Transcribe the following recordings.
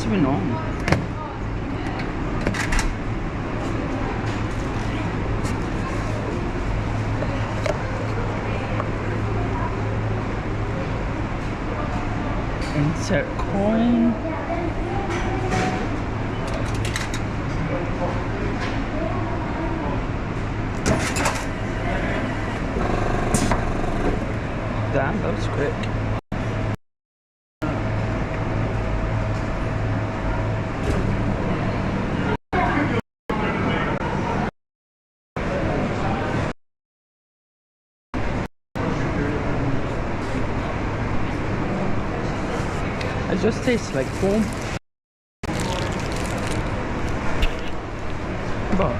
What's going on? Insert coin. Damn, that was quick. It just tastes like foam. But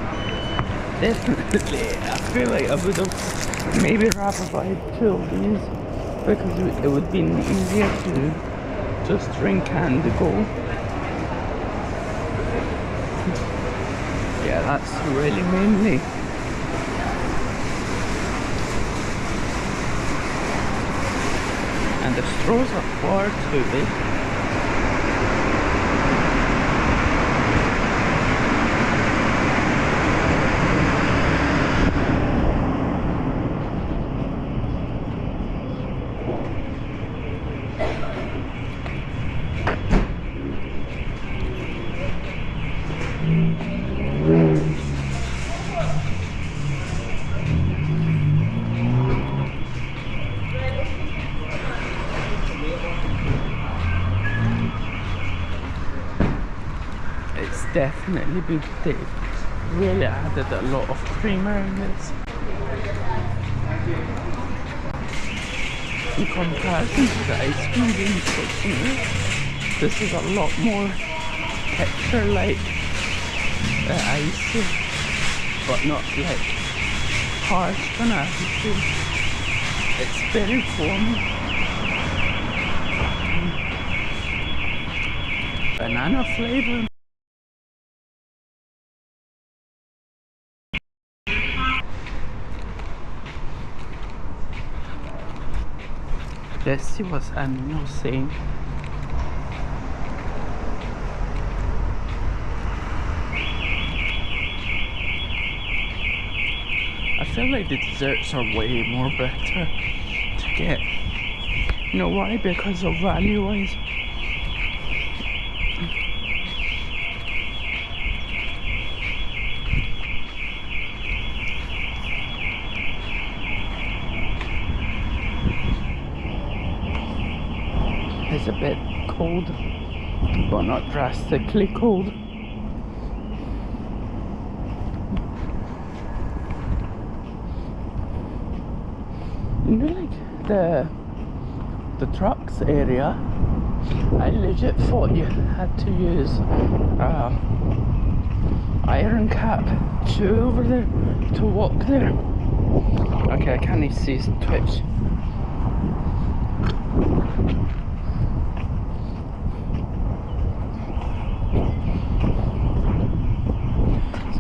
definitely, I feel like I would have maybe rather buy 2 of these because it would be easier to just drink and go. Yeah, that's really mainly. And the straws are far too big. Definitely been thick. Really added a lot of creamer in this. In comparison to the ice cream being section, this is a lot more texture like ice, but not like harsh kind of ice. It's very foamy. Banana flavor. Let's see what's Amino saying. I feel like the desserts are way more better to get. You know why? Because of value wise. It's a bit cold, but not drastically cold. You know, like the trucks area, I legit thought you had to use iron cap shoe over there to walk there. Okay, I can't even see Twitch.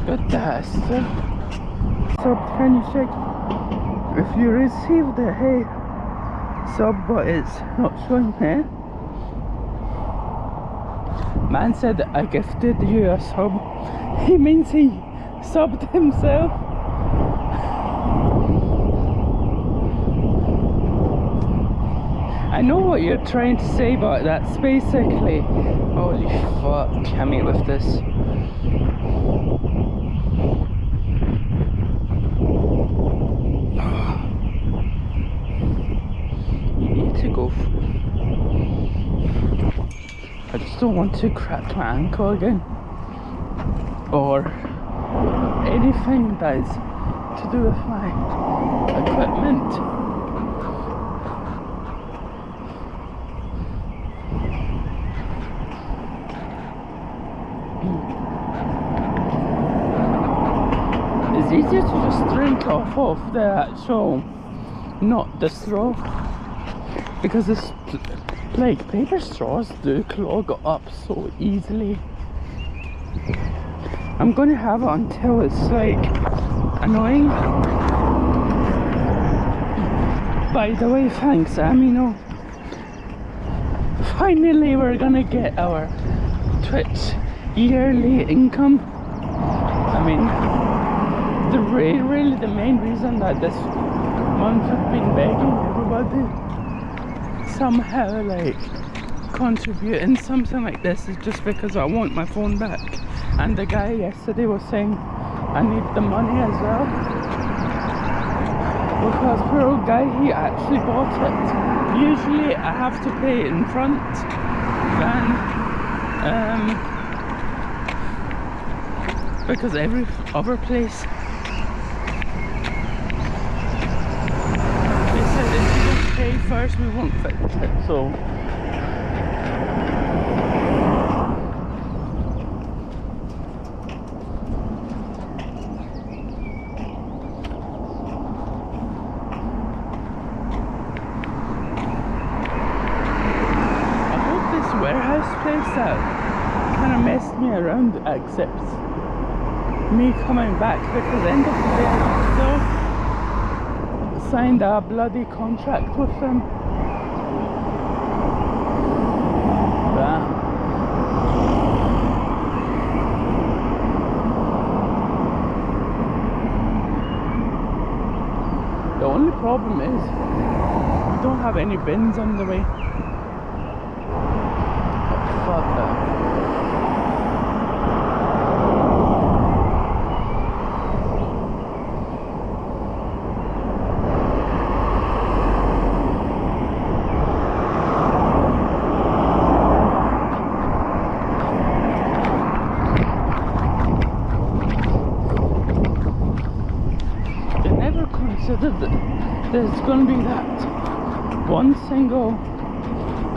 Good test. Sub, can you check if you received the hey sub but it's not showing there? Man said I gifted you a sub. He means he subbed himself. I know what you're trying to say, but that's basically, holy fuck, I mean with this. I just don't want to crack my ankle again, or anything that is to do with my equipment. It's easier to just drink off of the actual, not the straw, because it's like paper straws do clog up so easily. I'm gonna have it until it's like annoying. By the way, thanks Amino. Finally we're gonna get our Twitch yearly income. I mean, really the main reason that this month I've been begging everybody somehow like contributing something like this is just because I want my phone back. And the guy yesterday was saying I need the money as well, because poor old guy, he actually bought it. Usually I have to pay in front than because every other place they said if you don't pay first we won't fix it, so warehouse place that kind of messed me around accepts me coming back, because end of the day I still signed a bloody contract with them. But the only problem is we don't have any bins on the way. Fuck that. They never considered that there's gonna be that one single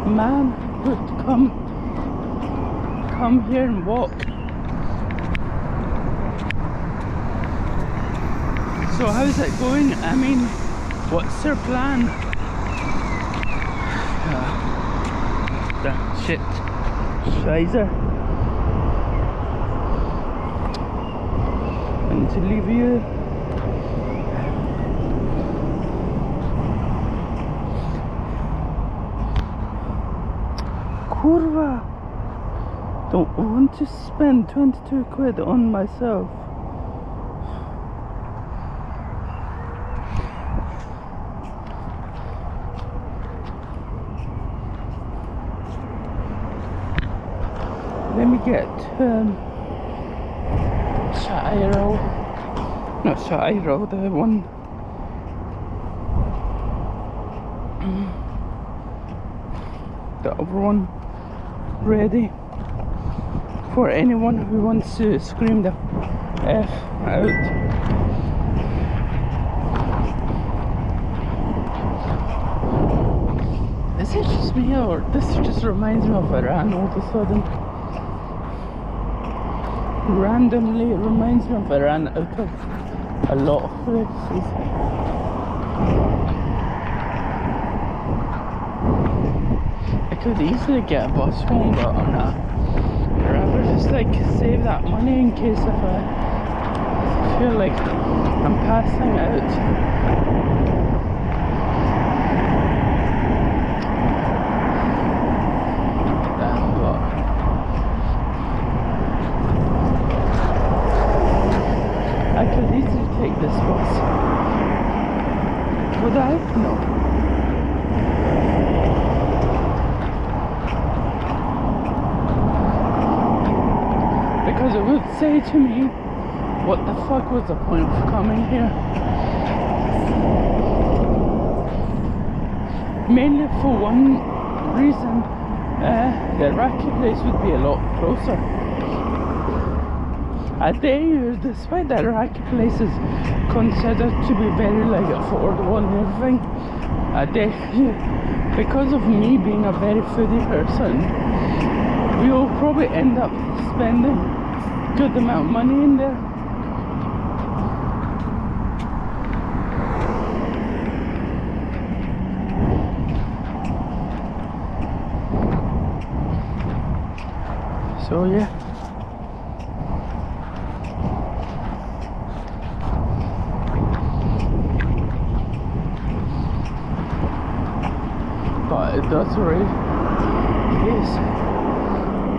man who'd come here and walk. So how's it going? I mean, what's their plan? That shit. Scheiße. I need to leave you. Kurwa. Don't want to spend 22 quid on myself. Let me get Shairo, not Shairo, the one the other one ready for anyone who wants to scream the F out. Is it just me, or this just reminds me of Iran all of a sudden? Randomly it reminds me of Iran out of a lot of places. I could easily get a bus home, but I'm not. I'd rather just like save that money in case if I feel like I'm passing out. I could easily take this bus. Would I? No. Because it would say to me, what the fuck was the point of coming here? Mainly for one reason, the Iraqi place would be a lot closer. I dare you, despite that Iraqi place is considered to be very like affordable and everything, I dare you, because of me being a very foodie person, we will probably end up spending a good amount of money in there. So yeah. But it does rain. Yes.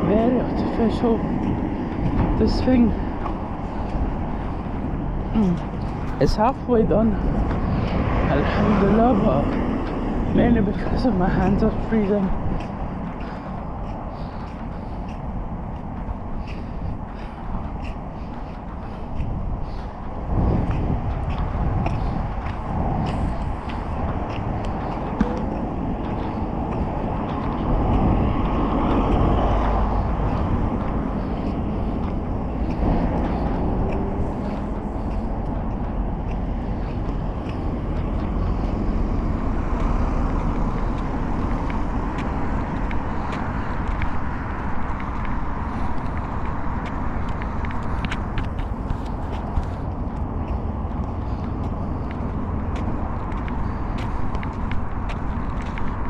very artificial. This thing is halfway done, alhamdulillah, but mainly because of my hands are freezing.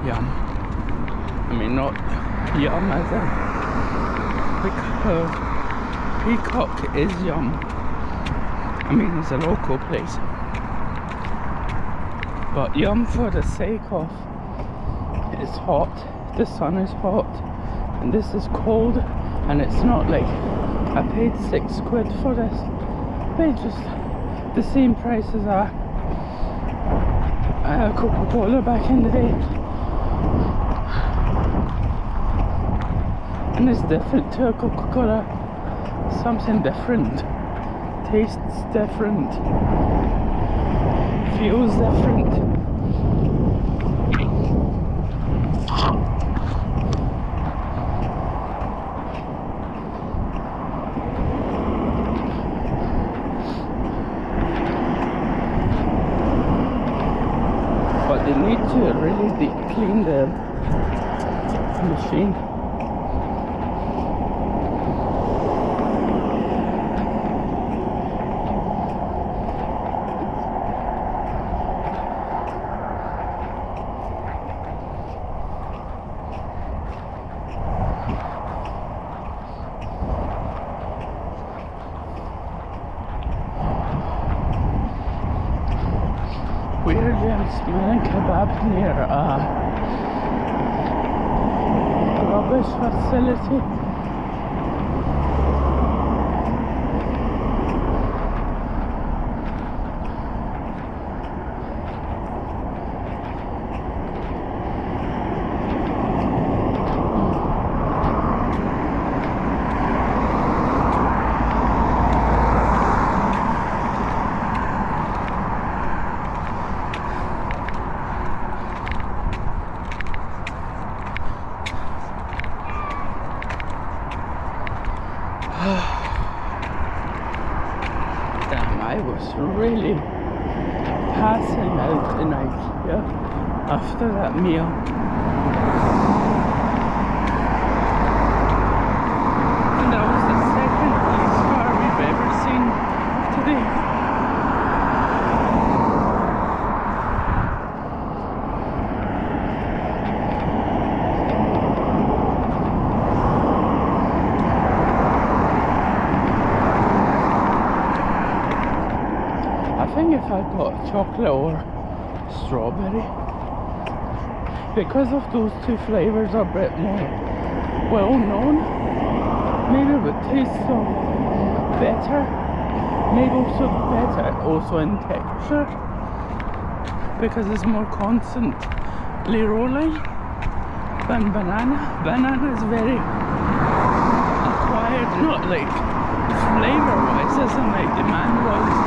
Yum. I mean, not yum as in because Peacock is yum. I mean, it's a local place, but yum for the sake of it's hot, the sun is hot, and this is cold, and it's not like I paid £6 for this. I paid just the same price as a Coca-Cola back in the day. And it's different to a Coca-Cola, something different, tastes different, feels different. But they need to really deep clean the machine. Weirdly, I'm smelling kebab near a rubbish facility. Damn, I was really passing out in Ikea after that meal. And that was the second police car we've ever seen today. I think if I got chocolate or strawberry, because of those two flavours are a bit more well known, maybe it would taste so better, maybe also in texture, because it's more constantly rolling than banana. Banana is very acquired, not like flavour wise, isn't like demand wise.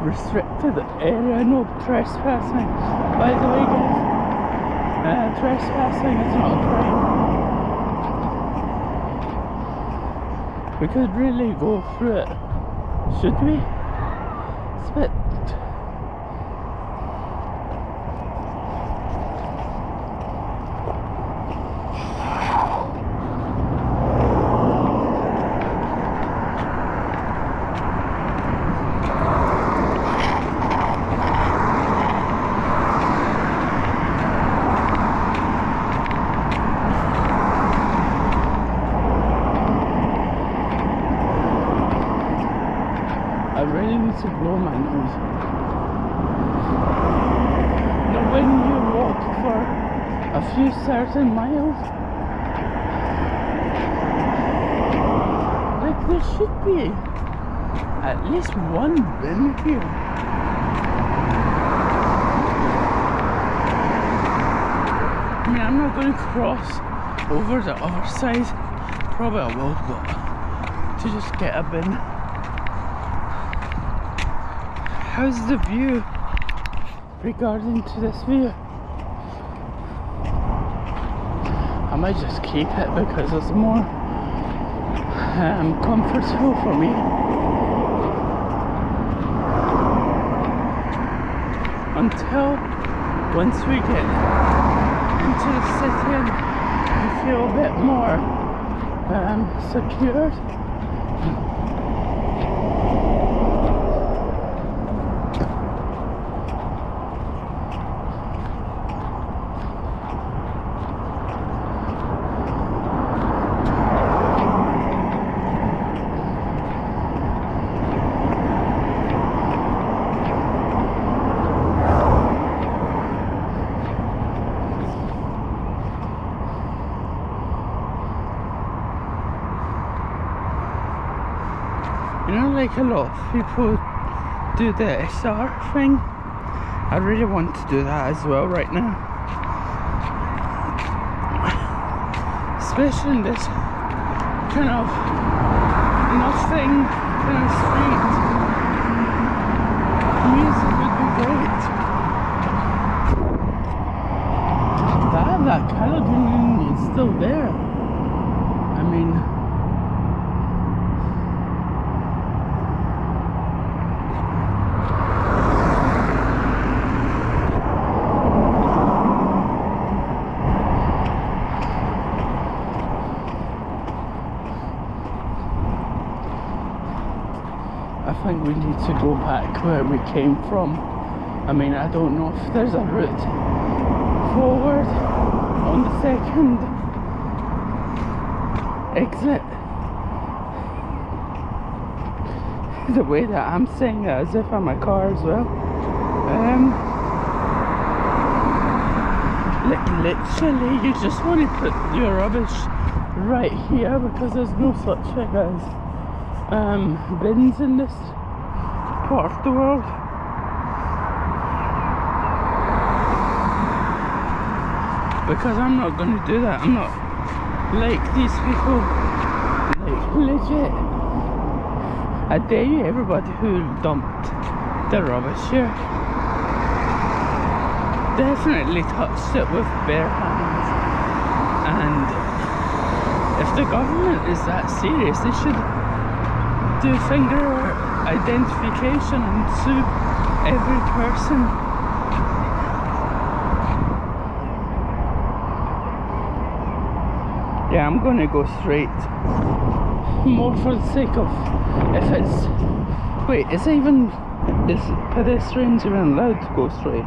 Restricted area, no trespassing. By the way, guys, trespassing is not a crime. We could really go through it, should we? It's a bit. I really need to blow my nose. a few certain miles. Like there should be at least one bin here. I mean, I'm not going to cross over the other side. Probably I will, but to just get a bin. How's the view regarding to this view? I might just keep it because it's more comfortable for me. Until once we get into the city and feel a bit more secured. You know, like a lot of people do the SR thing. I really want to do that as well right now. Especially in this kind of nothing kind of street. Music would be great. That Caledonian is still there. I mean, I think we need to go back where we came from. I mean, I don't know if there's a route forward on the second exit. The way that I'm saying that as if I'm a car as well. Like literally, you just want to put your rubbish right here because there's no such thing as bins in this part of the world. Because I'm not going to do that. I'm not like these people. Like legit, I dare you, everybody who dumped the rubbish here definitely touched it with bare hands. And if the government is that serious, they should do finger identification and sue every person. Yeah, I'm gonna go straight. More for the sake of if it's... Wait, is pedestrians even allowed to go straight?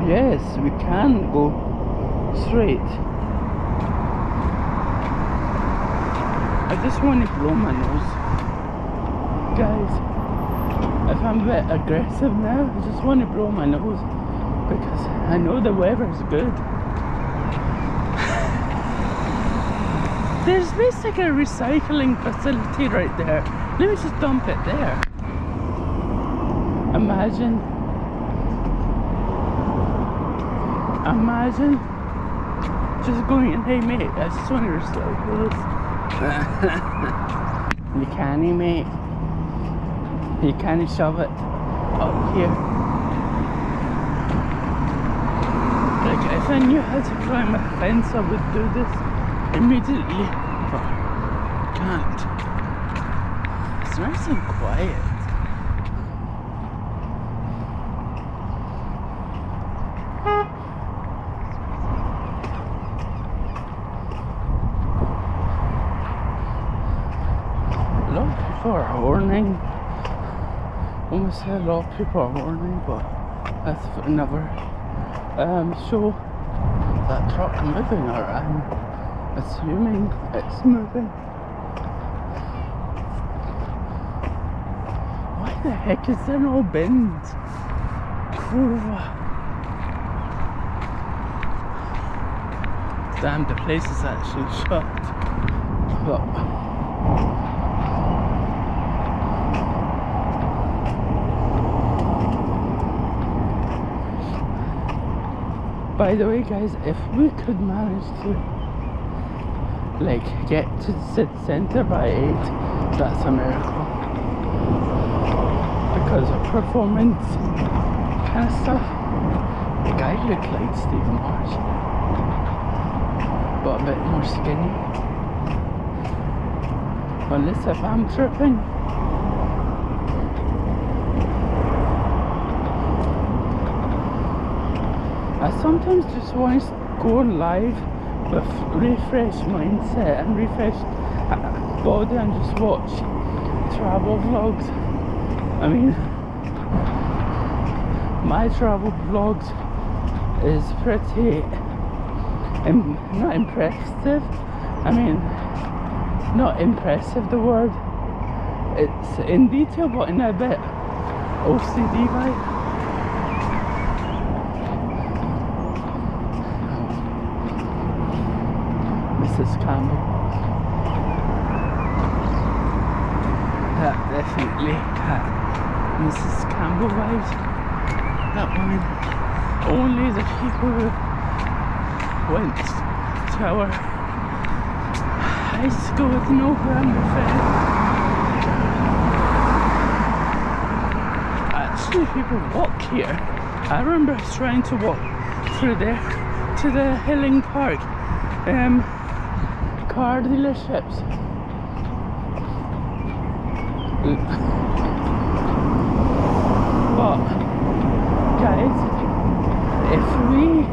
Yes, we can go straight. I just want to blow my nose. Guys, if I'm a bit aggressive now, I just want to blow my nose because I know the weather's good. There's basically a recycling facility right there. Let me just dump it there. Imagine just going in, hey mate, I just want to recycle this. You can't, mate. You can't shove it up here. Like, if I knew how to climb a fence, I would do this immediately. But I can't. It's nice and quiet. A lot of people are horning. Almost said a lot of people are horning, but that's another show that truck moving around. assuming it's moving. Why the heck is there no bins? Damn, the place is actually shut. But by the way, guys, if we could manage to like get to the city centre by 8, that's a miracle. Because of performance kind of stuff. The guy looked like Stephen Marsh, but a bit more skinny. Unless if I'm tripping. I sometimes just want to go live with refreshed mindset and refreshed body and just watch travel vlogs. I mean, my travel vlogs is pretty not impressive. I mean, not impressive, the word. It's in detail, but in a bit OCD vibe. Mrs. Campbell. That definitely had Mrs. Campbell vibes. That woman. Only the people who went to our high school with no grandparents. Actually, people walk here. I remember trying to walk through there to the Hilling Park car dealerships. But guys, if we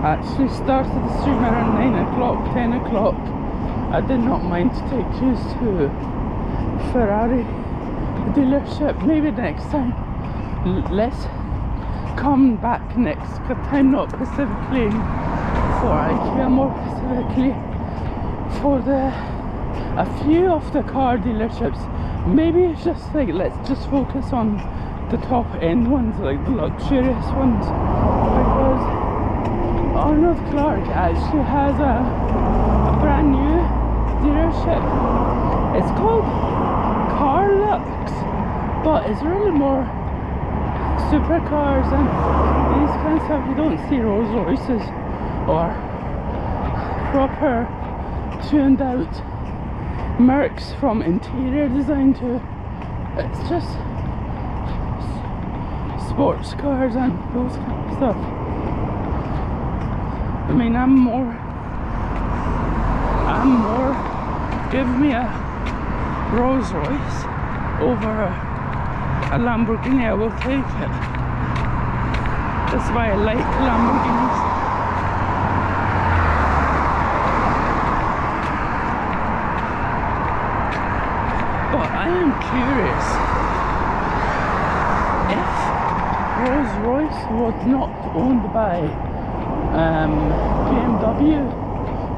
actually started the stream around 9 o'clock, 10 o'clock, I did not mind to take you to Ferrari dealership. Maybe next time. Let's come back next time, not specifically for Ikea, more specifically for a few of the car dealerships. Maybe it's just like, let's just focus on the top end ones, like the luxurious ones, because Arnold Clark actually has a brand new dealership. It's called Car Lux, but it's really more supercars and these kind of stuff. You don't see Rolls Royces or proper tuned out Mercs from interior design to, it's just sports cars and those kind of stuff. I mean, I'm more give me a Rolls Royce over a Lamborghini, I will take it. That's why I like Lamborghinis. But I am curious, if Rolls Royce was not owned by BMW,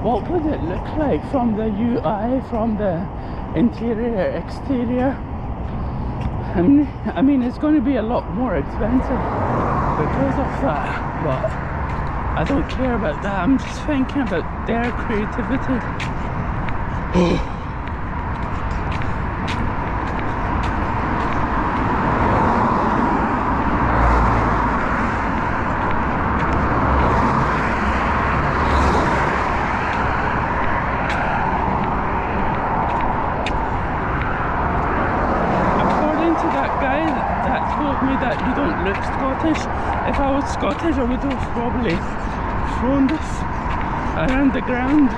what would it look like from the UI, from the interior, exterior? I mean, it's going to be a lot more expensive because of that, but I don't care about that. I'm just thinking about their creativity. If I was Scottish, I would have probably thrown this around the ground.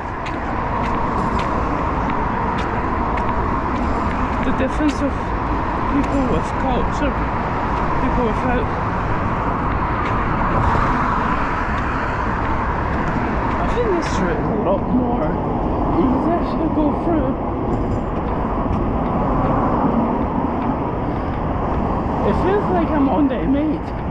The difference of people with culture, people without. I think this route is a lot more easier to go through. It feels like I'm on the M8.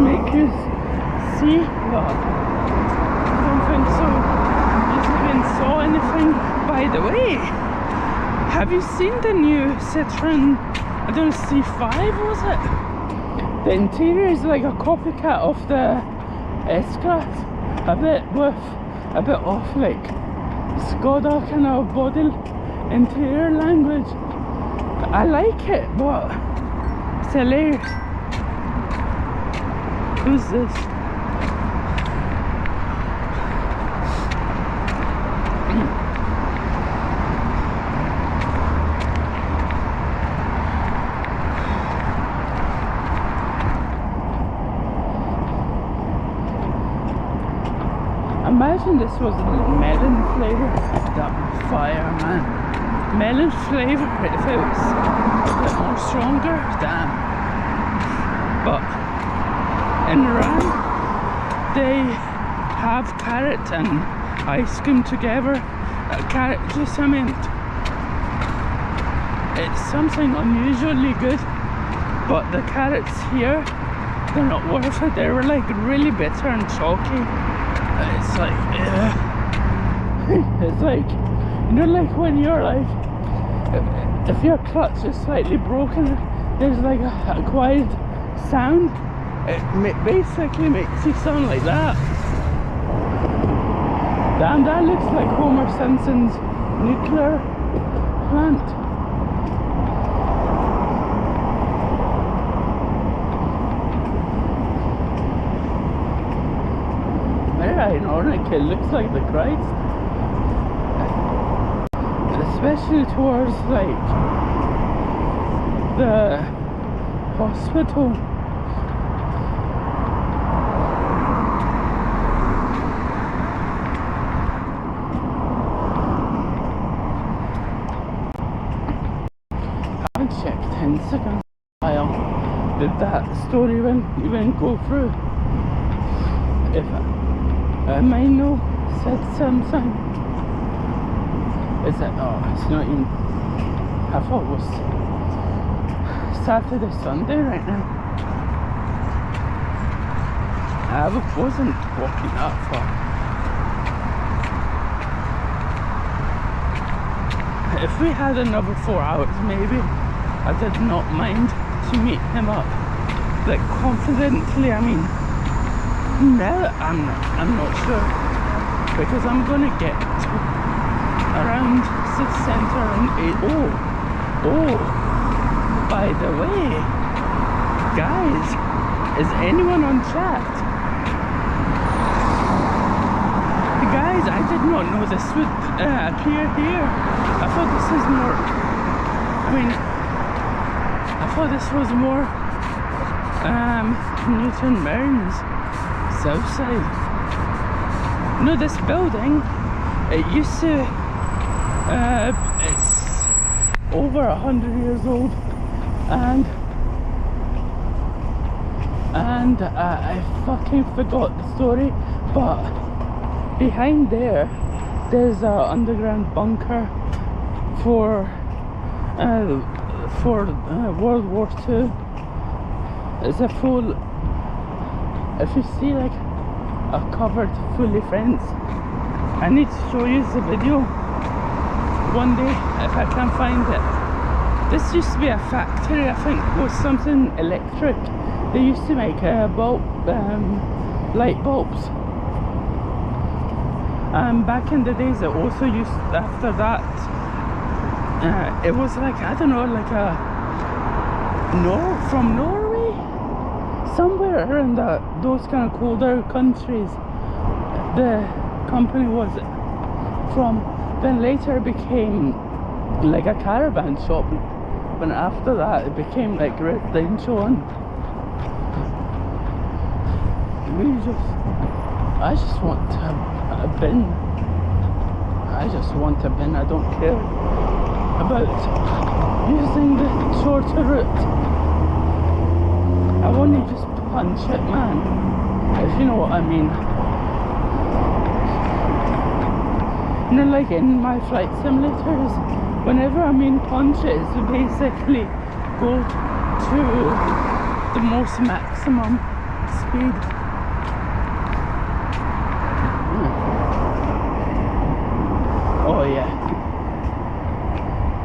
make you see. But I don't think so. Just even saw anything. By the way, have you seen the new Citroen? I don't know, C5 was it? The interior is like a copycat of the S-Class. A bit off like Skoda kind of body interior language. I like it, but it's hilarious. Who's this? Imagine this was melon flavor. That fire, man. Melon flavor if it was a bit more stronger. Damn. But in Iran, they have carrot and ice cream together. Carrot juice, I meant. It's something unusually good. But the carrots here, they're not worth it. They were like really bitter and chalky. It's like, it's like, you know, like when you're like, if your clutch is slightly broken, there's like a quiet sound. It basically makes you sound like that. Damn, that looks like Homer Simpson's nuclear plant. Ironic, it looks like the Christ, especially towards like the hospital. I haven't checked Instagram file. Did that story even go through? If I might know said something. Is it? Oh, it's not even. I thought it was Saturday, Sunday right now. I wasn't walking that far. If we had another 4 hours, maybe I did not mind to meet him up. Like confidently, I mean. Now I'm not sure, because I'm gonna get to around city center and oh, by the way, guys, is anyone on chat? Guys, I did not know this would appear here. I thought this is more, I thought this was more Newton Mearns. South side. No, this building, it used to, it's over 100 years old, and I fucking forgot the story, but behind there's a underground bunker for World War II. It's a full. If you see like a covered fully fence, I need to show you the video one day if I can find it. This used to be a factory, I think, was something electric. They used to make light bulbs. Back in the days, it also used, after that, it was like, I don't know, like a from Norway, somewhere around those kind of colder countries the company was from. Then later it became like a caravan shop, but after that it became like residential, and I just want a bin. I just want a bin. I don't care about using the shorter route. I want to just punch it, man, if you know what I mean. You know, like in my flight simulators, whenever I mean punch it, it's basically go to the most maximum speed. Oh yeah,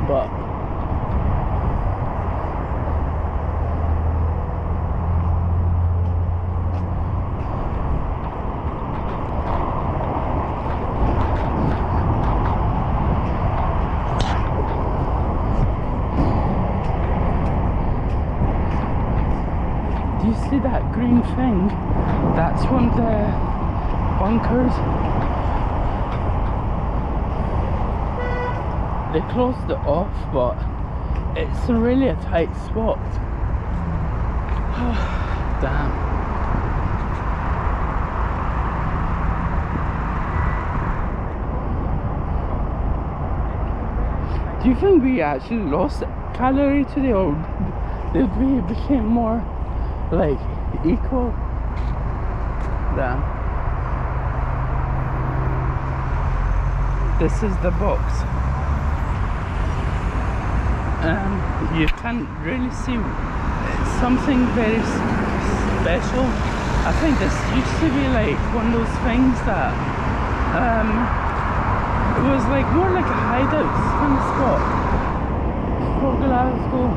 but do you see that green thing? That's one of the bunkers. They closed it off, but it's really a tight spot. Damn. Do you think we actually lost calorie today, or did we become more like equal? Damn. This is the box. You can't really see, it's something very special. I think this used to be like one of those things that it was like more like a hideout kind of spot for Glasgow.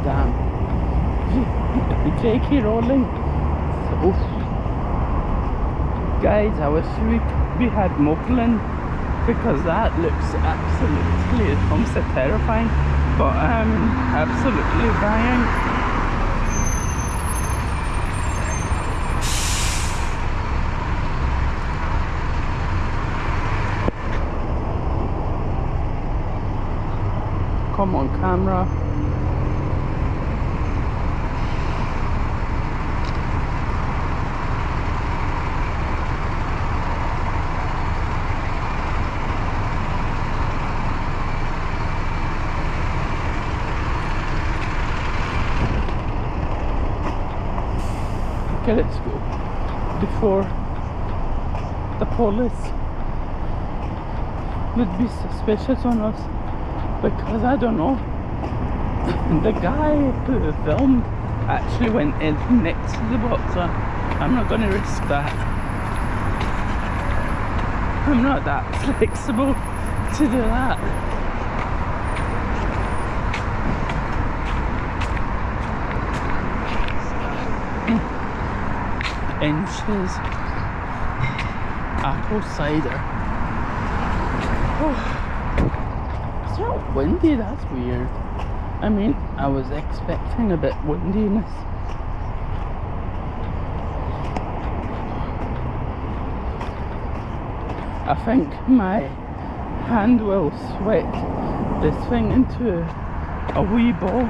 Damn. J.K. Rowling. Oof. Guys, I wish we had Mopland, because that looks absolutely, it comes to terrifying, but absolutely dying. Come on, camera. Okay, let's go before the police would be suspicious on us, because I don't know, the guy who filmed actually went in next to the box, so I'm not going to risk that. I'm not that flexible to do that. Inches apple cider. Oh, it's not windy, that's weird. I mean, I was expecting a bit windiness. I think my hand will sweat this thing into a wee ball.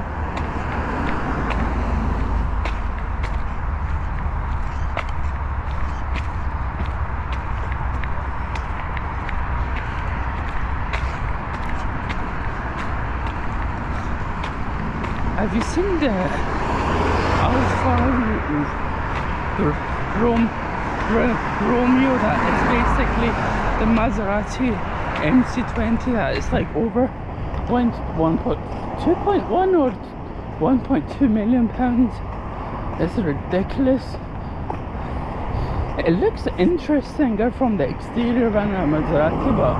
Have you seen the Alfa Romeo? That is basically the Maserati MC20 that is like over 2.1 or 1.2 million pounds. It's ridiculous. It looks interesting from the exterior than a Maserati, but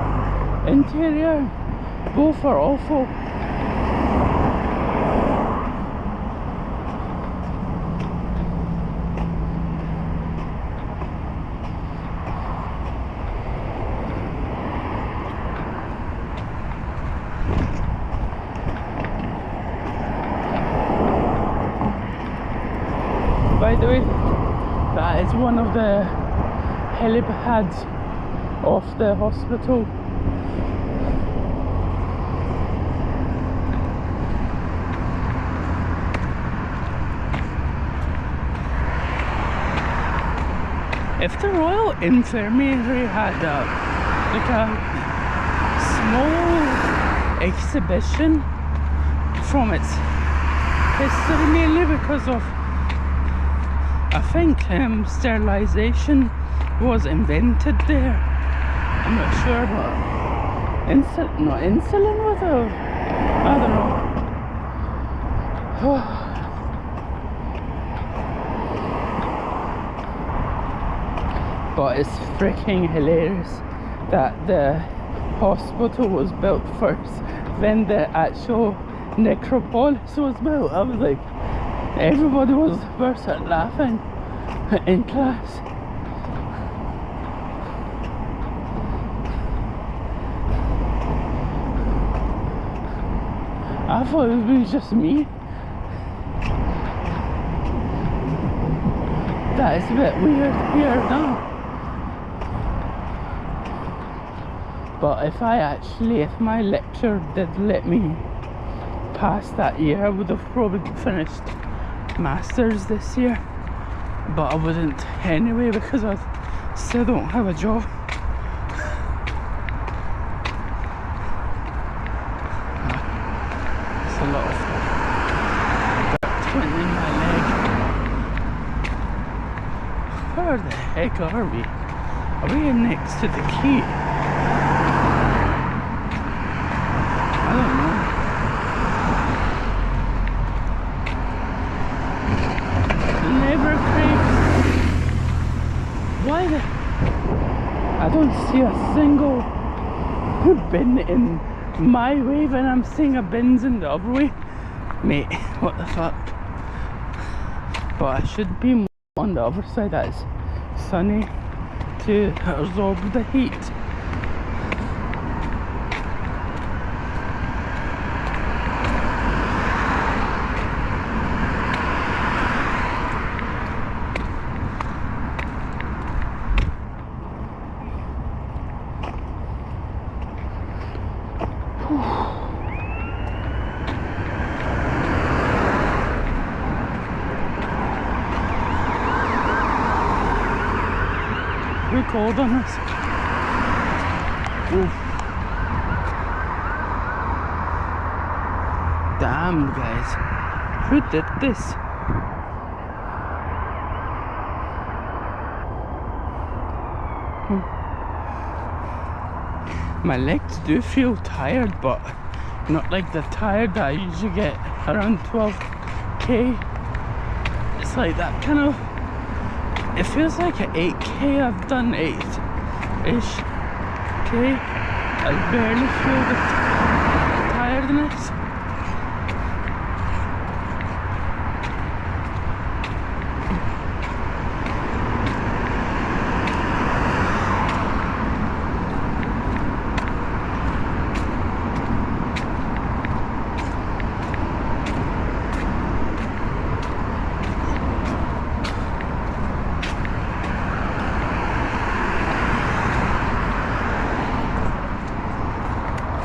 interior, both are awful. By the way, that is one of the helipads of the hospital. If the Royal Infirmary had like a small exhibition from its history, mainly because of, I think sterilization was invented there. I'm not sure, but insulin was a, I don't know. But it's freaking hilarious that the hospital was built first, then the actual necropolis was built. I was like, everybody was burst out laughing in class. I thought it was just me. That is a bit weird here now. But if my lecturer did let me pass that year, I would have probably finished masters this year. But I wouldn't anyway because I still don't have a job. It's a lot of dirt went in my leg. Where the heck are we? Are we next to the key? I don't know. Never creeps. Why the... I don't see a single bin in my way when I'm seeing a bins in the other way. Mate, what the fuck? But I should be on the other side that is sunny to absorb the heat. Who called on us? Oof. Damn, guys. Who did this? My legs do feel tired, but not like the tired that I usually get around 12k. It's like that kind of... It feels like an 8k. I've done 8-ish k. I barely feel the tiredness.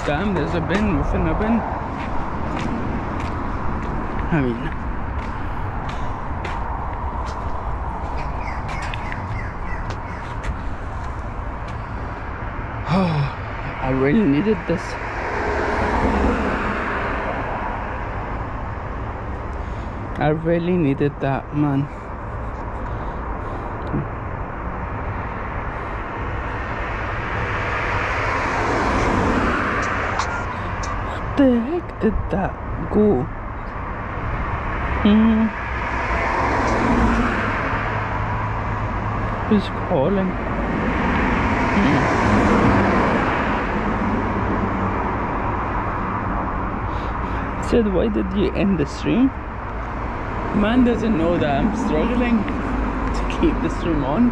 Damn, there's a bin within a bin. I mean, oh, I really needed this. I really needed that, man. What the heck did that go? Who's calling? Said, why did you end the stream? Man doesn't know that I'm struggling to keep the stream on.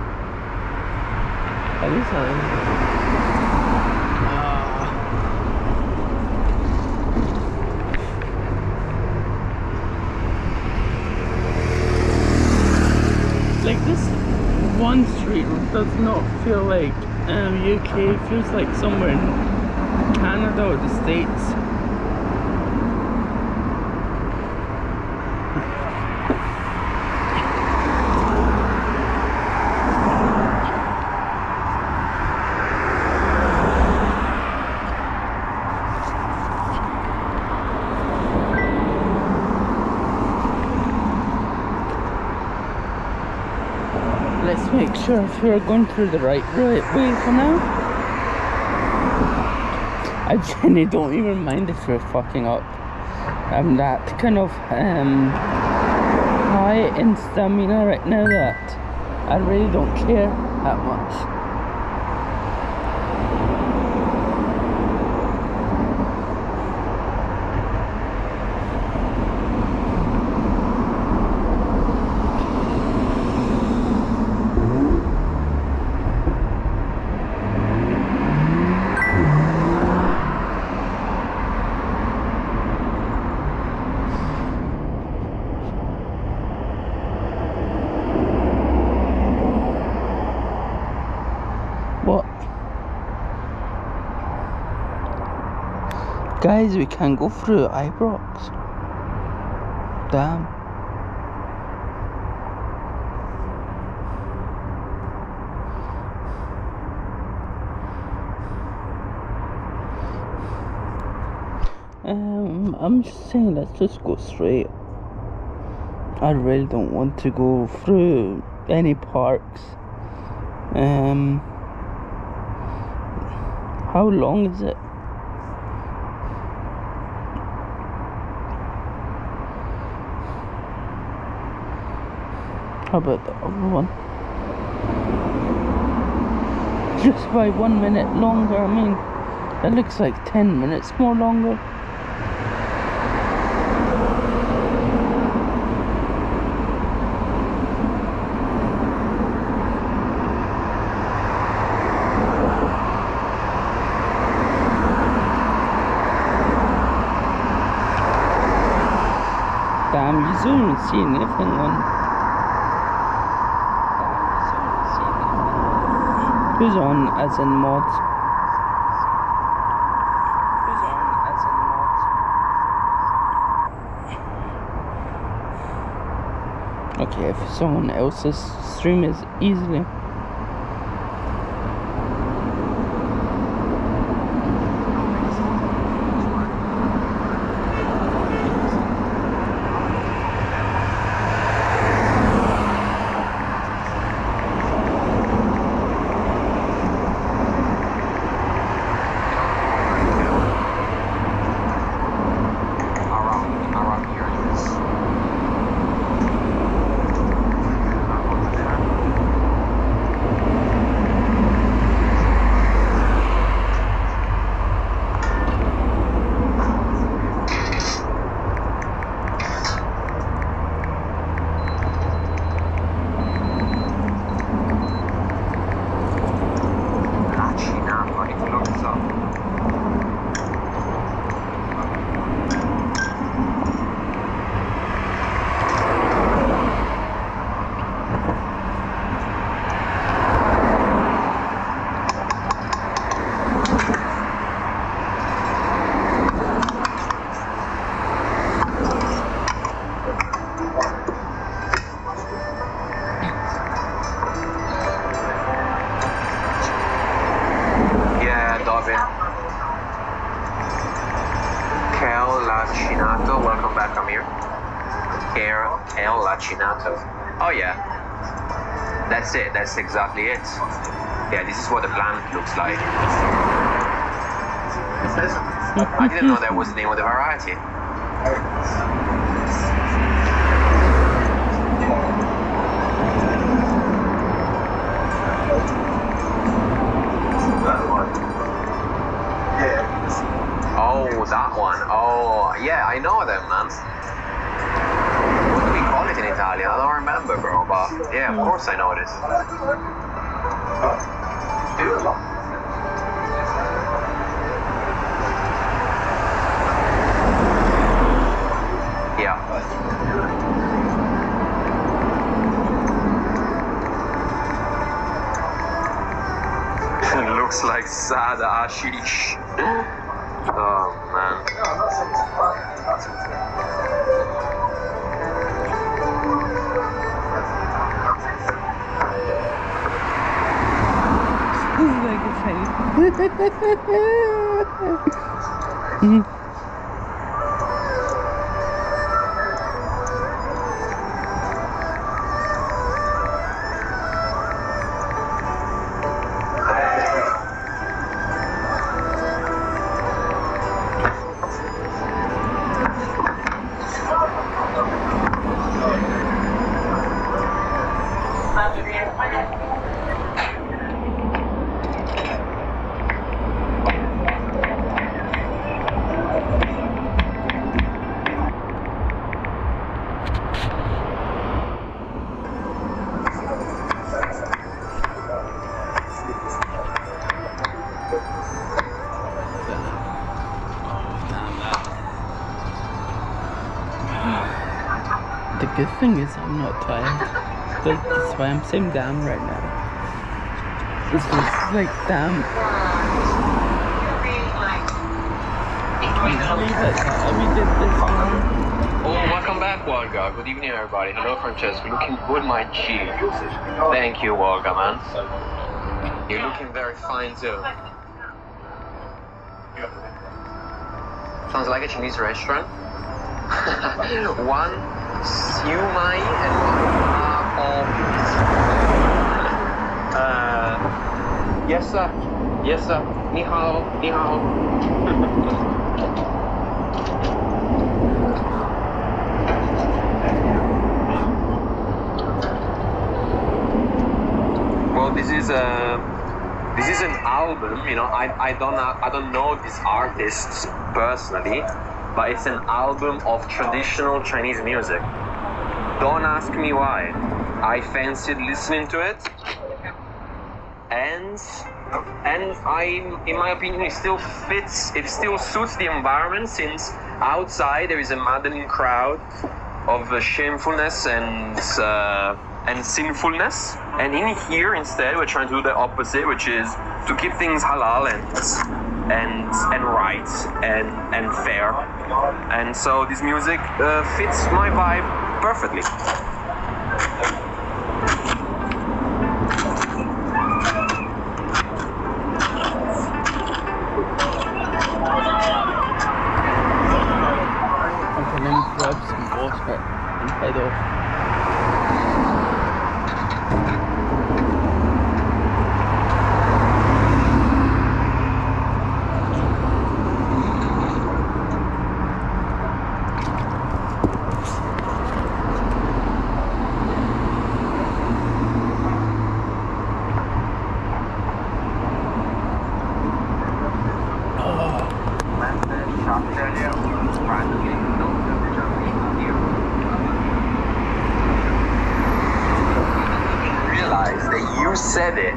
At least like this one street does not feel like UK. It feels like somewhere in Canada or the States. Let's make sure if we're going through the right way for now. I genuinely don't even mind if we're fucking up. I'm that kind of high in stamina right now that I really don't care that much. What? Guys, we can't go through Ibrox. Damn. I'm just saying, let's just go straight. I really don't want to go through any parks. How long is it? How about the other one? Just by 1 minute longer. I mean, that looks like 10 minutes more longer. Damn, you don't even see anything on. Who's on as in mods? Who's on as in mods? Okay, if someone else's stream is easily. Welcome back, Amir. El Lacinato. Oh yeah, that's it. That's exactly it. Yeah, this is what the plant looks like. I didn't know that was the name of the variety. Oh, that one. Oh, yeah, I know them, man. What do we call it in Italian? I don't remember, bro, but yeah, of course I know this. Yeah. Looks like sad ashish. Oh man. This is like a face. good thing is I'm not tired. That's why I'm sitting down right now. It's just like damn. We did this one. Oh, welcome back, Wolga. Good evening, everybody. Hello, Francesco. Looking good, my G. Thank you, Wolga, man. You're looking very fine, too. Sounds like a Chinese restaurant. One siu mai and one yes, sir. Yes, sir. Ni hao. Ni hao. Well, this is an album, you know. I don't know these artists personally, but it's an album of traditional Chinese music. Don't ask me why. I fancied listening to it, and in my opinion, it still fits. It still suits the environment, since outside there is a maddening crowd of shamefulness and sinfulness, and in here instead we're trying to do the opposite, which is to keep things halal and right and fair, and so this music fits my vibe perfectly. Okay, let me grab some water and head off.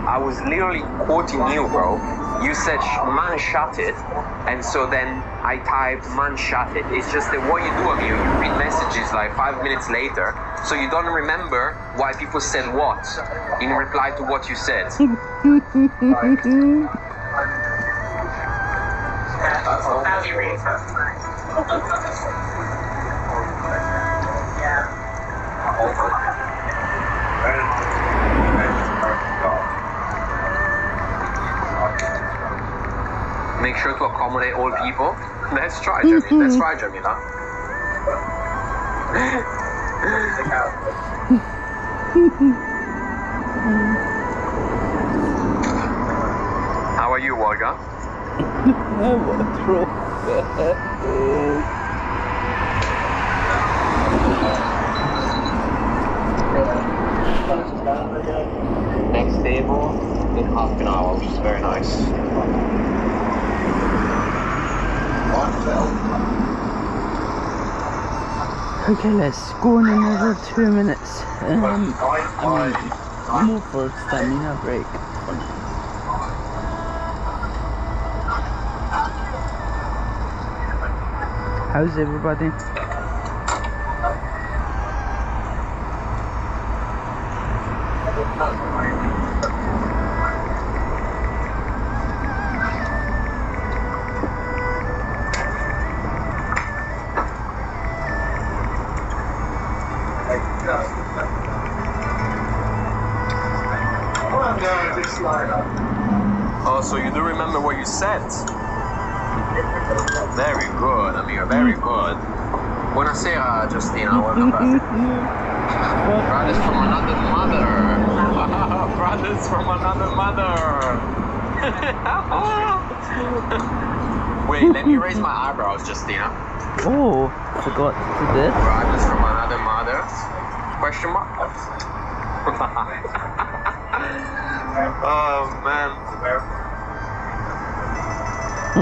I was literally quoting you, bro. You said man shut it, and so then I typed man shut it. It's just that what you do, I mean, you read messages like 5 minutes later, so you don't remember why people said what in reply to what you said. Make sure to accommodate all people. Let's try, Jamila. Let's try, Jamila. How are you, Wolga? Next table in half an hour, which is very nice. Okay, let's go in another 2 minutes. I mean, more for stamina break. How's everybody? Oh, so you do remember what you said? Very good, Amir, very good. Buonasera, Justina, welcome back. Brothers from another mother. Brothers from another mother. Wait, let me raise my eyebrows, Justina. Oh, forgot to do this. Brothers from another mother? Question mark? Oh, man.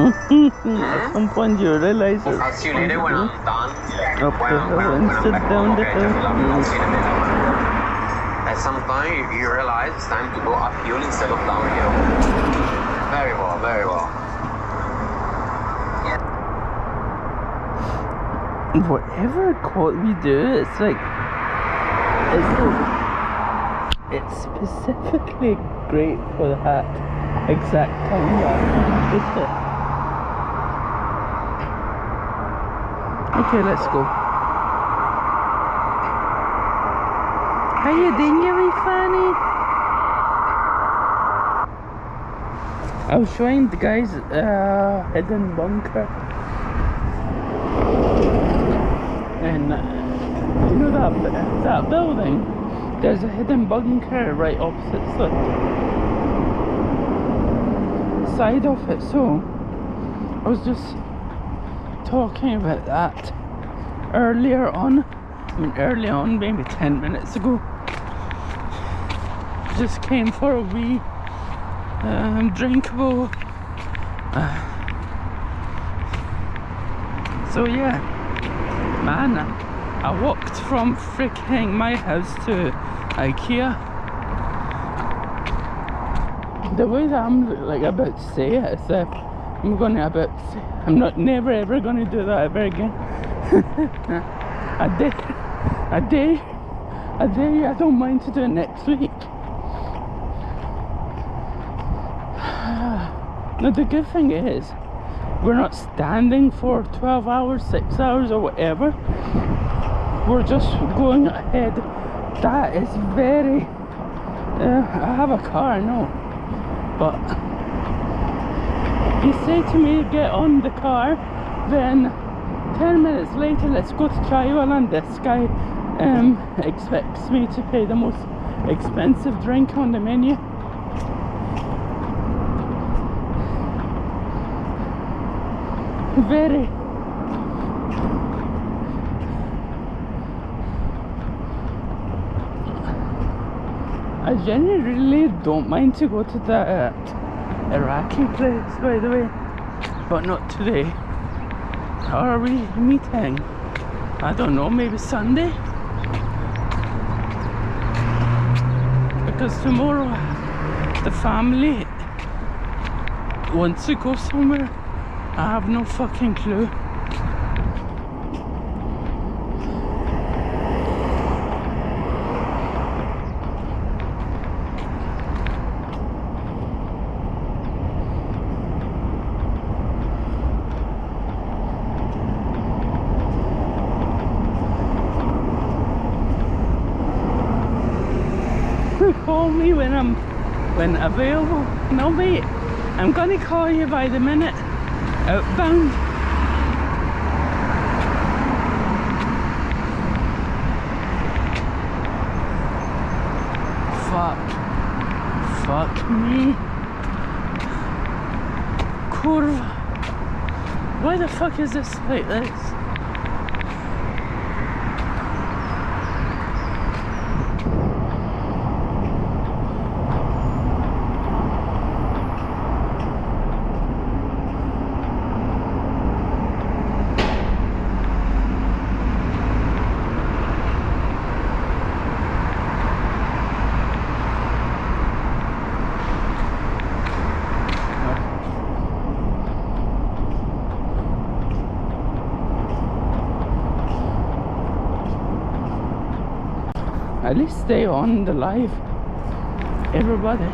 At some point you realize it's I'll see you later when I'm done. up the hill and sit down the hill. At some point you realize it's time to go uphill instead of downhill. Very well, very well. Whatever quote we do, it's like It's specifically great for that exact time that is it. Okay, let's go. How you doing, you wee fanny? I was showing the guys hidden bunker, and you know that building. There's a hidden bunker right opposite the side of it. So I was just talking about that earlier on. I mean, early on, maybe 10 minutes ago. Just came for a wee drinkable. So yeah, man, I walked from freaking my house to Ikea. The way that I'm like about to say it is that I'm not never ever gonna do that ever again. I dare you, I don't mind to do it next week. Now the good thing is, we're not standing for 12 hours, 6 hours or whatever. We're just going ahead. That is very... I have a car, I know. But you say to me, get on the car, then 10 minutes later, let's go to Chaiwal, and this guy expects me to pay the most expensive drink on the menu. Very. I genuinely don't mind to go to that Iraqi place, by the way, but not today. How are we meeting? I don't know, maybe Sunday? Because tomorrow the family wants to go somewhere. I have no fucking clue. Call me when available. No mate, I'm gonna call you by the minute. Outbound. Fuck me. Kurwa. Why the fuck is this like this? At least stay on the live, everybody.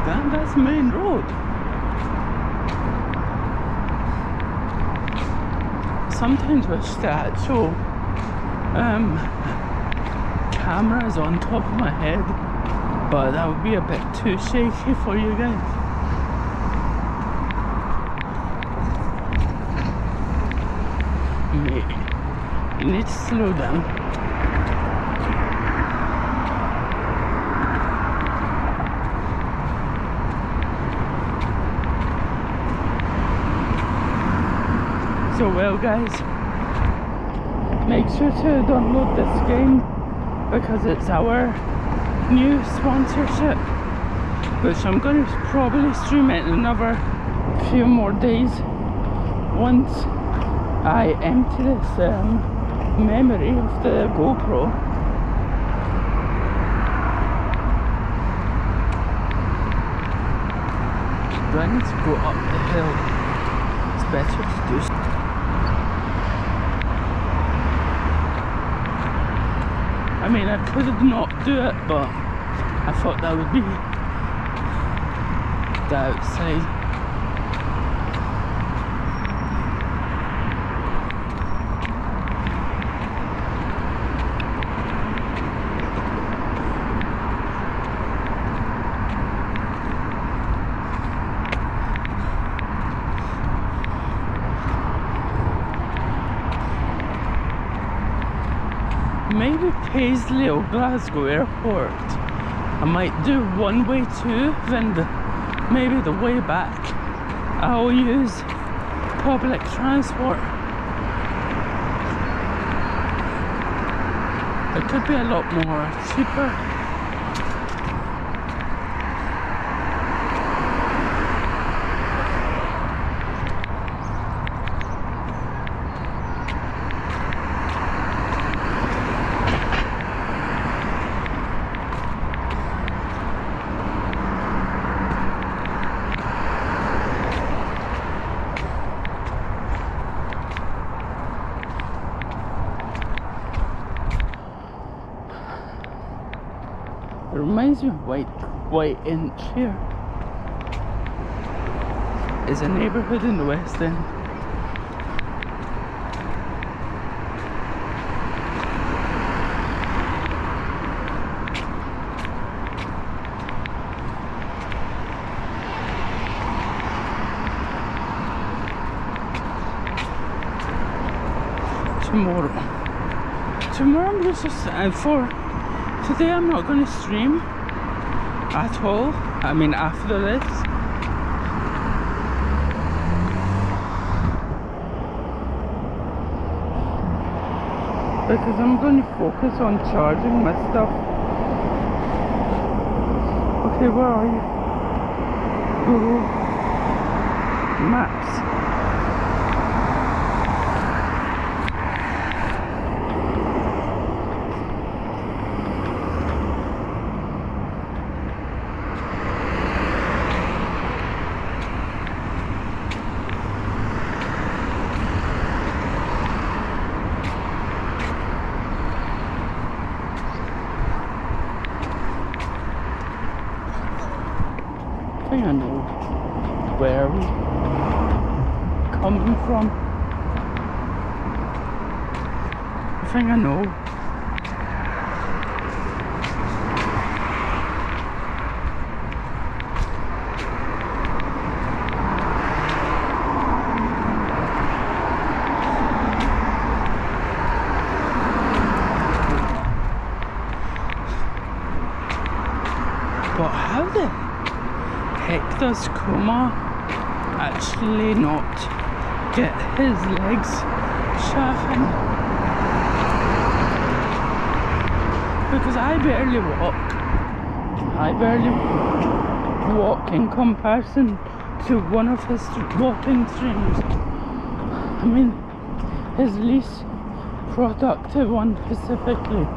Damn, that's main road. Sometimes wish that so cameras on top of my head, but that would be a bit too shaky for you guys. Mate, you need to slow down. So well guys, make sure to download this game because it's our new sponsorship, which I'm going to probably stream it in another few more days once I empty this memory of the GoPro. Do I need to go up the hill? It's better to do so. I mean, I could not do it, but I thought that would be the outside. Maybe Paisley or Glasgow Airport. I might do one way too, then maybe the way back I'll use public transport. It could be a lot more cheaper. It reminds me of White Inch here. It's a neighbourhood in the West End. Tomorrow I'm just today I'm not going to stream at all. I mean, after this. Because I'm going to focus on charging my stuff. Okay, where are you? Google Maps. I think I know where we're coming from. I think I know. But how the heck does Kuma actually not get his legs chafing? Because I barely walk in comparison to one of his walking streams. I mean, his least productive one specifically.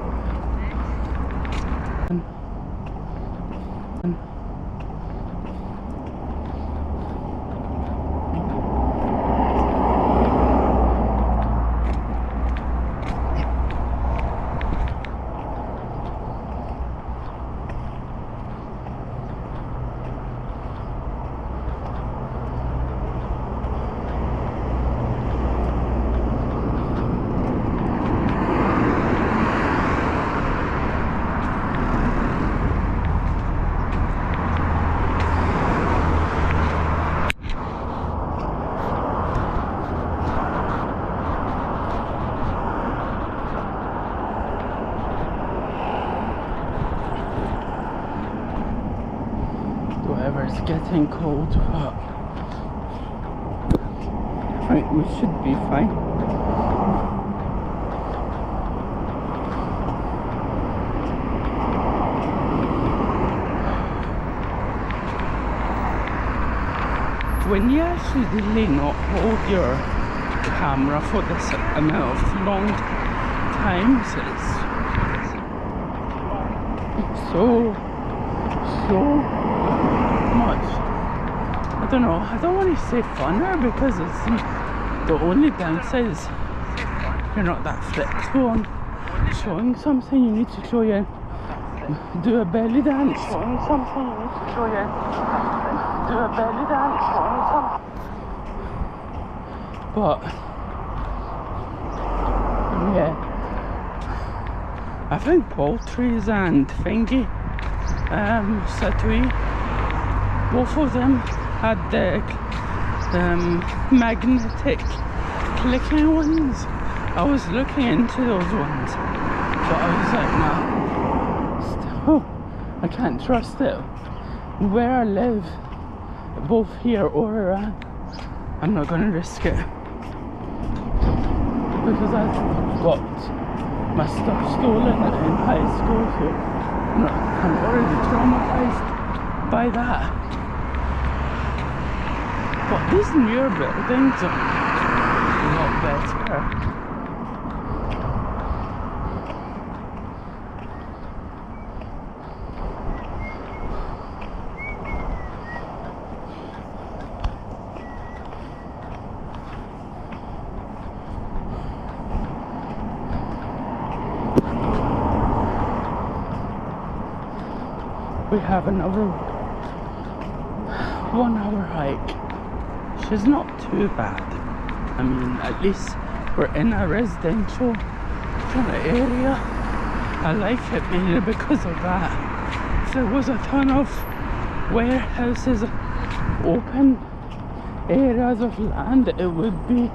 It's getting cold, but I think we should be fine. When you actually really not hold your camera for this amount of long times it's so much. I don't know. I don't want to say funner because it's the only downside is you're not that flexible on showing something. You need to show you do a belly dance. Showing something, you need to show you do a belly dance. Showing something. But yeah, I think Poultries and Thingy, Satui, both of them had the magnetic clicking ones. I was looking into those ones, but I was like, nah, still, I can't trust it. Where I live, both here or Iran, I'm not gonna risk it. Because I got my stuff stolen in high school, so I'm already traumatized by that. But these newer buildings are a lot better. We have another 1 hour hike, which is not too bad. I mean, at least we're in a residential kind of area. I like it mainly because of that. If there was a ton of warehouses, open areas of land, it would be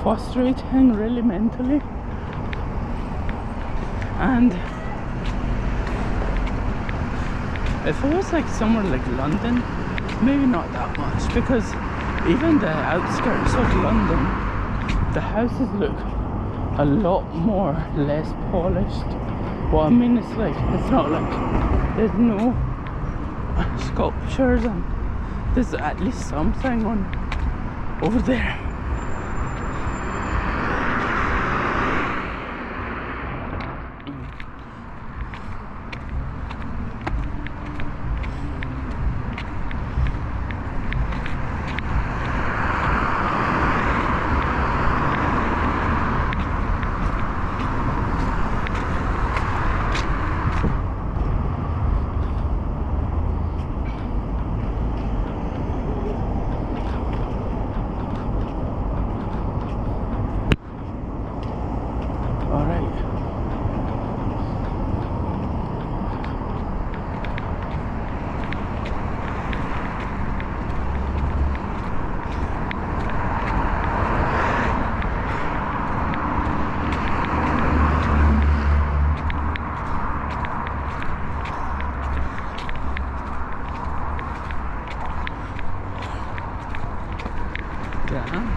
frustrating really mentally. And if it was like somewhere like London, maybe not that much, because even the outskirts of London, the houses look a lot more less polished. What I mean is like, it's not like there's no sculptures, and there's at least something on over there.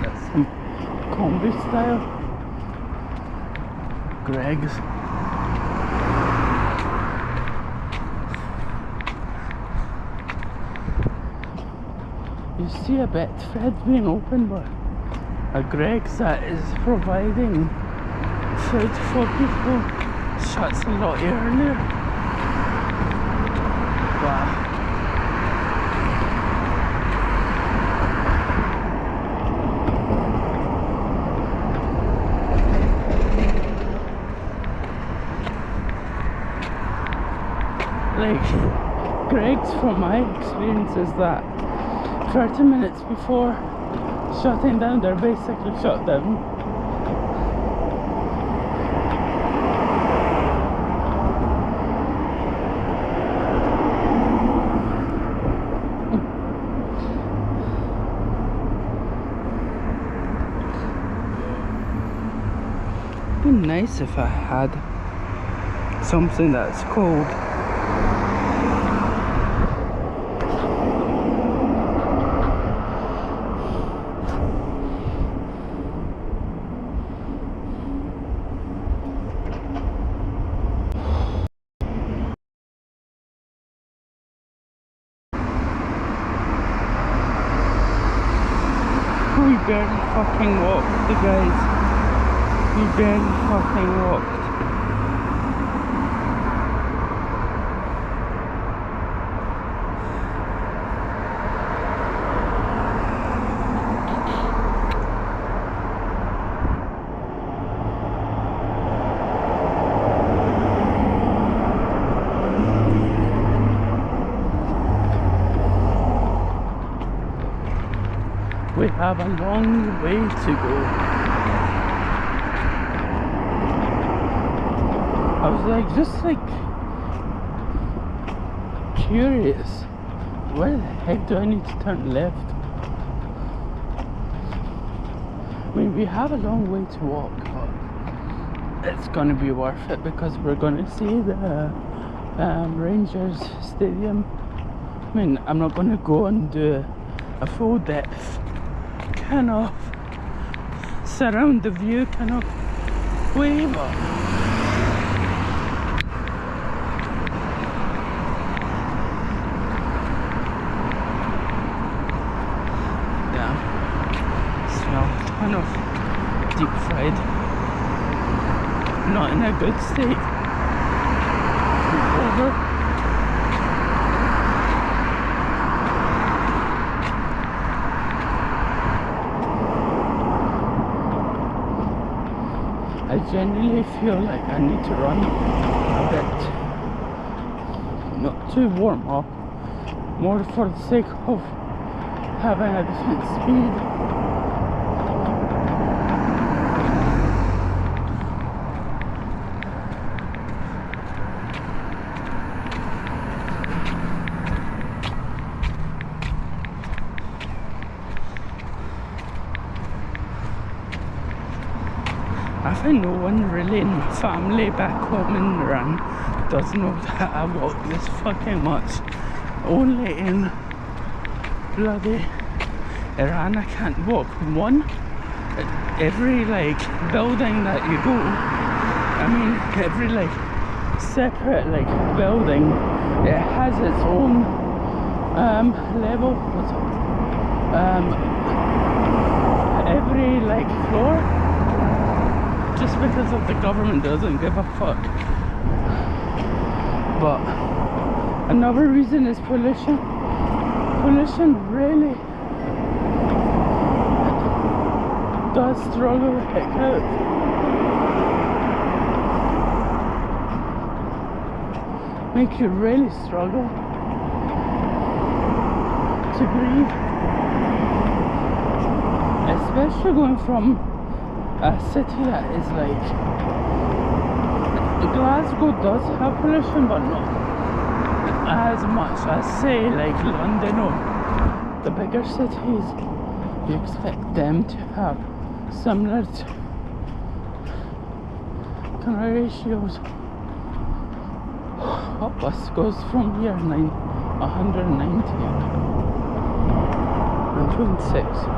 That's some combi style Greg's. You see a Betfred's being opened, but a Greg's that is providing food for people shuts a lot earlier. Wow. Like, Greg's, from my experience, is that 30 minutes before shutting down, they're basically shut down. It'd be nice if I had something that's cold. We barely fucking walked, the guys. We barely fucking walked. We have a long way to go. I was like, just like curious, where the heck do I need to turn left? I mean, we have a long way to walk, but it's gonna be worth it because we're gonna see the Rangers Stadium. I mean, I'm not gonna go and do a full depth kind of surround the view kind of way, but yeah, smell a ton of deep fried, not in a good state. Over. I genuinely feel like I need to run a bit, not to warm up, more for the sake of having a decent speed. I think no one really in my family back home in Iran does know that I walk this fucking much. Only in bloody Iran I can't walk one. Every like building that you go, I mean every like separate like building, it has its own level. Every like floor. Just because of the government doesn't give a fuck. But another reason is pollution. Pollution really does struggle the heck out. Make you really struggle to breathe. Especially going from a city that is like, Glasgow does have pollution but not as much as say like London or the bigger cities. You expect them to have similar kind of ratios. Our bus goes from here 190 and 26.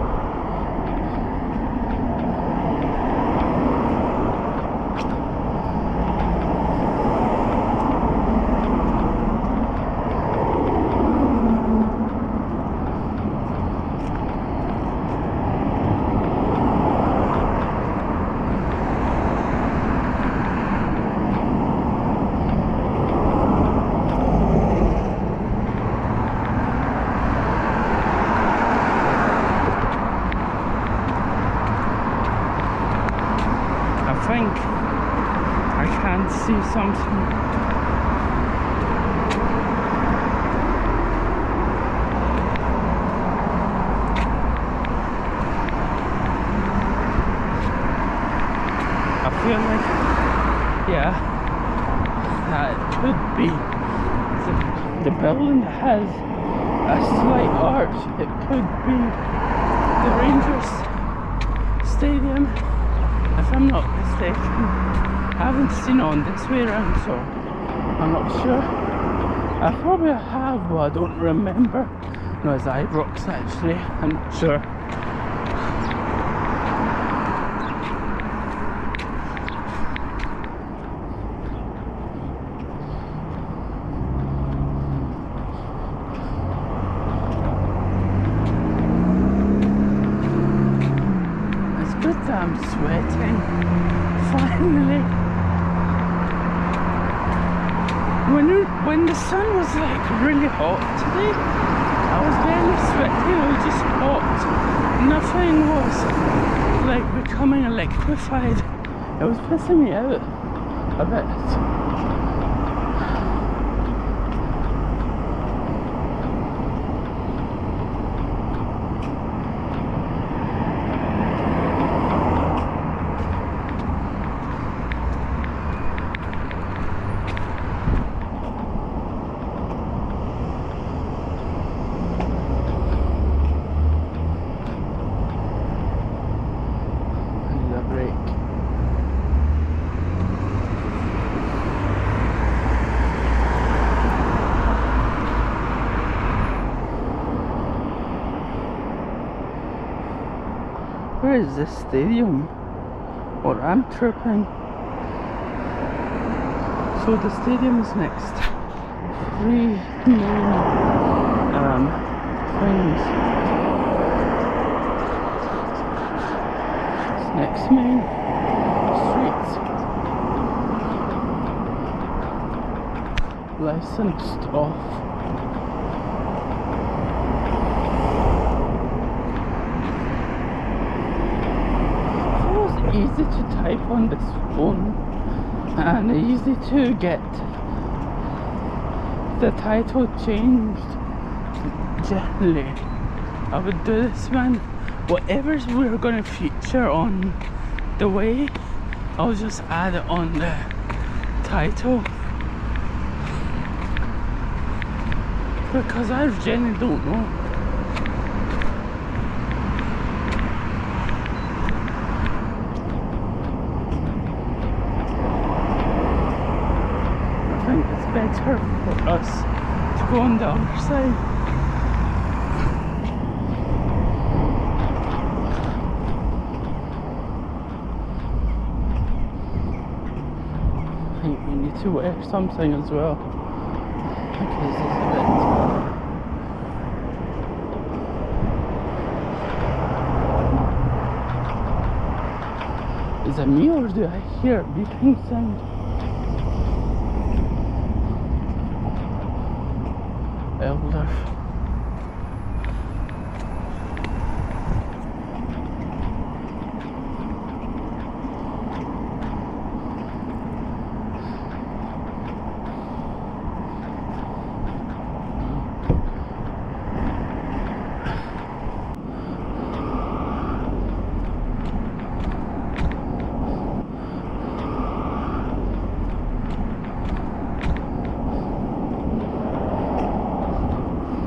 I think I can see something. I feel like, yeah, that could be the building that has a slight arch. It could be the Rangers Stadium, if I'm not mistaken. I haven't seen it on this way around, so I'm not sure. I probably have, but I don't remember. No, it's Ibrox actually, I'm not sure. It's good that I'm sweating. like, when the sun was like really hot today, I was barely sweating. I was just hot. Nothing was like becoming liquefied. It was pissing me out a bit. Where is this stadium? Or I'm tripping. So the stadium is next. 3 main things. It's next main street. Licensed off. Easy to type on this phone and easy to get the title changed. Generally, I would do this one. Whatever we're gonna feature on the way, I'll just add it on the title, because I genuinely don't know. Better for us to go on the other side. I think we need to wear something as well, because it's a bit... Is it me or do I hear a beeping sound? Elder.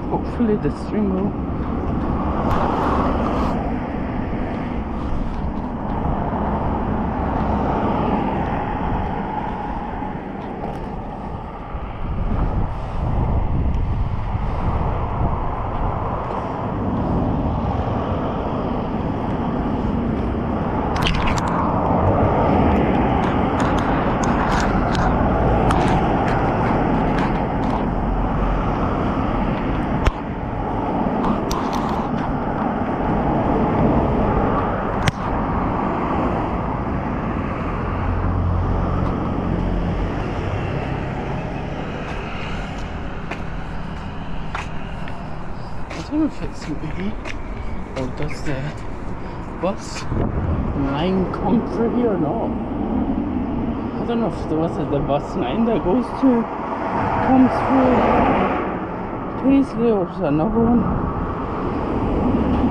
Hopefully the stream will. I don't know if it's me or does the bus line come through here or not. I don't know if the bus line that goes to comes through Paisley or another one.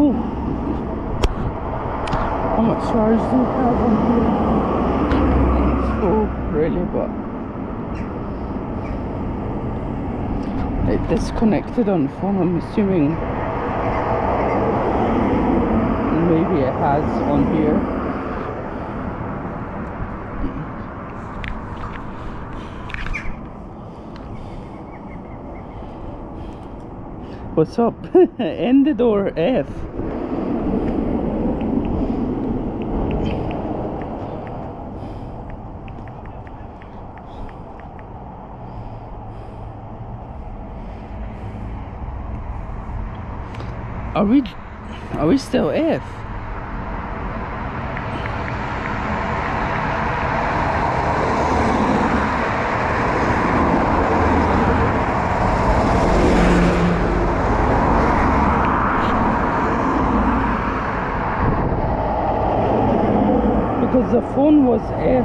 Oh. How much charge do you have on here? Oh, really, but it disconnected on the phone. I'm assuming maybe it has on here. What's up? Ended or F? Are we still F? was F.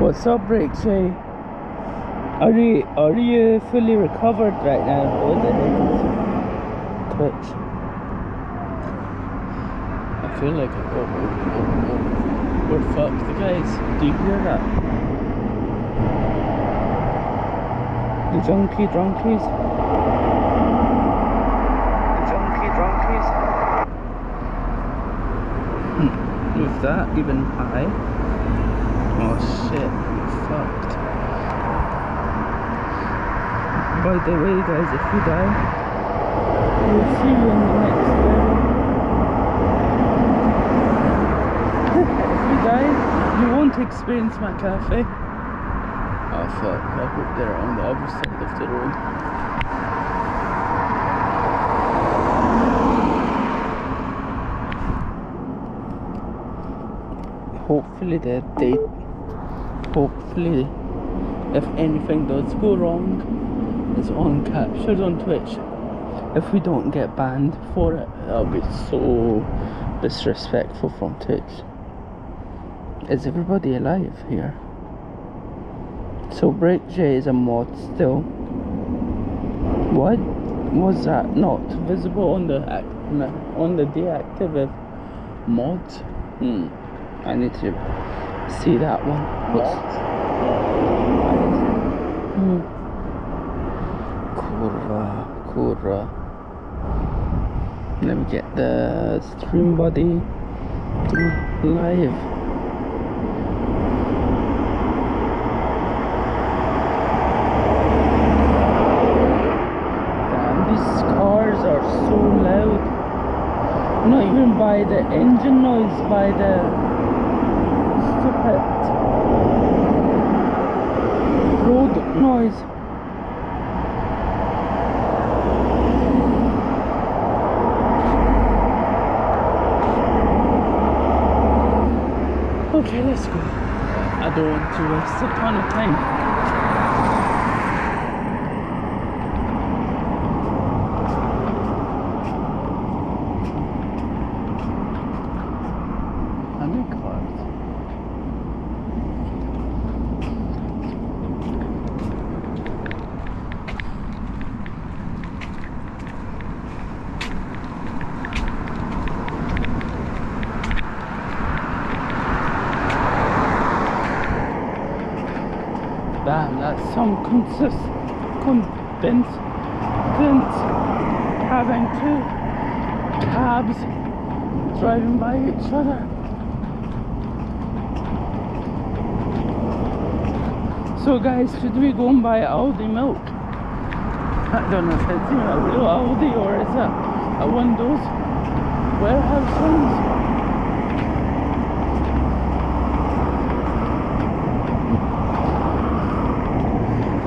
What's up, Rick J? Are you fully recovered right now? Or the heck is Twitch? I feel like we're fucked, guys. Do you hear that? The junkie drunkies. With that even high. Oh shit, fucked. By the way, guys, if you die, we'll see you in the next level. If you die, you won't experience my cafe. Oh fuck, I hope they're on the other side of the road. Hopefully hopefully, if anything does go wrong, it's on captured on Twitch. If we don't get banned for it, that'll be so disrespectful from Twitch. Is everybody alive here? So Break J is a mod still. What was that not visible on the deactive mods? I need to see that one. Kurva. Let me get the stream body live. Damn, these cars are so loud. Not even by the engine noise, by the stupid road noise. Okay, let's go. I don't want to waste a ton of time. I'm in cars. Damn, that's some consistent having two cabs driving by each other. So guys, should we go and buy Aldi milk? I don't know if it's even a real Aldi or is it a one of those warehouse ones.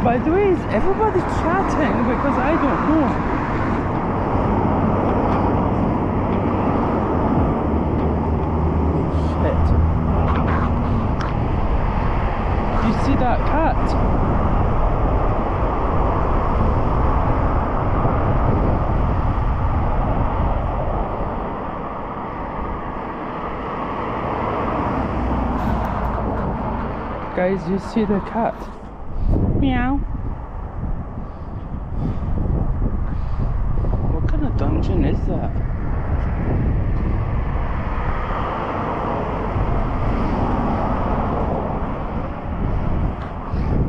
By the way, is everybody chatting? Because I don't know. Shit. You see that cat? Guys, you see the cat? Meow. What kind of dungeon is that?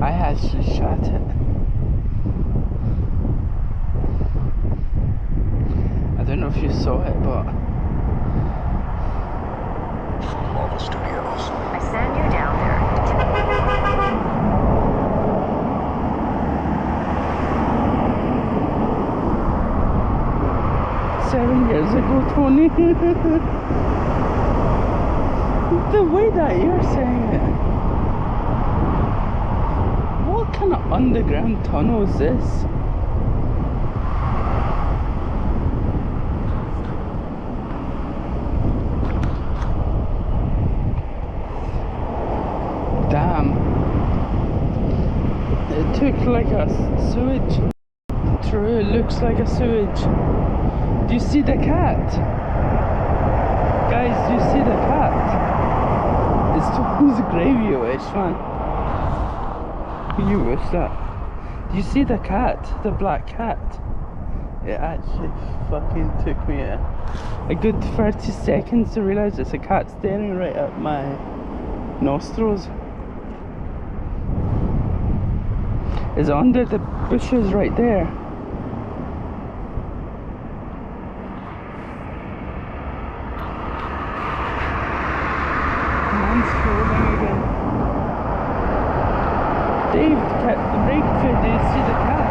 I actually shot it. I don't know if you saw it, but Marvel Studios. I send you down there. 7 years ago, Tony. The way that you're saying it. What kind of underground tunnel is this? Damn. It took like a sewage. True, it looks like a sewage. Do you see the cat? Guys, do you see the cat? It's Tom's gravy, you wish, man. You wish that. Do you see the cat? The black cat? It actually fucking took me a good 30 seconds to realise it's a cat staring right at my nostrils. It's under the bushes right there. Man's scrolling again. Dave, the brake fit, do you see the cat?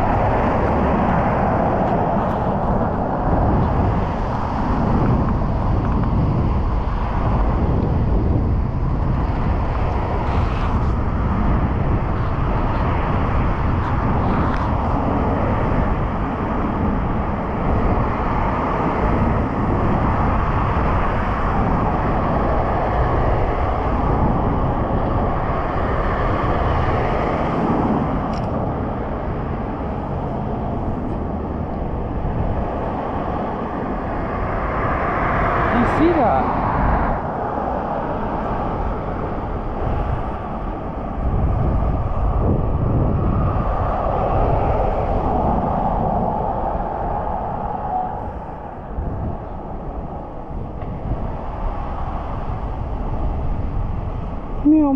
See that? Meow.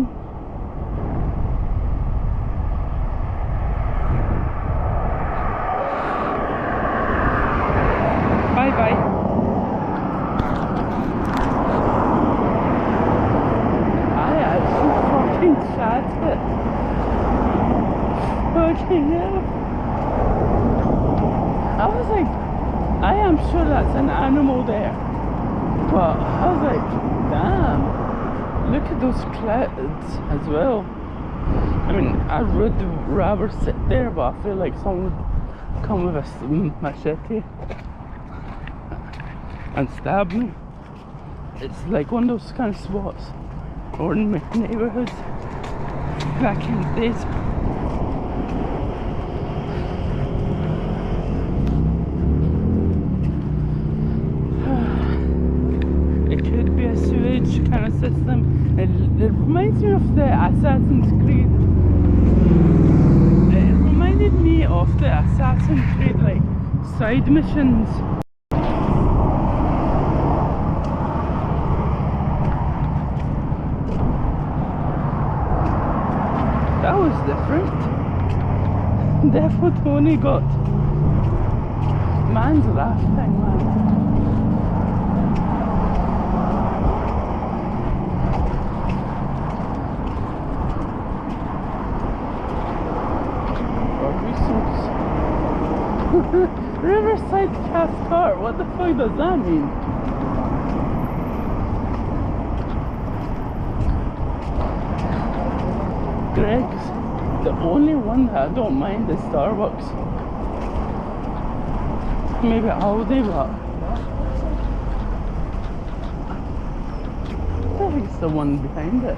Bye bye. That's it. Fucking hell. I was like, I am sure that's an animal there. But I was like, damn. Look at those clouds as well. I mean, I would rather sit there, but I feel like someone would come with a machete and stab me. It's like one of those kind of spots or in my neighborhoods back in the days. It could be a sewage kind of system. It reminds me of the Assassin's Creed. It reminded me of the Assassin's Creed like side missions. That was different. Definitely only got man's laughing, man. Riverside Cathcart, what the fuck does that mean? Greg's, the only one that I don't mind is Starbucks. Maybe Aldi, but I think it's the one behind it.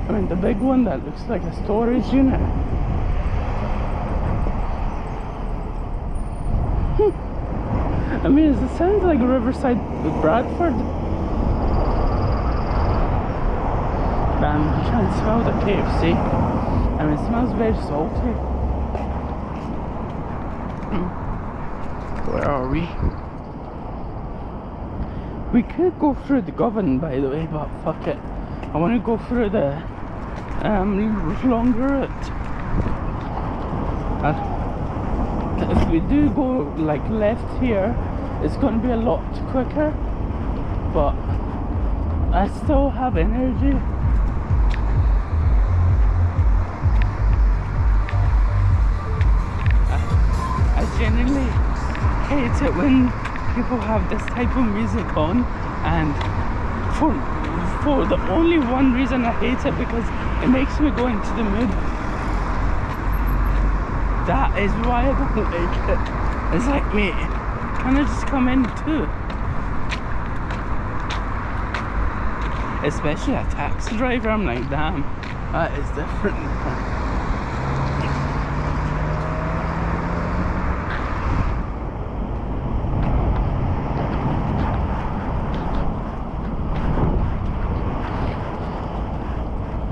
I mean the big one that looks like a storage unit. I mean, it sounds like Riverside Bradford. Damn, you can't smell the KFC. I mean, it smells very salty. Where are we? We could go through the Govan, by the way, but fuck it. I want to go through the longer route. If we do go like left here, it's going to be a lot quicker, but I still have energy. I genuinely hate it when people have this type of music on, and for the only one reason I hate it, because it makes me go into the mood. That is why I don't like it. It's like, mate, can I just come in too? Especially a taxi driver, I'm like, damn, that is different.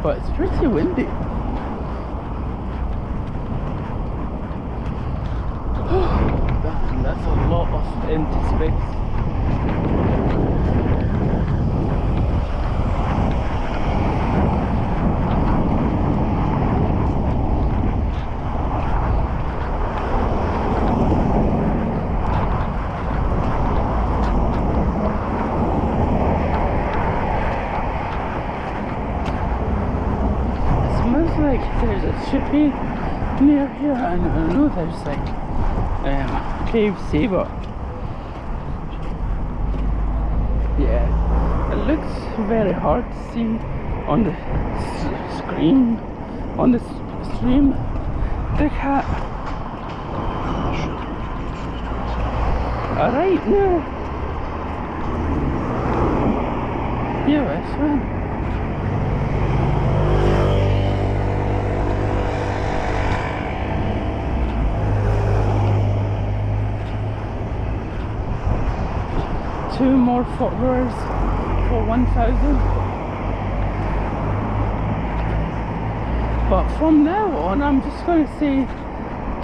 but it's pretty windy. Damn, that's a lot of empty space. Like there's a chippy near here, and I know there's like KFC, but yeah, it looks very hard to see on the screen, on the stream. The cat. Alright now. Yeah, that's fine. Two more followers for 1,000. But from now on, I'm just going to say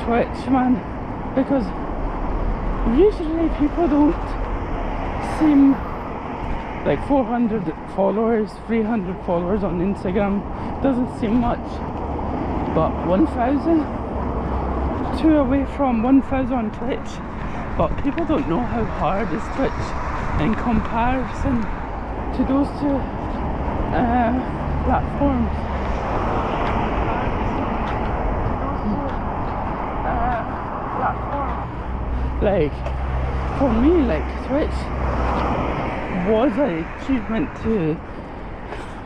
Twitch, man, because usually people don't seem like 400 followers, 300 followers on Instagram doesn't seem much, but 1,000, two away from 1,000 on Twitch. But people don't know how hard is Twitch in comparison to those two platforms. Like, for me, like, Twitch was an achievement to,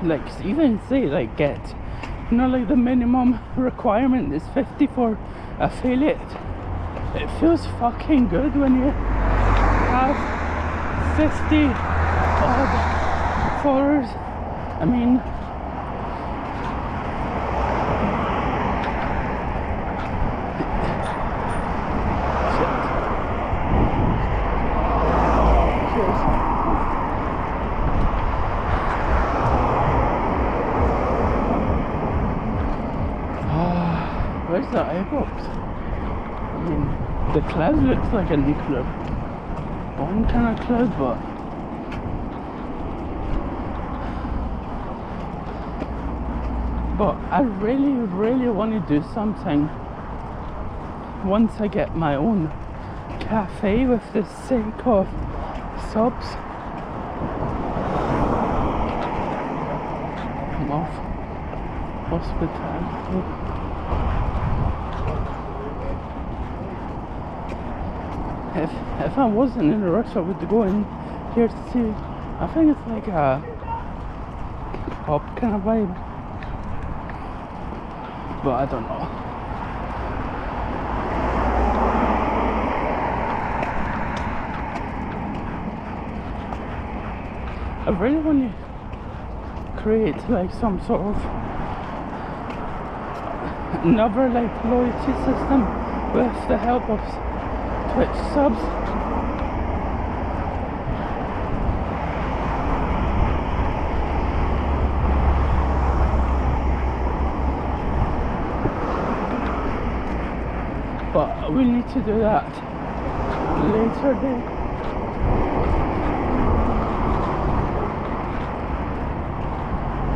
like, even say, like, get, you know, like the minimum requirement is 50 for affiliate. It feels fucking good when you have 50 odd followers. I mean, shit. Cheers. Where's the airport? I mean, the cloud looks like a nuclear bomb kind of cloud, but I really want to do something once I get my own cafe with the sake of subs. I'm off hospitality. If I wasn't in a rush, I would go in here to see. I think it's like a pub kind of vibe, but I don't know. I really want to create like some sort of another like loyalty system with the help of Twitch subs. But we need to do that later day.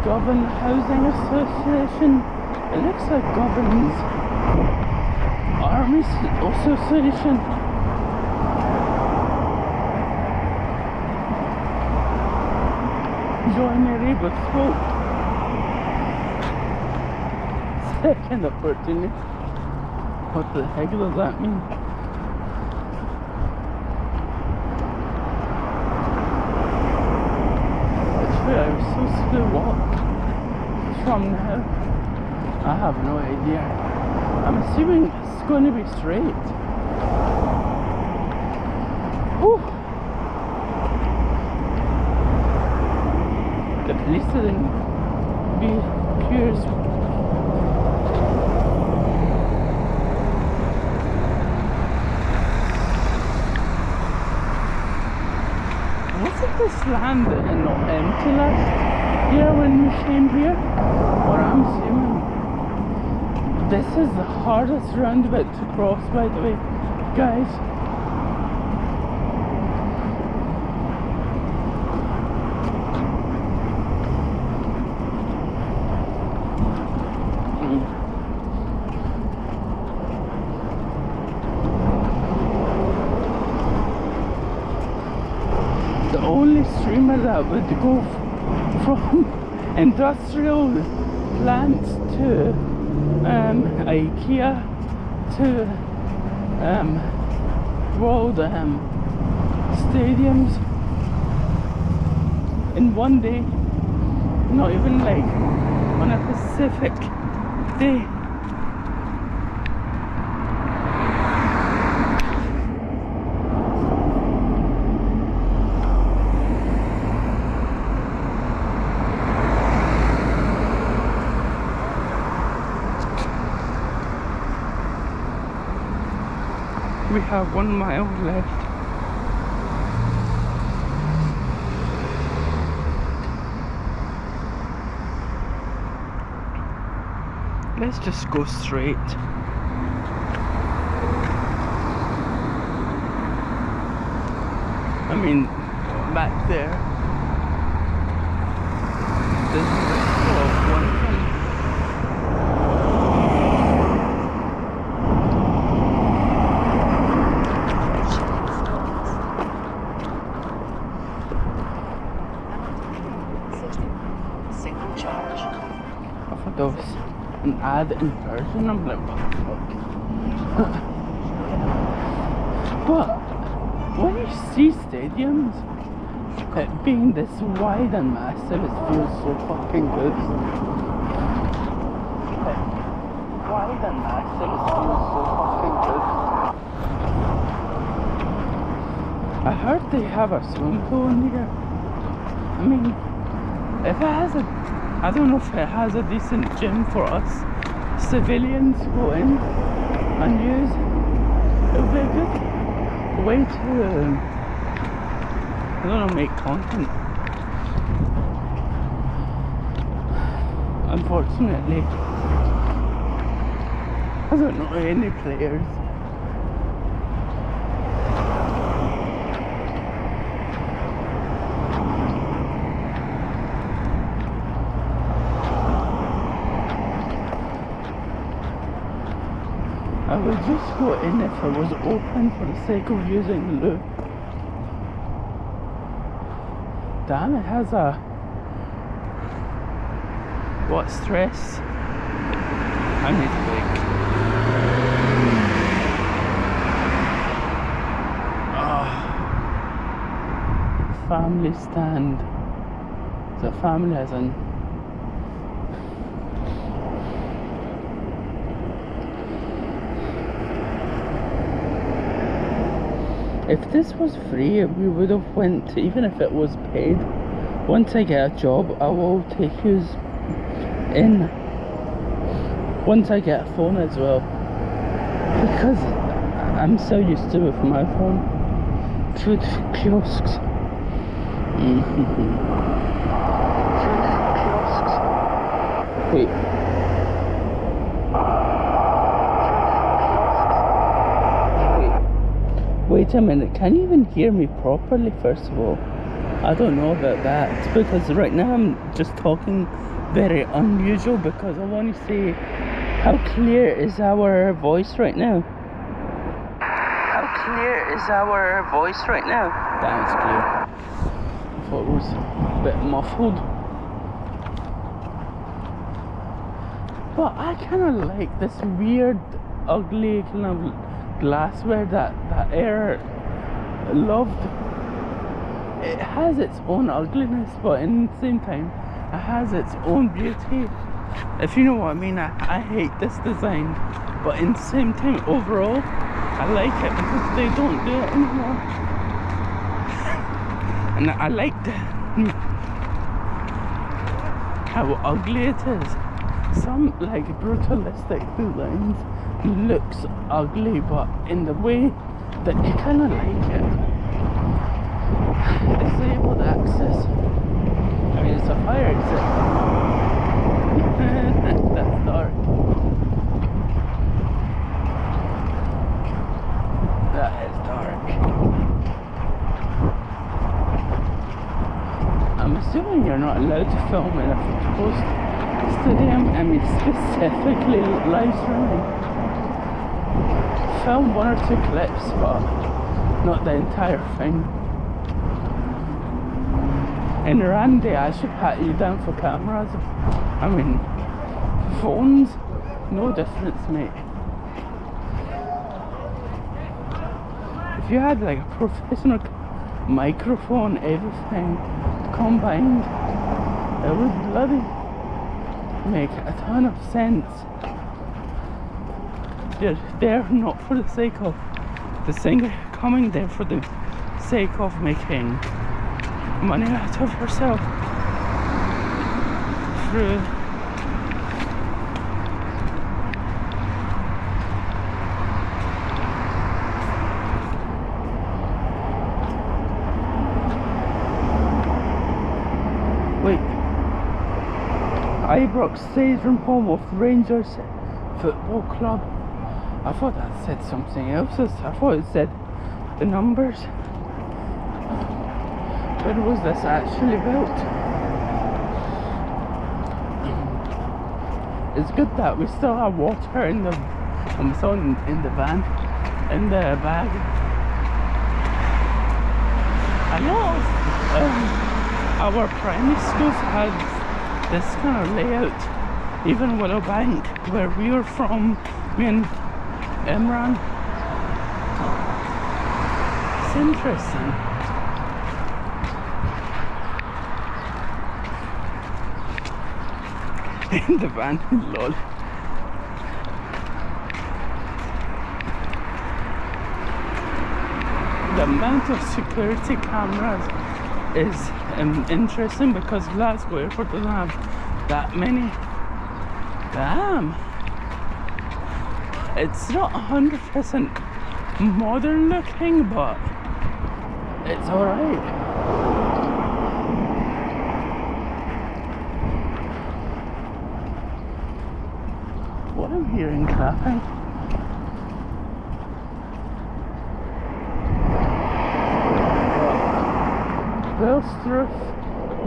Govan Housing Association. It looks like Govan's Army Association. Join the Rebel Smoke. Second opportunity. What the heck does that mean? I swear I was supposed to walk from now. I have no idea. I'm assuming it's going to be straight. Whew. At least I didn't be curious. Wasn't this land not empty last? Yeah, when we came here, or I'm assuming, this is the hardest roundabout to cross, by the way, guys. The only streamer that would go from industrial plants to Ikea to world stadiums in one day, not even like on a Pacific day. We have 1 mile left. Let's just go straight. I mean, back there. This is one thing. There was an ad in person. I'm like, what the fuck? But when you see stadiums, it being this wide and massive, it feels so fucking good. Wide and massive, it feels so fucking good. I heard they have a swimming pool in here. I mean, if it has a, I don't know if it has a decent gym for us civilians to go in and use. It would be a good way to, I don't know, make content. Unfortunately, I don't know any players. I would just go in if it was open for the sake of using the loo. Damn, it has a... What stress? I need to wait. Oh. Family stand. The family has an... If this was free, we would have went, even if it was paid. Once I get a job, I will take yous in. Once I get a phone as well. Because I'm so used to it with my phone. Food kiosks. Food kiosks. Wait. Wait a minute, can you even hear me properly first of all? I don't know about that, because right now I'm just talking very unusual because I want to see how clear is our voice right now. How clear is our voice right now? Damn, it's clear. I thought it was a bit muffled. But I kind of like this weird, ugly kind of glassware that Air loved. It has its own ugliness, but in the same time it has its own beauty, if you know what I mean. I hate this design, but in the same time overall I like it because they don't do it anymore. And I like how ugly it is. Some like brutalistic designs looks ugly, but in the way that you kind of like it. Disabled access. I mean, it's a fire exit. That's dark. That is dark. I'm assuming you're not allowed to film in a football stadium. I mean, specifically live streaming. Film 1 or 2 clips, but not the entire thing. In Iran, they actually pat you down for cameras. I mean, phones, no difference, mate. If you had like a professional microphone, everything combined, it would bloody make a ton of sense. You're there not for the sake of the singer, coming there for the sake of making money out of yourself through Ibrox Stadium, home of Rangers Football Club. I thought that said something else. I thought it said the numbers. When was this actually built? It's good that we still have water in the in the van, in the bag. A lot of our primary schools had this kind of layout. Even Willow Bank, where we were from, me and Imran. It's interesting. In the van, lol. The amount of security cameras is interesting because Glasgow Airport doesn't have that many. Damn. It's not 100% modern looking, but it's alright. What I'm hearing clapping. Belstruth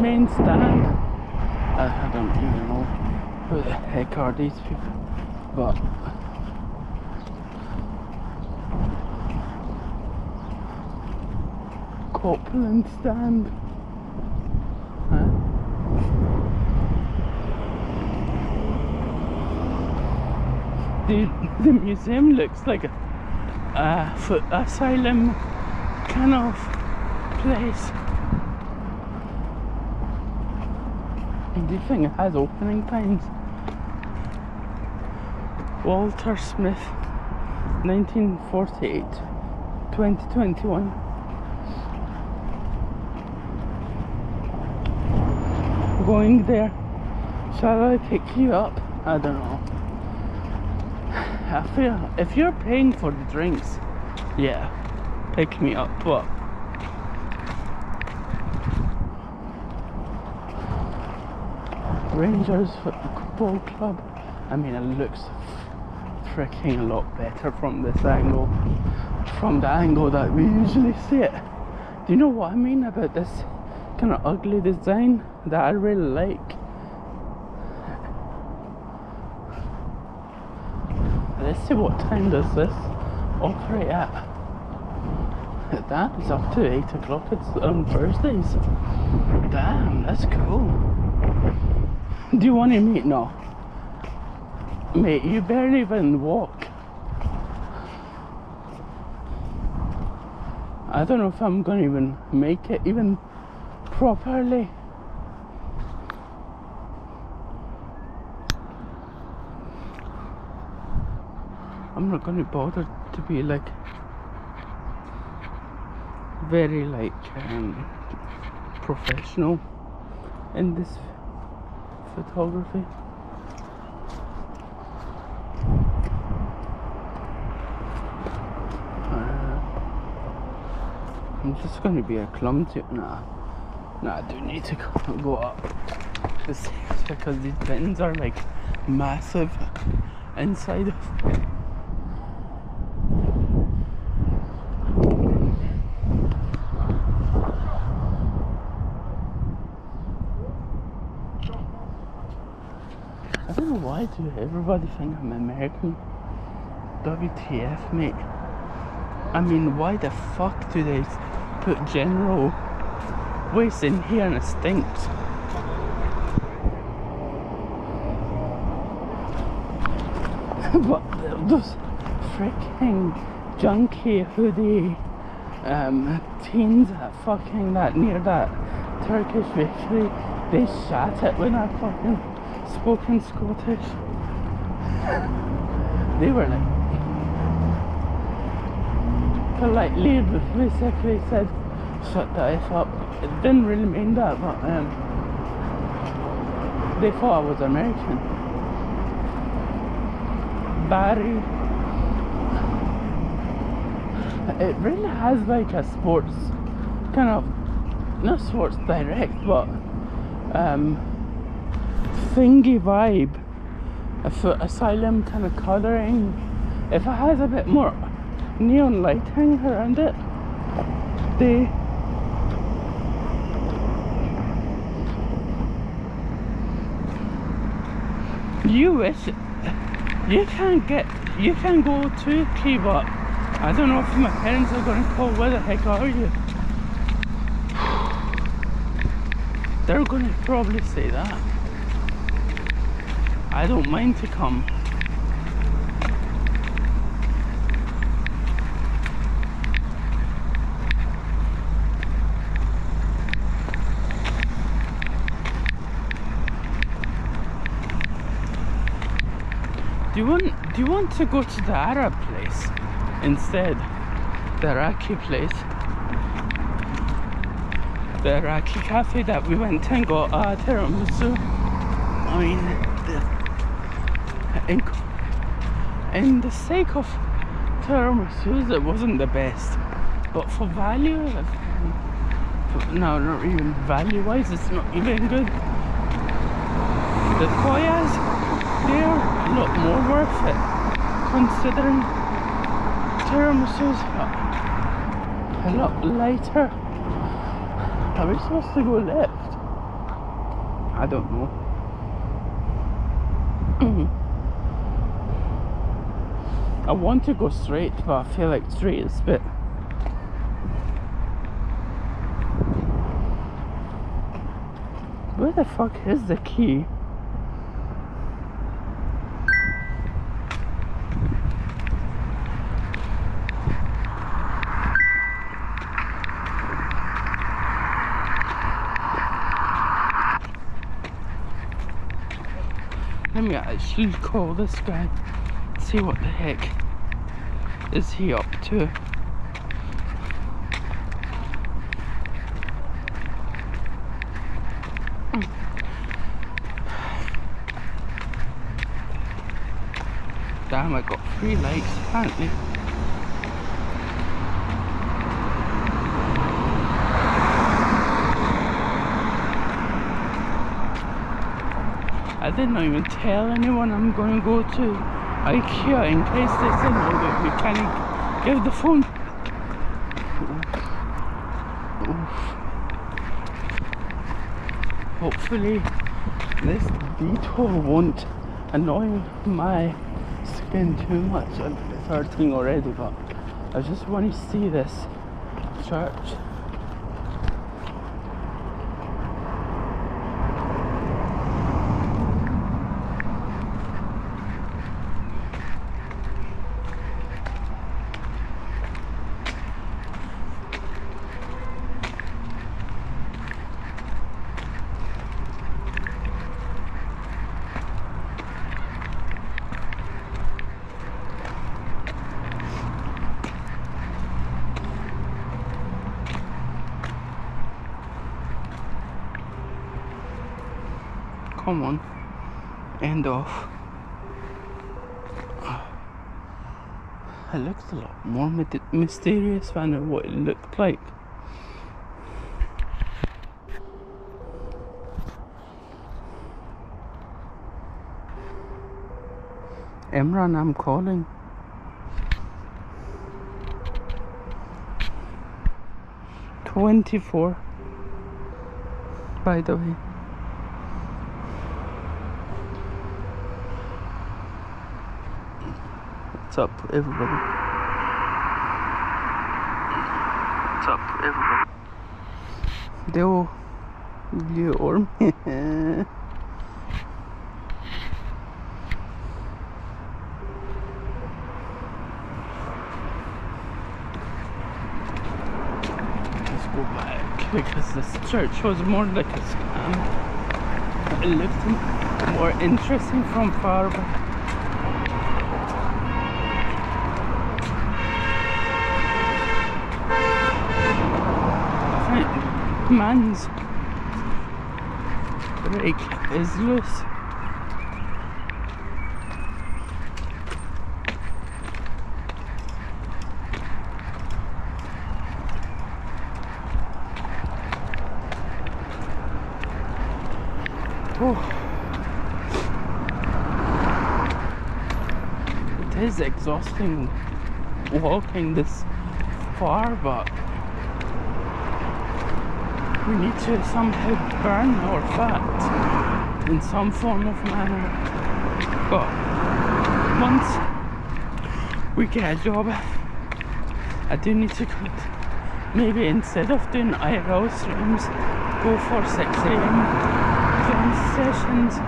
main stand. I don't even know who the heck are these people, but Copeland stand. Huh? The museum looks like a foot asylum kind of place. Do you think it has opening times? Walter Smith, 1948, 2021. Going there. Shall I pick you up? I don't know. I feel if you're paying for the drinks, yeah, pick me up, but Rangers Football Club, I mean, it looks freaking a lot better from this angle, from the angle that we usually see it. Do you know what I mean about this kind of ugly design that I really like? Let's see, what time does this operate at? That is up to 8 o'clock. It's on Thursdays. Damn, that's cool. Do you want to meet? No. Mate, you barely even walk. I don't know if I'm going to even make it even properly. I'm not going to bother to be like very like professional in this photography. I'm just going to be a clumsy. Nah, No, I do need to go up the stairs because these bins are like massive inside of. I don't know why do everybody think I'm American. WTF, mate. I mean, why the fuck do they put general waste in here and it stinks? But those freaking junky hoodie teens at fucking that near that Turkish bakery, they shat it when I fucking spoke in Scottish. They were like politely basically said shut the F up. It didn't really mean that, but they thought I was American. Barry, it really has like a sports kind of, not sports direct, but thingy vibe, asylum kind of colouring. If it has a bit more neon lighting around it, you wish you can go to Ikea, but I don't know if my parents are going to call, where the heck are you? They're going to probably say that. I don't mind to come. Do you want to go to the Arab place instead? The Iraqi place. The Iraqi cafe that we went to and got tiramisu. I mean, in the sake of tiramisu, it wasn't the best. But for value, no, not even value-wise, it's not even good. The koyas, they're a lot more worth it, considering tiramisu's a lot lighter. Are we supposed to go left? I don't know. I want to go straight, but I feel like straight is a bit. Where the fuck is the key? Let me actually call this guy, see what the heck is he up to. Damn, I got 3 likes apparently. I did not even tell anyone I'm going to go to Ikea in case they said no, that we can't give the phone. Hopefully this detour won't annoy my skin too much. It's hurting already, but I just want to see this church. Come on, end off. It looks a lot more mysterious than what it looked like. Imran, I'm calling. $24, by the way. What's up, everybody? What's up, everybody? Do you or me? Let's go back because this church was more like a scam. It looked more interesting from far back. Man's brake is loose. Oh, it is exhausting walking this far, but we need to somehow burn our fat in some form of manner. But once we get a job, I do need to maybe instead of doing IRL streams, go for 6 AM film sessions.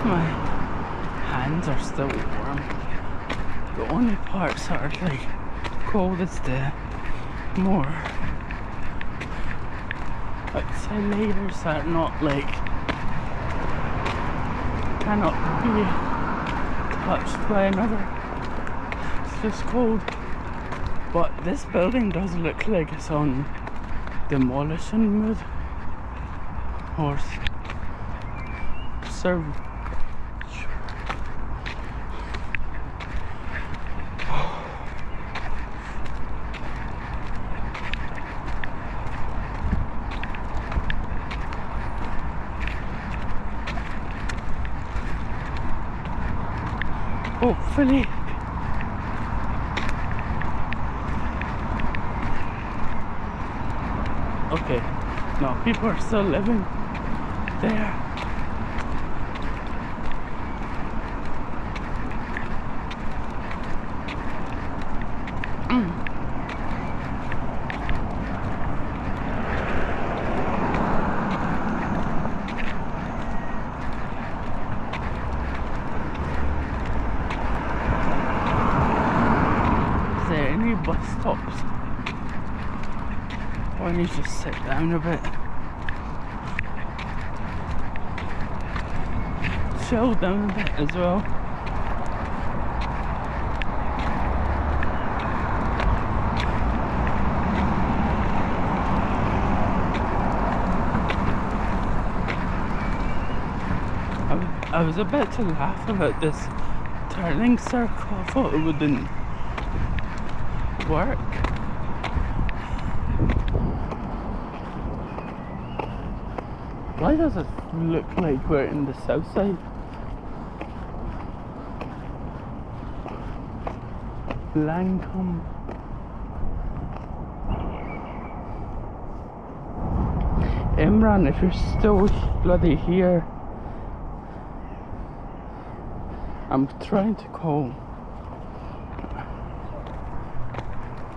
My hands are still warm. The only parts that are like cold is the more, I'd say, layers that are not like cannot be touched by another. It's just cold. But this building does look like it's on demolition mode or serve. Hopefully okay, no, people are still living there. Bus stops. Why don't you just sit down a bit? Chill down a bit as well. I was a bit to laugh about this turning circle. I thought it wouldn't work. Why does it look like we're in the south side? Lancome. Imran, if you're still bloody here, I'm trying to call.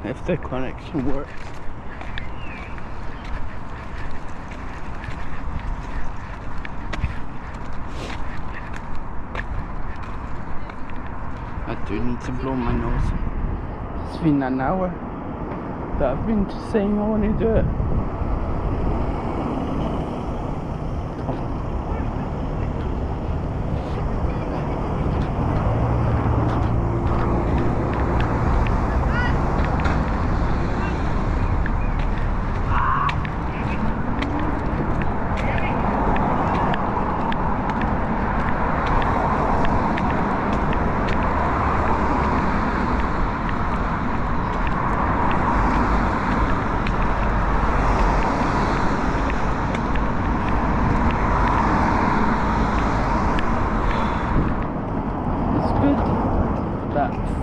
If the connection works. I do need to blow my nose. It's been an hour that I've been saying I want to do it.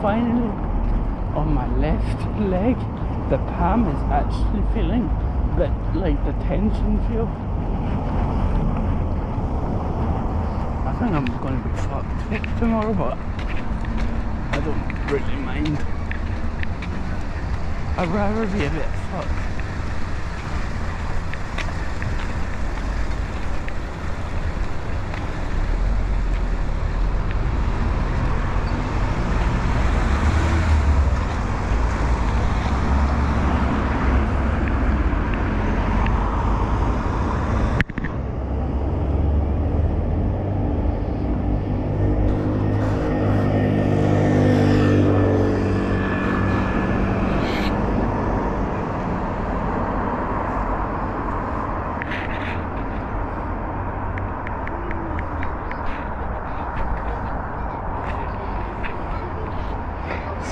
Finally, on my left leg, the palm is actually feeling a bit like the tension feel. I think I'm going to be fucked tomorrow, but I don't really mind. I'd rather be a bit fucked.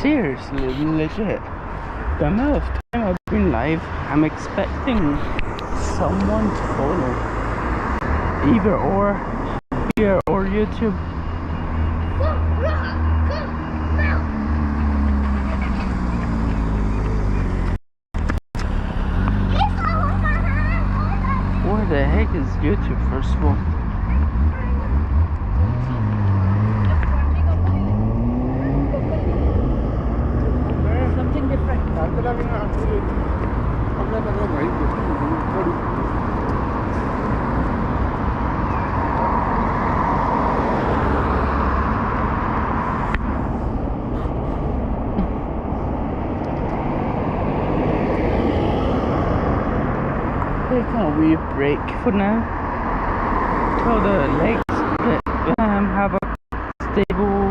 Seriously, legit. The amount of time I've been live, I'm expecting someone to follow. Either or, here or YouTube. Where the heck is YouTube, first of all? Something different. Take a wee break for now. Till the legs have a stable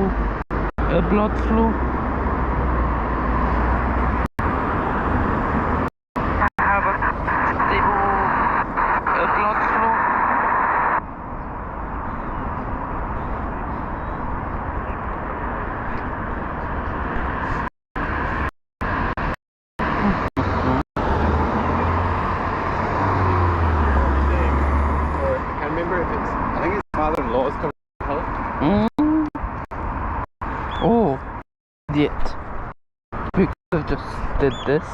blood flow. Father-in-law's coming to help. Oh, idiot. We could have just did this.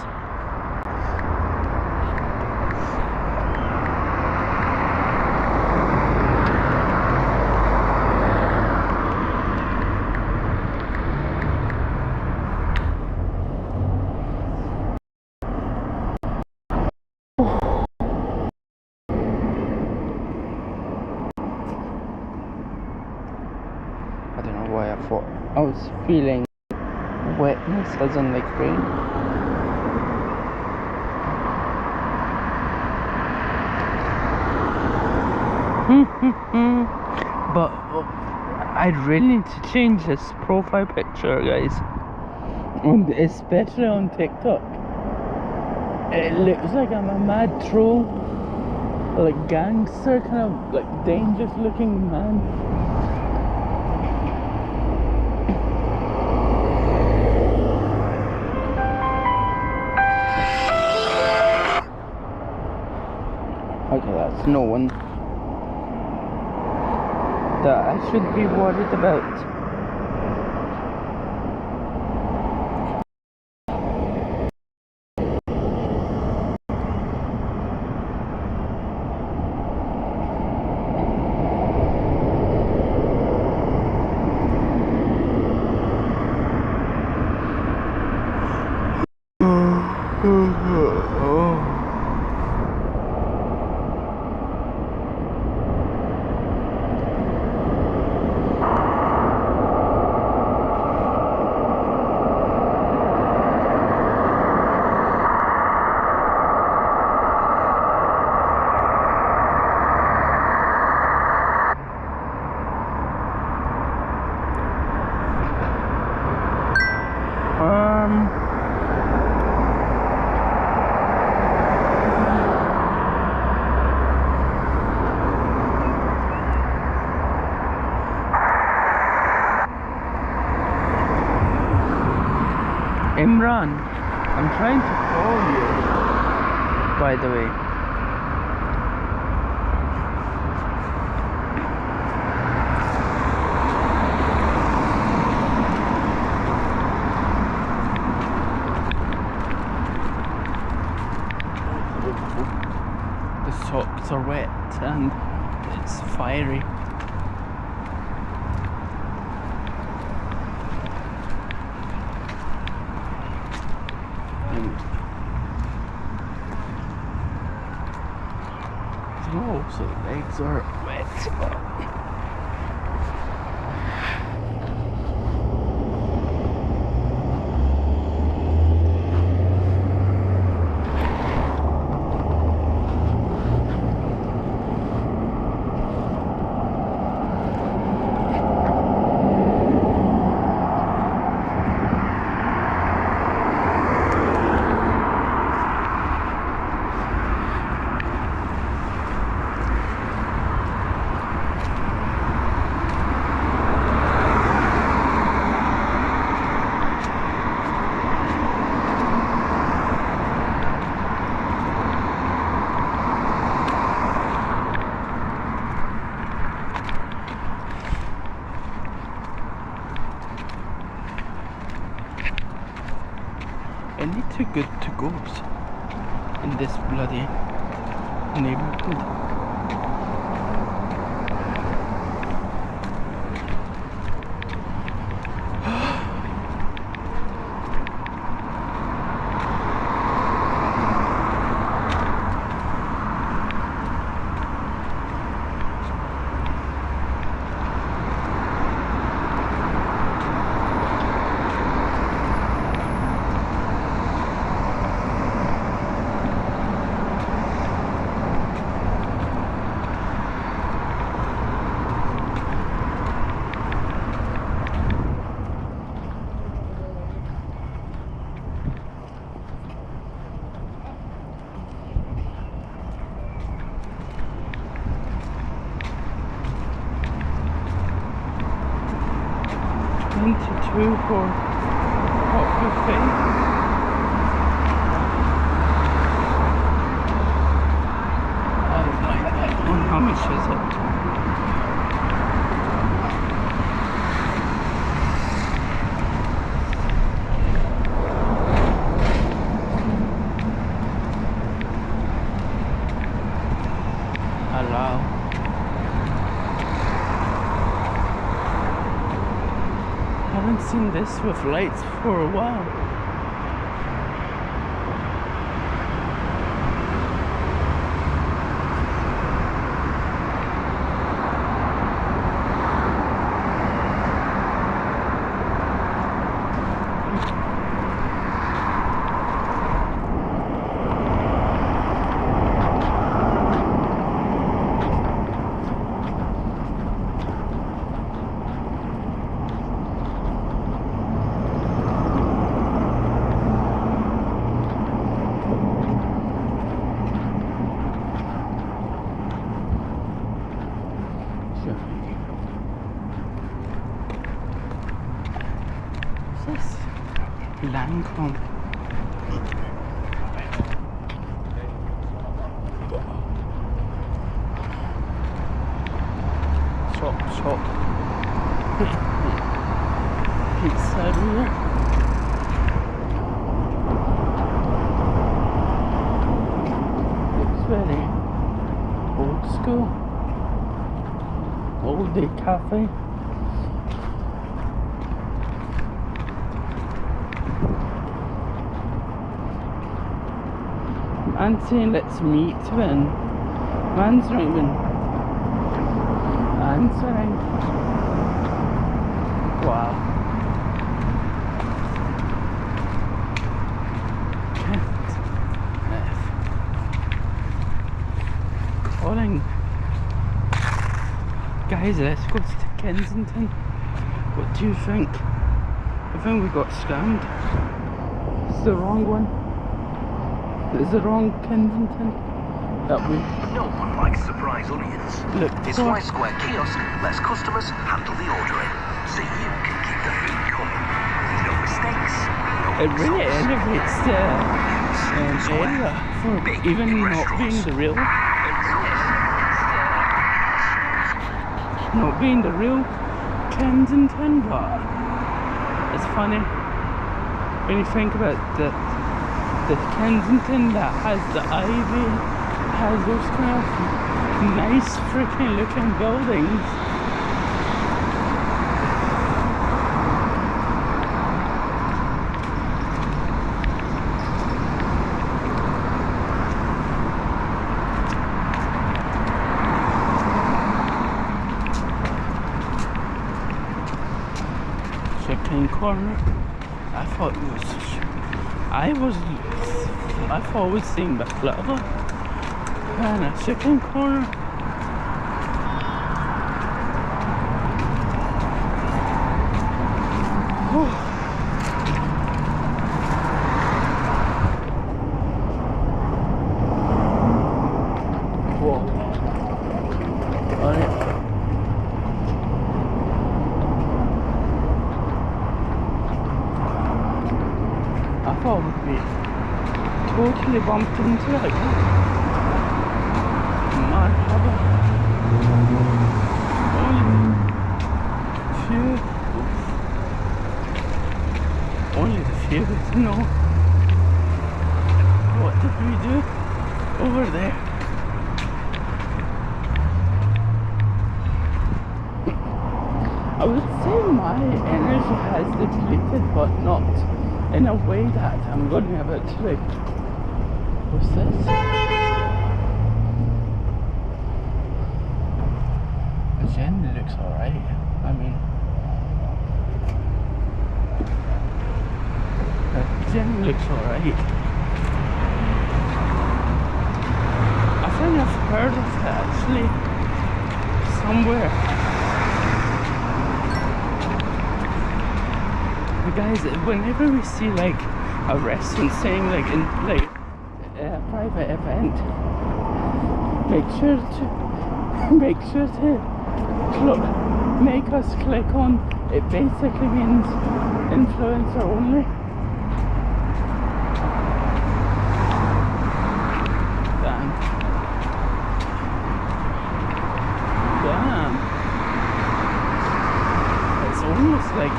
I don't know why I thought I was feeling wetness as in like rain. But I really need to change this profile picture, guys, and especially on TikTok. It looks like I'm a mad troll, like gangster, kind of like dangerous looking man. Okay, that's no one that I should be worried about. Imran, I'm trying to call you, by the way. The socks are wet and it's fiery. Oh, so the legs are wet. Any too good to goes in this bloody neighborhood. Two for hot buffet. How much is it? Allow. I haven't seen this with lights for a while. Lancome. Shop. Pizza here. Looks very old school. Old day cafe. And saying let's meet when man's not even answering. Wow. Calling. Guys, let's go to Kensington. What do you think? I think we got scammed. It's the wrong one. It's the wrong Kensington. That way. No one likes surprise onions. Look, It's what? why Square Kiosk lets customers handle the ordering, so you can keep the food coming. No mistakes. No It really results. elevates the area for Big even in not being restaurants. the real. Not being the real Kensington, but it's funny when you think about the Kensington that has the ivy, has those kind of nice freaking looking buildings. Chicken corner. I thought it was. I thought I was seeing baklava and a chicken corner. Oh. Whoa. Alright. I thought it would be totally bumped into like marhaba. Only the few that know. What did we do over there? I would say my energy has depleted, but not in a way that I'm going to have it to like. What's this? The gin looks alright. I mean, the gin looks alright. I think I've heard of it actually somewhere. Guys, whenever we see like a restaurant saying like in like a private event, make sure to make us click on it. Basically means influencer only. Damn, it's almost like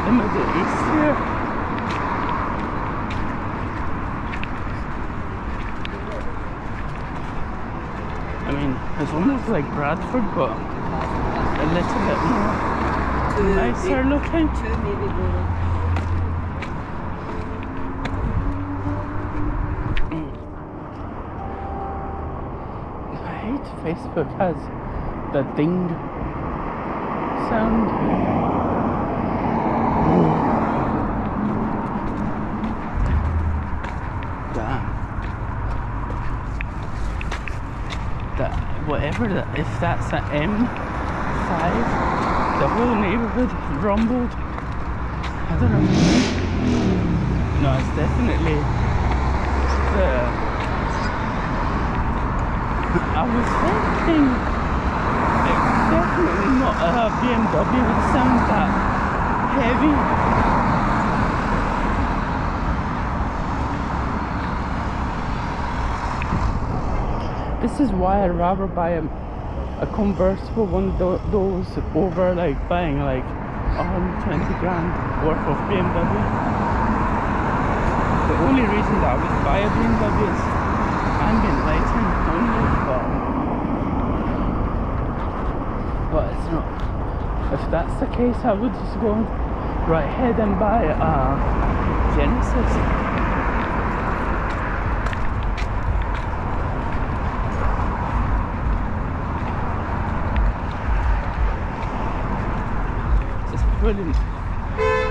the Middle East here. I mean, it's almost like Bradford, but a little bit more nicer looking. I hate Facebook has the ding sound. Whatever that, if that's an M5, the whole neighbourhood rumbled. I don't know. No, it's definitely the. I was thinking it's definitely not a BMW. It sounds that heavy. This is why I'd rather buy a convertible one of those over like buying like 120 grand worth of BMW. The only reason that I would buy a BMW is ambient lighting only, but it's not. If that's the case, I would just go right ahead and buy a Genesis. Brilliant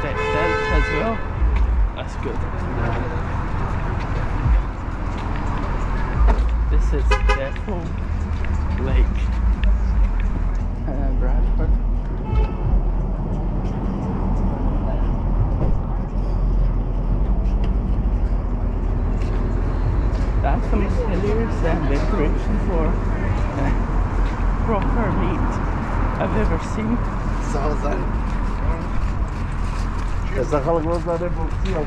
deck as well. That's good. This is Defo Lake, Bradford. preparation for proper meat I've ever seen. Sağ ol sen. Sakalı gözlerine bakıyor.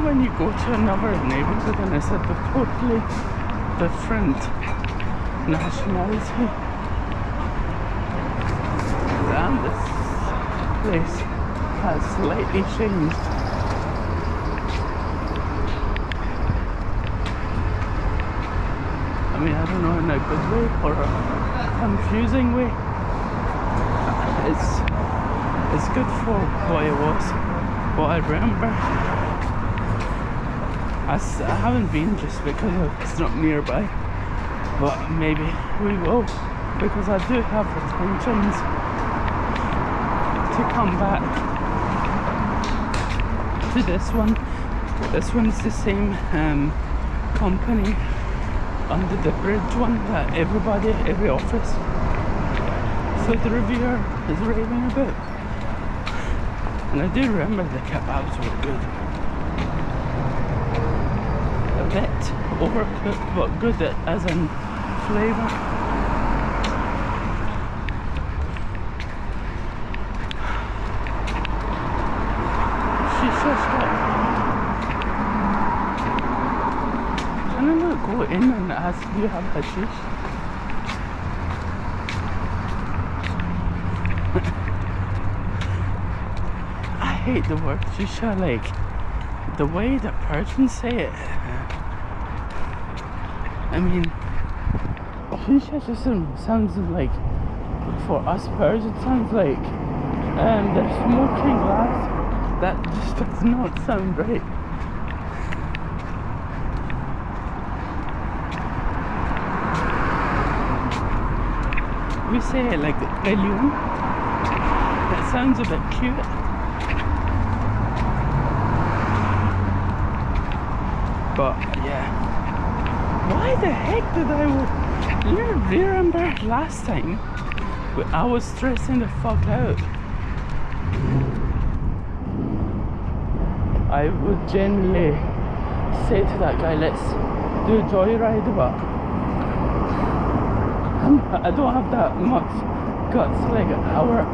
When you go to another neighbourhood and it's a totally different nationality, and this place has slightly changed. I mean, I don't know, in a good way or a confusing way. It's good for what it was, what I remember. I haven't been just because it's not nearby, but maybe we will, because I do have intentions to come back to this one. This one's the same company under the bridge one that every office, so the reviewer is raving about. And I do remember the kebabs were good. A bit overcooked, but good as in flavour. Shisha shop. Can I not go in and ask, do you have hashish? I hate the word shisha, like the way the Persians say it. I mean, shisha just sounds like, for us Persians, sounds like they're smoking glass. That just does not sound right. We say it like Galloon. That sounds a bit cute. But yeah, why the heck did you remember last time I was stressing the fuck out? I would generally say to that guy, let's do a joyride, but I don't have that much guts like our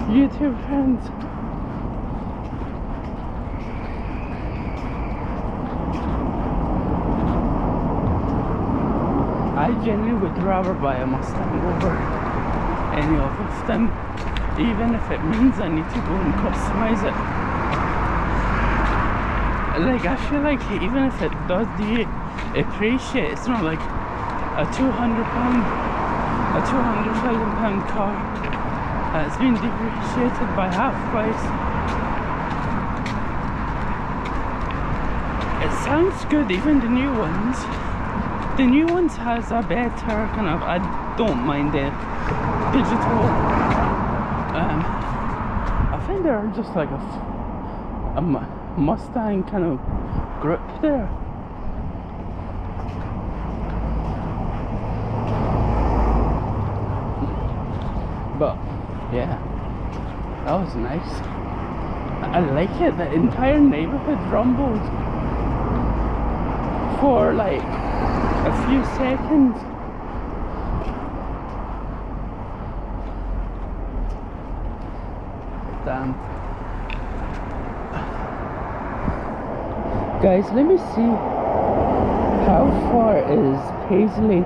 YouTube friends. I genuinely would rather buy a Mustang over any of them, even if it means I need to go and customize it. Like, I feel like even if it does appreciate, it's not like a £200,000 car that's been depreciated by half price. It sounds good, even the new ones. The new ones has a better kind of, I don't mind the digital. I think they're just like a Mustang kind of grip there. But yeah, that was nice. I like it. The entire neighborhood rumbled for like a few seconds. Damn. Guys, let me see how far is Paisley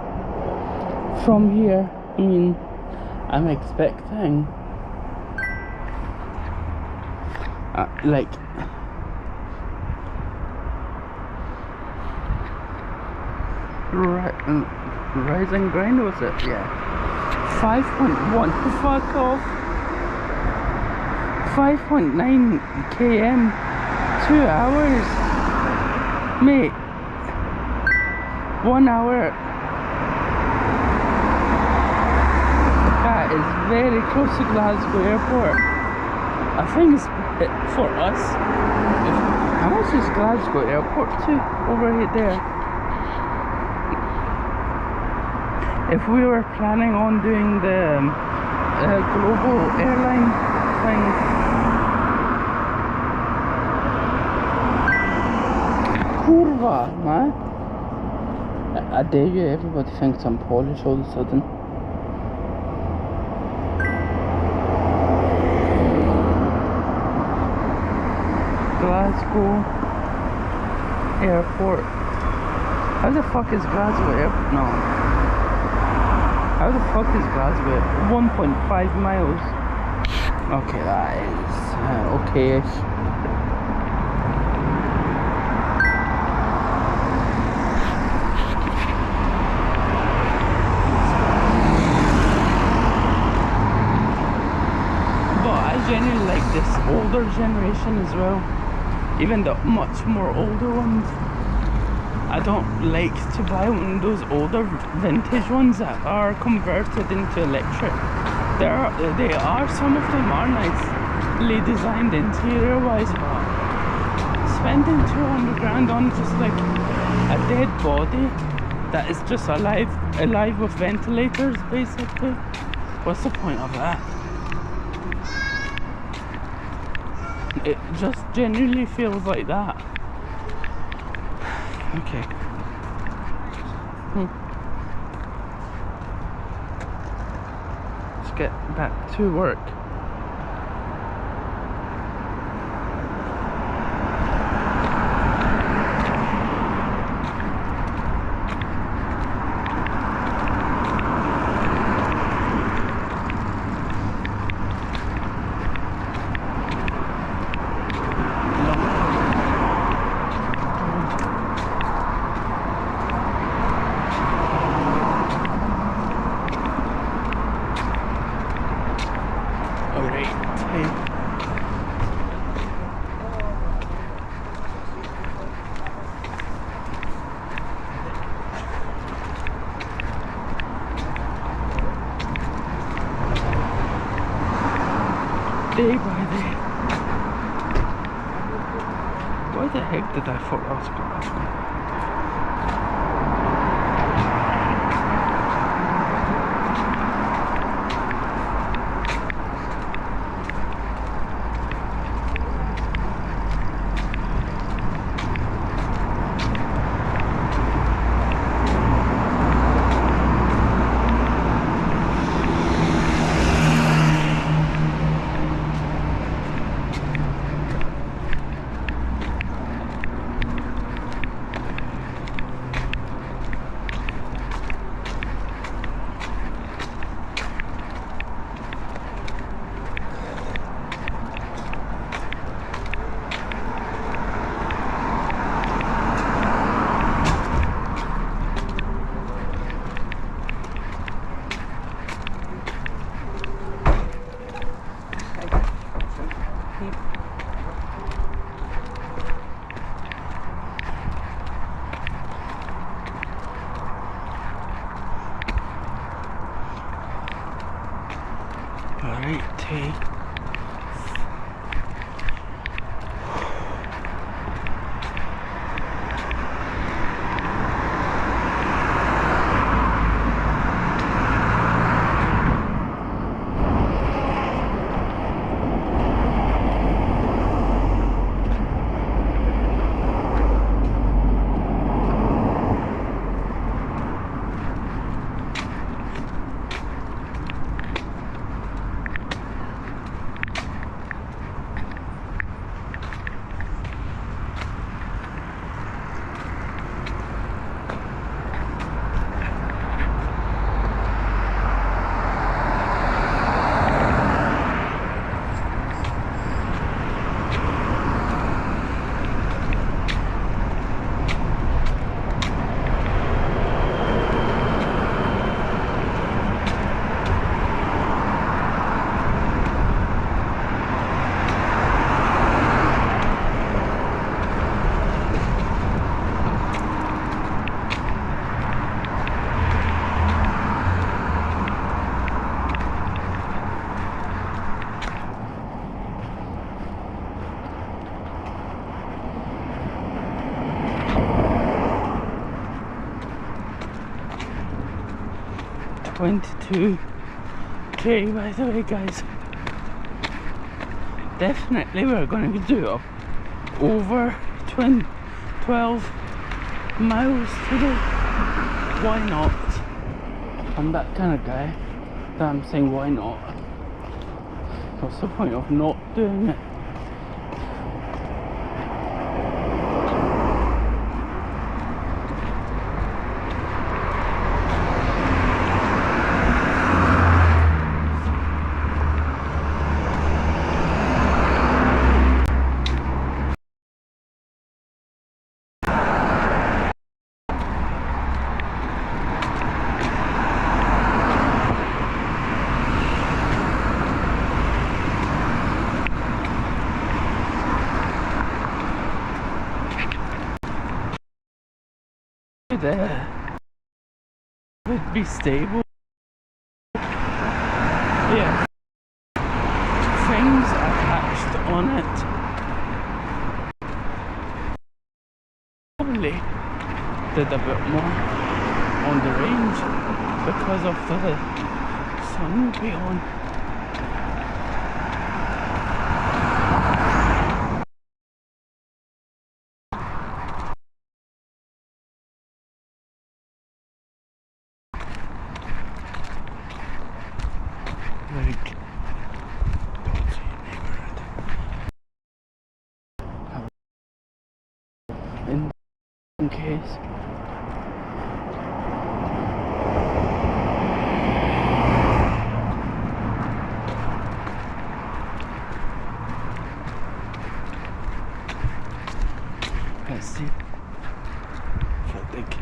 from here. I mean, I'm expecting like Rise and Grind, was it? Yeah. 5.1. Fuck off. 5.9 km. 2 hours. Mate. 1 hour. That is very close to Glasgow Airport. I think it's for us. How much is Glasgow Airport to over there? If we were planning on doing the global airline thing. Kurva, man. I dare you, everybody thinks I'm Polish all of a sudden. Glasgow Airport. How the fuck is Glasgow Airport? No. How the fuck is Glasgow? 1.5 miles. Okay, that is okay-ish. But I genuinely like this older generation as well. Even the much more older ones. I don't like to buy one of those older vintage ones that are converted into electric. They are, some of them are nicely designed interior wise, but spending 200 grand on just like a dead body that is just alive with ventilators basically, what's the point of that? It just genuinely feels like that. Okay. Let's get back to work. Day by day. Why the heck did I thought I was Glasgow? Alright, 22k by the way, guys. Definitely we're gonna do over 12 miles today. Why not? I'm that kind of guy that I'm saying why not. What's the point of not doing it? There would be stable. Yeah, things attached on it. Probably did a bit more on the range because of the sun would be on. Like dodgy neighborhood. In case. Let's see. Felt like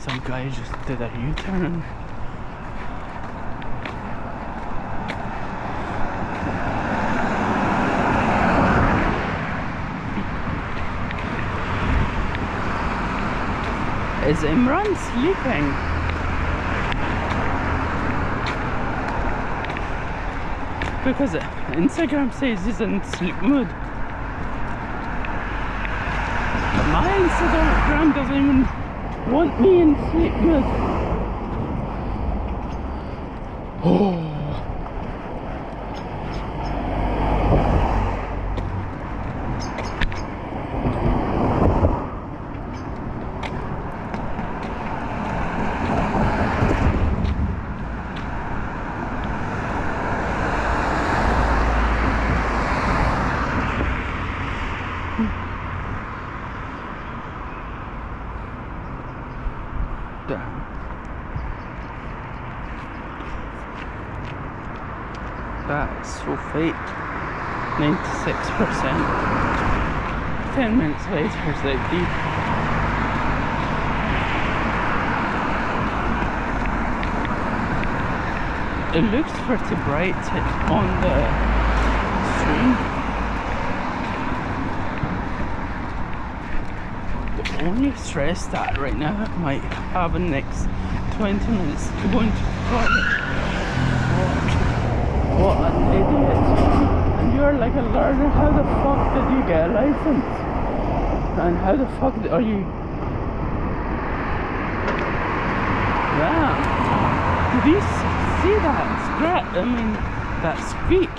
some guy just did a U-turn. Is Imran sleeping? Because Instagram says he's in sleep mood. But my Instagram doesn't even want me in sleep mood. Oh. That's so fake. 96%. 10 minutes later it's like deep. It looks pretty bright on the stream. The only stress that right now I might have in the next 20 minutes to go into the toilet. What an idiot. And you're like a learner. How the fuck did you get a license? And how the fuck are you? Damn. Did you see that scratch? I mean, that squeak.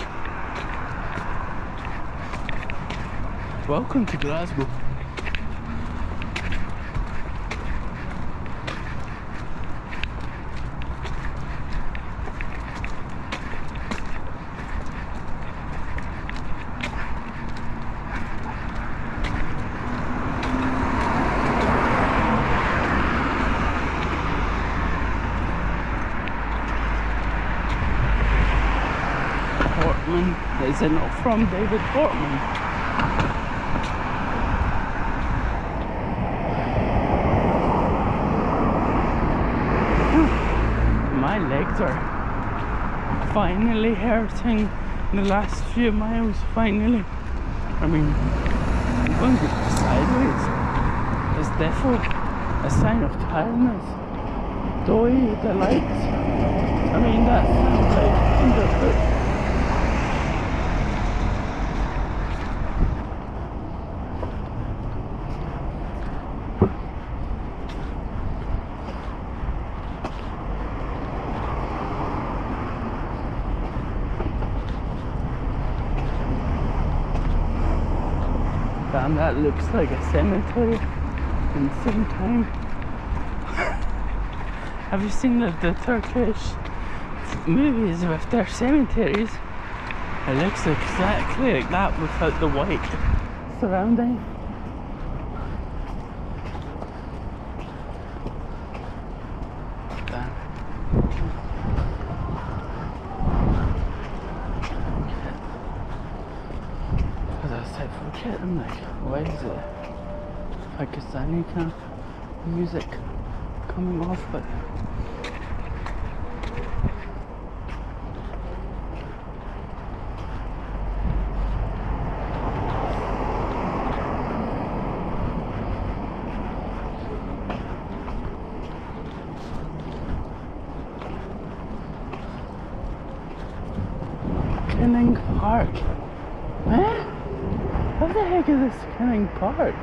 Welcome to Glasgow. Is it not from David Portman? My legs are finally hurting the last few miles, finally. I mean, I'm going to go sideways. It's definitely a sign of tiredness. Doy, the lights. I mean, that sounds like underfoot. Damn, that looks like a cemetery in the same time. Have you seen the Turkish movies with their cemeteries? It looks exactly like that without the white surrounding. Damn. As I said, forget them, like, why is it Pakistani kind of music coming off, but Canning Park. Eh? How the heck is this Canning Park?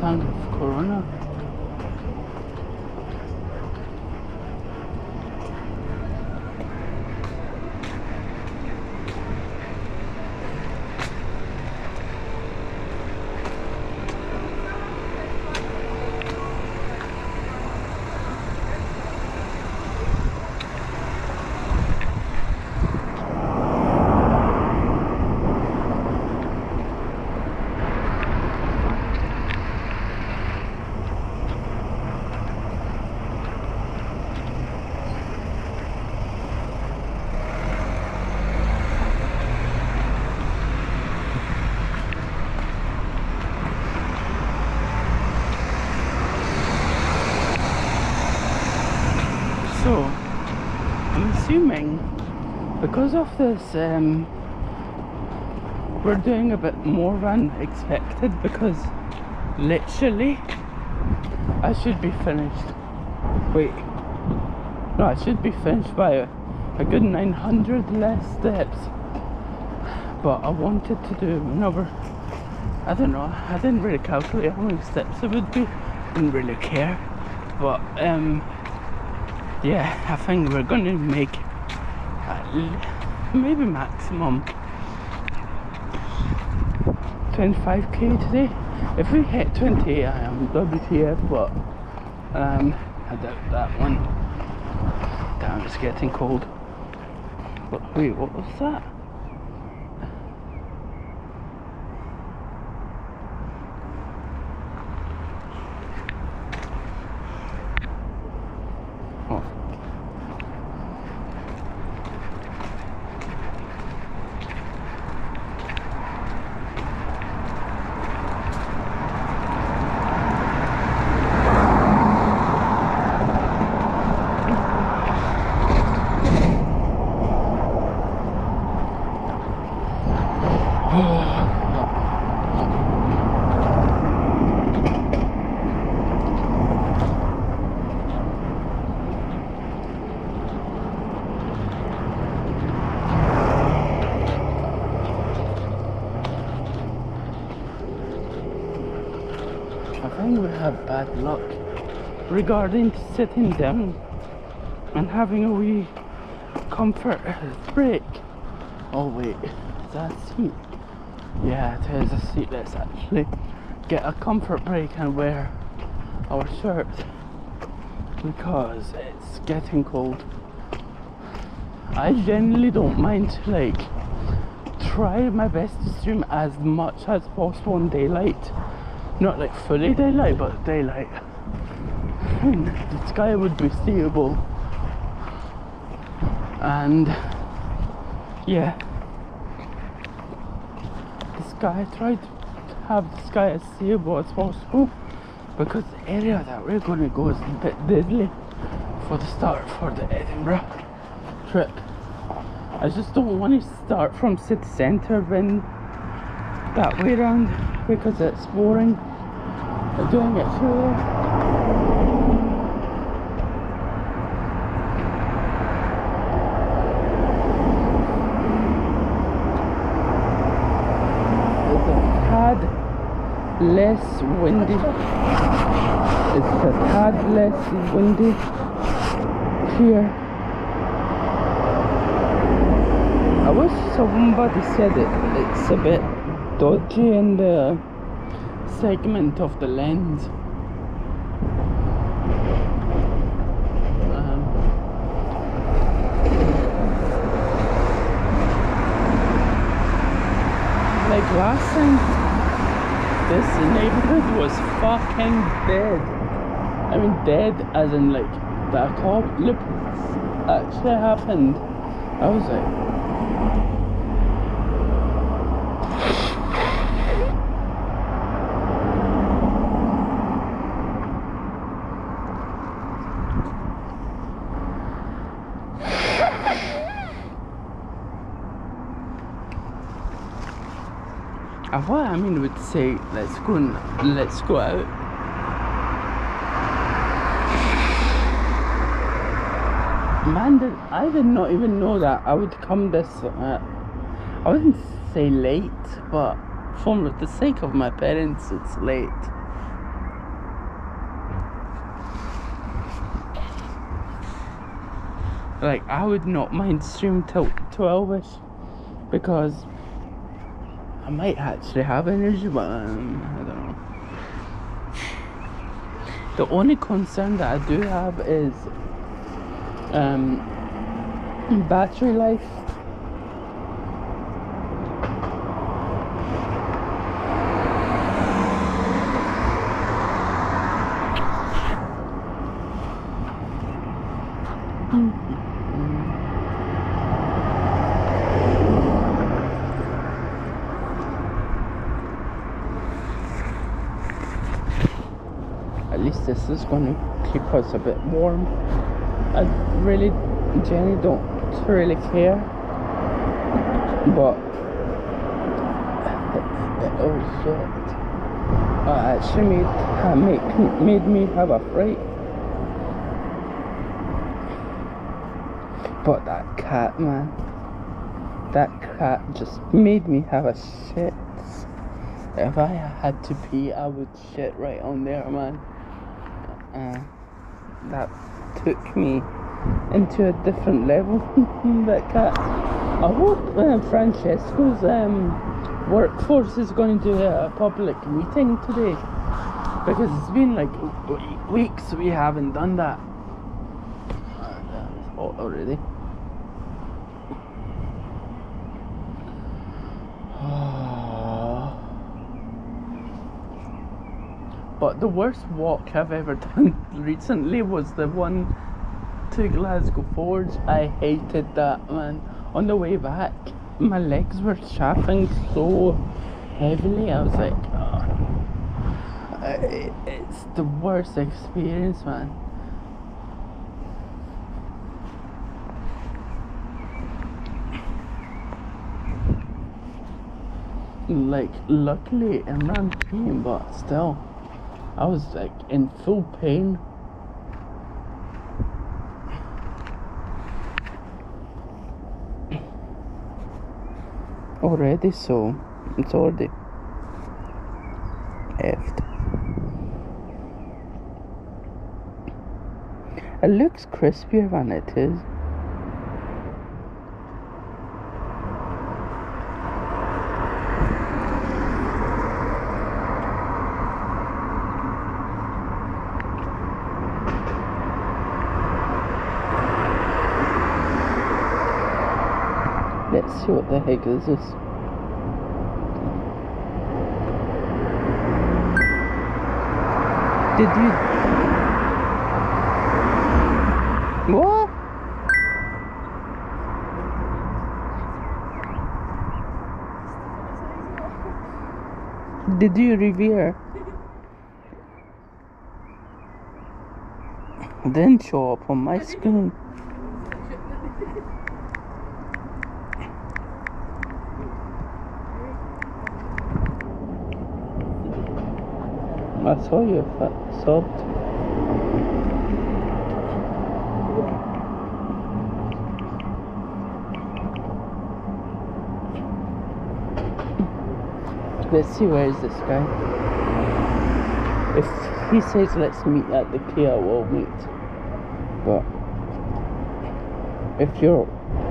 Sound of Corona. So, I'm assuming because of this, we're doing a bit more than expected, because literally I should be finished. Wait, no, I should be finished by a good 900 less steps, but I wanted to do another, I don't know, I didn't really calculate how many steps it would be, didn't really care, but yeah, I think we're going to make maybe maximum 25k today. If we hit 20, I am WTF, but I doubt that one. Damn, it's getting cold. But wait, what was that? I think we have bad luck regarding sitting down and having a wee comfort break. Oh wait, is that a seat? Yeah, it is a seat. Let's actually get a comfort break and wear our shirt, because it's getting cold. I generally don't mind, like, try my best to stream as much as possible in daylight. Not like fully daylight, but daylight. I mean, the sky would be seeable. And yeah, the sky, I tried have the sky as seeable as possible, because the area that we're going to go is a bit deadly for the start for the Edinburgh trip. I just don't want to start from city centre then that way round, because it's boring doing it through there. Less windy. It's a tad less windy here. I wish somebody said it's a bit dodgy in the segment of the lens. Like last time, this neighborhood was fucking dead. I mean dead as in like the apocalypse actually happened. I was like, what I mean would say let's go out. Man, I did not even know that I would come this I wouldn't say late, but for the sake of my parents it's late. Like I would not mind stream till 12ish, because I might actually have energy, but I don't know. The only concern that I do have is battery life. At least this is going to keep us a bit warm. I really, Jenny, don't really care, but oh shit! Actually made me have a fright. But that cat, man, that cat just made me have a shit. If I had to pee, I would shit right on there, man. That took me into a different level. That cat. I hope Francesco's workforce is going to do a public meeting today, because it's been like weeks we haven't done that. It's hot already. But the worst walk I've ever done recently was the one to Glasgow Forge. I hated that, man. On the way back, my legs were chafing so heavily. I was like, oh. It's the worst experience, man. Like, luckily Imran came, but still, I was like in full pain. Already, so it's already effed. It looks crispier than it is. Let's see what the heck is this. Did you... What? Did you revere? Didn't show up on my screen. I saw you sobbed. Let's see, where is this guy? If he says let's meet at the Ikea, we'll meet. But if you're a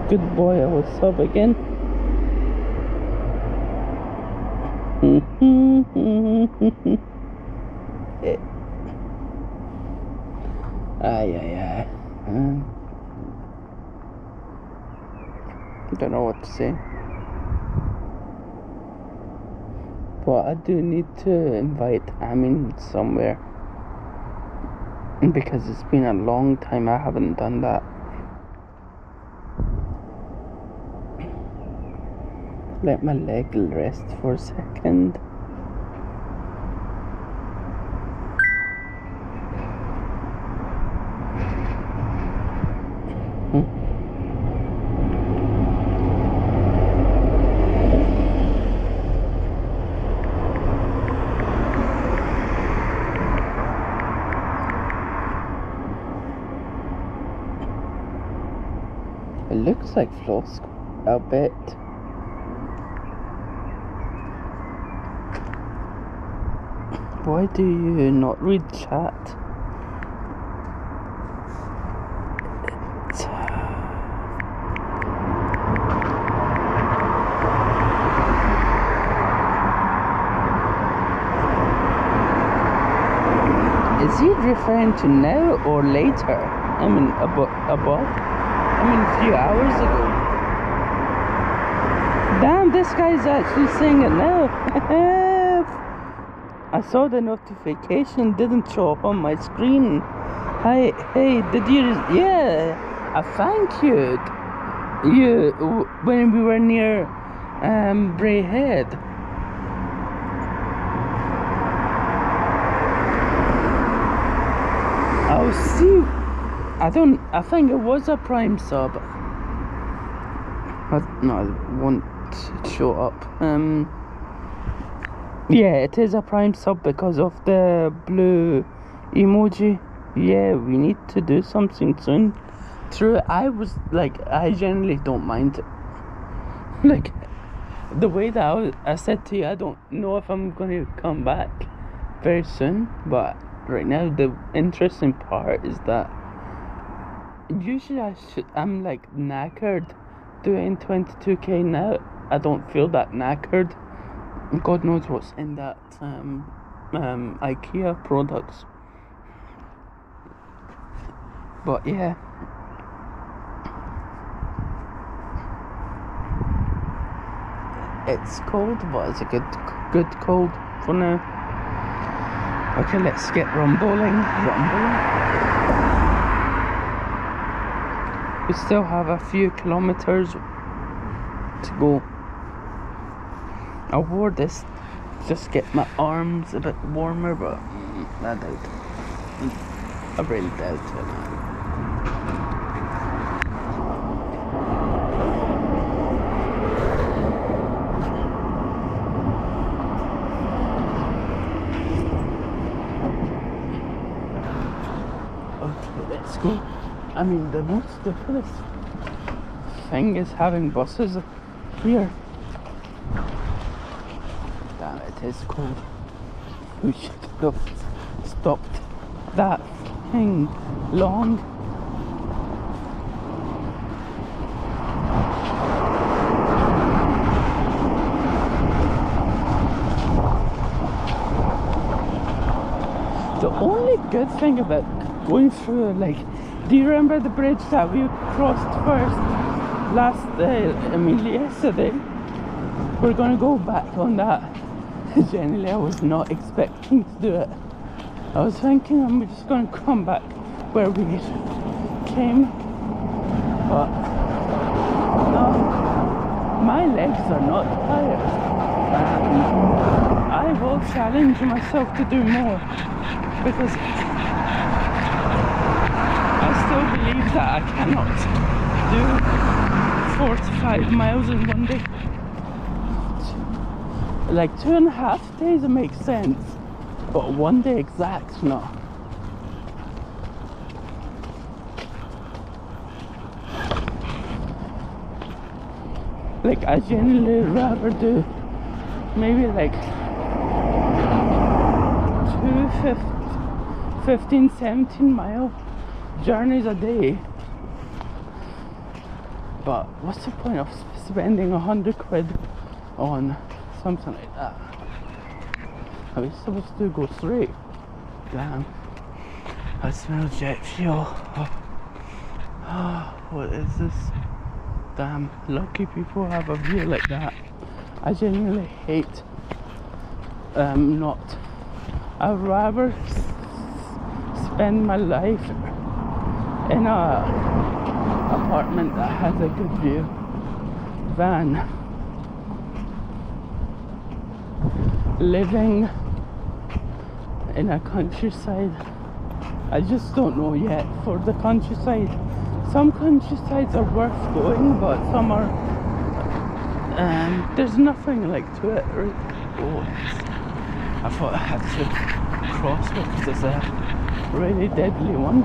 good boy, I will sub again. Aye. Don't know what to say. But I do need to invite Amin somewhere. Because it's been a long time I haven't done that. Let my leg rest for a second. It looks like floss, I'll bet. Why do you not read chat? Is he referring to now or later? I mean, above? I mean, a few hours ago. Damn, this guy's actually saying it now. I saw the notification, didn't show up on my screen. Hey, did you? Yeah, I thank you. When we were near Bray Head. I'll see. I think it was a Prime sub. No, it won't show up. Yeah, it is a Prime sub because of the blue emoji. Yeah, we need to do something soon. True, I generally don't mind it. Like, the way that I said to you, I don't know if I'm going to come back very soon. But right now, the interesting part is that usually I'm like knackered doing 22k now. I don't feel that knackered. God knows what's in that Ikea products. But yeah. It's cold, but it's a good cold for now. Okay, let's get rumbling. We still have a few kilometers to go. I wore this just to get my arms a bit warmer, but I doubt it. I really doubt it. Okay, let's go. I mean, the most ridiculous thing is having buses here. Damn, it is cold. We should have stopped that thing long. The only good thing about going through, like, do you remember the bridge that we crossed first yesterday? We're gonna go back on that. Generally, I was not expecting to do it. I was thinking I'm just gonna come back where we came, but no, my legs are not tired. I I will challenge myself to do more because I still believe that I cannot do 4 to 5 miles in one day. Like 2.5 days it makes sense, but one day exact, no. Like I genuinely rather do maybe like 15, 17 mile journeys a day. But what's the point of spending 100 quid on something like that? Are we supposed to go straight? Damn, I smell jet fuel. What is this? Damn, lucky people have a view like that. I genuinely hate not. I'd rather spend my life in a apartment that has a good view than living in a countryside. I just don't know yet for the countryside. Some countrysides are worth going, but some are there's nothing like to it. Oh, I thought I had to cross because there's a really deadly one.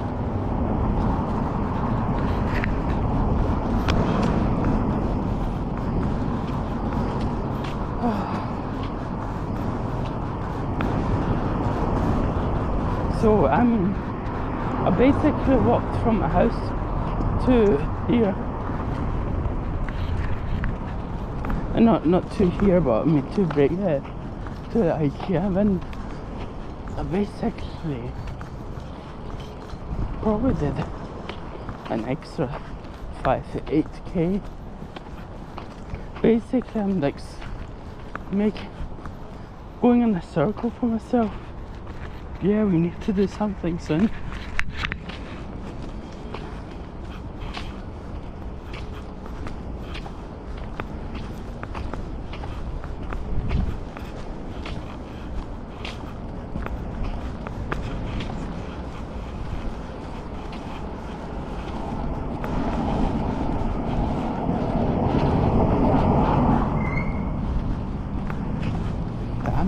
So I basically walked from my house to here. Not to here, but I mean to Brakehead, to Ikea, and I basically probably did an extra 5 to 8k. Basically I'm like going in a circle for myself. Yeah, we need to do something soon.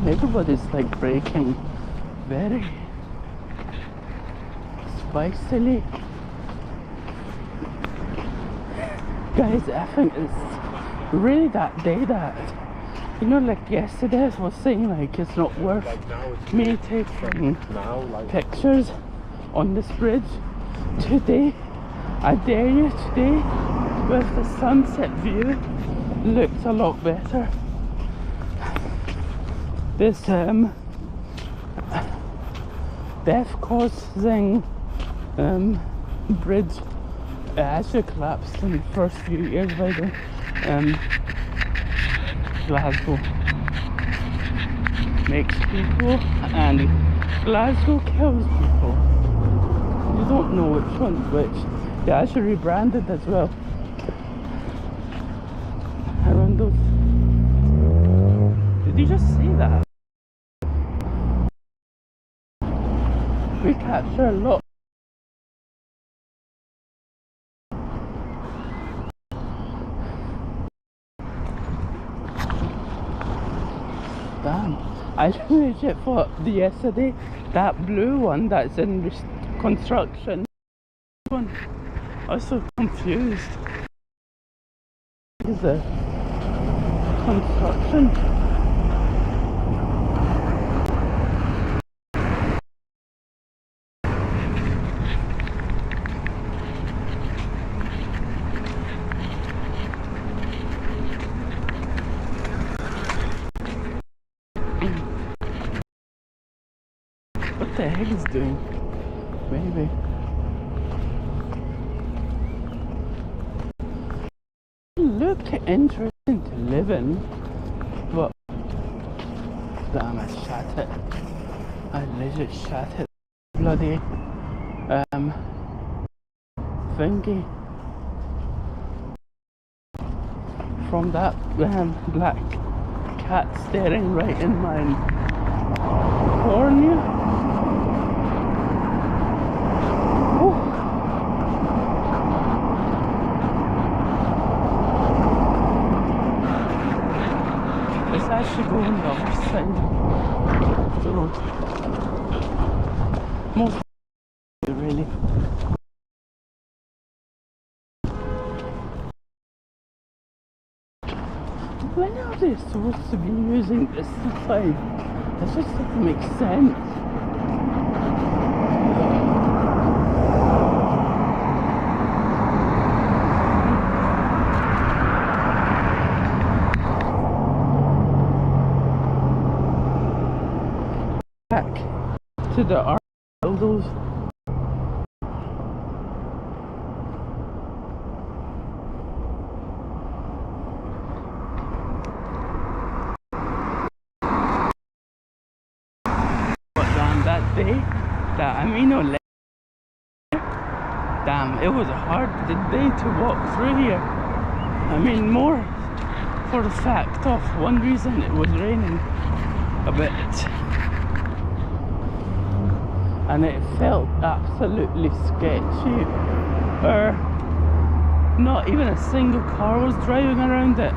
Everybody's like braking very spicily. Guys, I think it's really that day that, you know, like yesterday I was saying like it's not worth me taking pictures on this bridge. Today, I dare you, today with the sunset view looks a lot better. This death causing bridge actually collapsed in the first few years by the Glasgow makes people and Glasgow kills people. You don't know which one's which. They actually rebranded as well around those. Did you just see that? We capture a lot. Damn, I legit thought yesterday that blue one that's in construction one. I was so confused. Is a construction? What the heck is doing? Maybe. Look interesting to live in, but damn, I shot it. I legit shot it. Bloody thingy from that black cat staring right in my cornea. Oh. It's actually going the other side of the road. Most really. When are they supposed to be using this side? That just doesn't make sense. Back to the art buildings. That day, that damn, it was a hard day to walk through here. I mean, more for the fact of one reason, it was raining a bit, and it felt absolutely sketchy. Not even a single car was driving around it.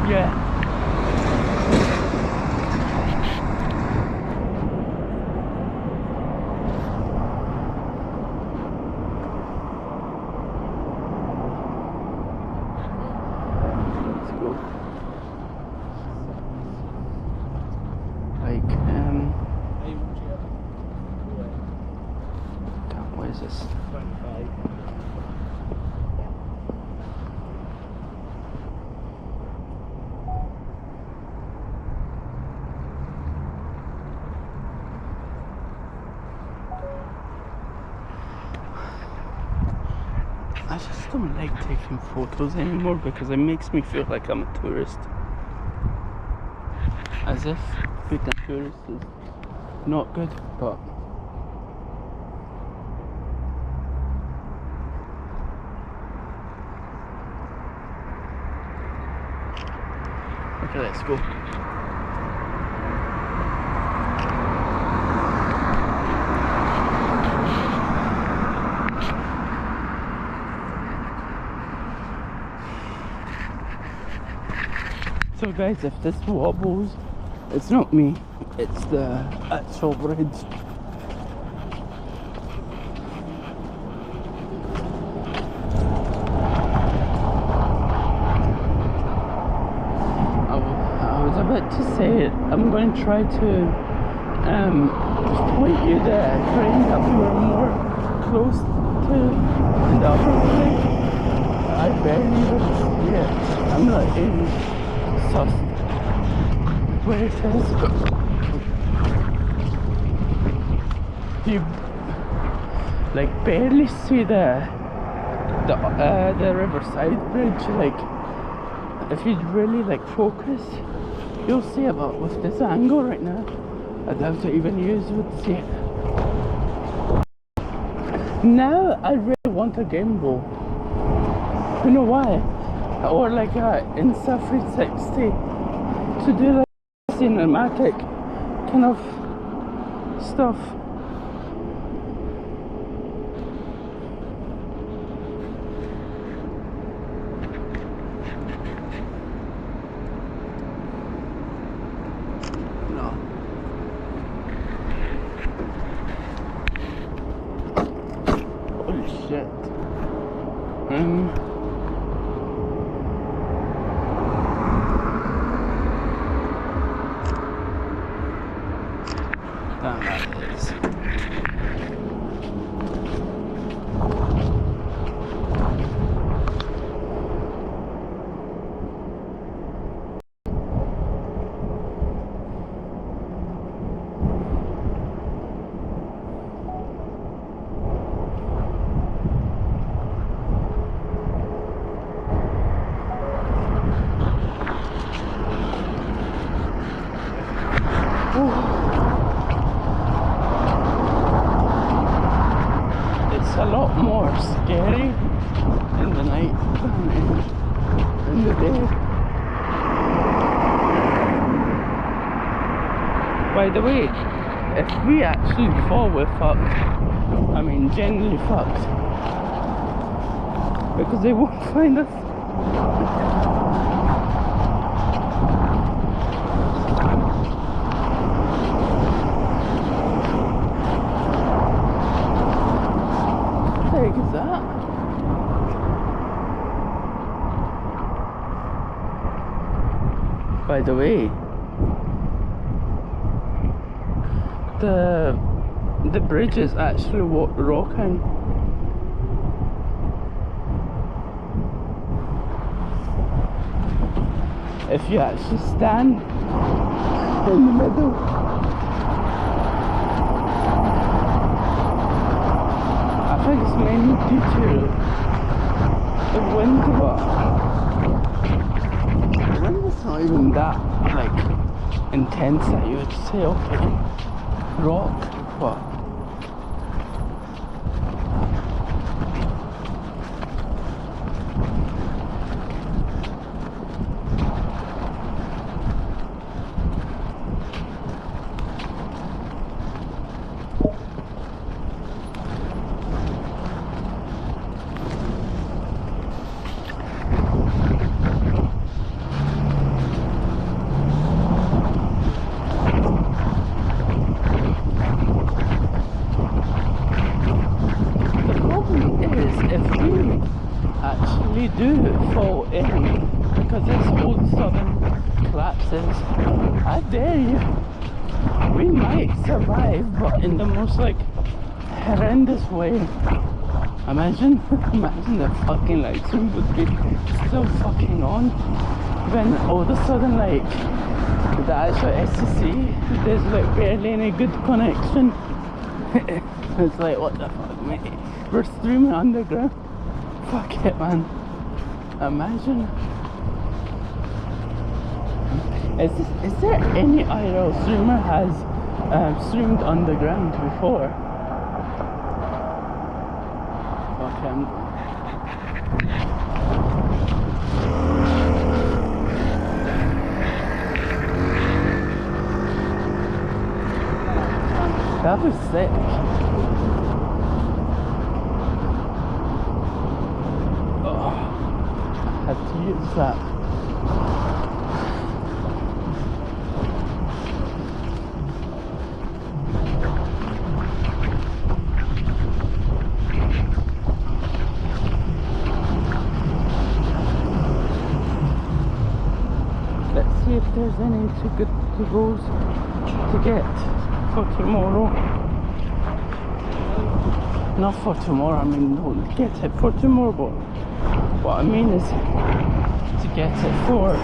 Yeah. What is this? 25. I just don't like taking photos anymore because it makes me feel like I'm a tourist. As if being a tourist is not good, but okay, let's go. So guys, if this wobbles, it's not me, it's the actual bridge. I was about to say it. I'm going to try to point you the train that we were more close to in the upper way. I barely even see it. I'm not in sus where it is. You like barely see the Riverside Bridge. Like if you really like focus, you'll see it, but with this angle right now, I doubt it even you would see it. Now I really want a gimbal. You know why? Or like a Insta360 to do like cinematic kind of stuff. No. Holy shit. Damn, that is. It's a lot more scary in the night than in the day. By the way, if we actually fall, we're fucked. I mean, genuinely fucked. Because they won't find us. What the heck is that? By the way, the bridge is actually rocking. If you actually stand in the middle, I think it's mainly due to the wind, but the wind is not even that like intense that you would say, okay, rock, but actually do fall in, because this whole sudden collapses, I dare you, we might survive, but in the most like horrendous way. Imagine the fucking lights would be still fucking on when all of a sudden like the actual SCC, there's like barely any good connection. It's like, what the fuck, mate, we're streaming underground. Fuck it, man. Imagine. Is there any IRL streamer has streamed underground before? Okay, I'm going. That was sick. Had to use that. Let's see if there's any too good to goes to get for tomorrow. Not for tomorrow, I mean, don't get it for tomorrow, but what I mean is to get it for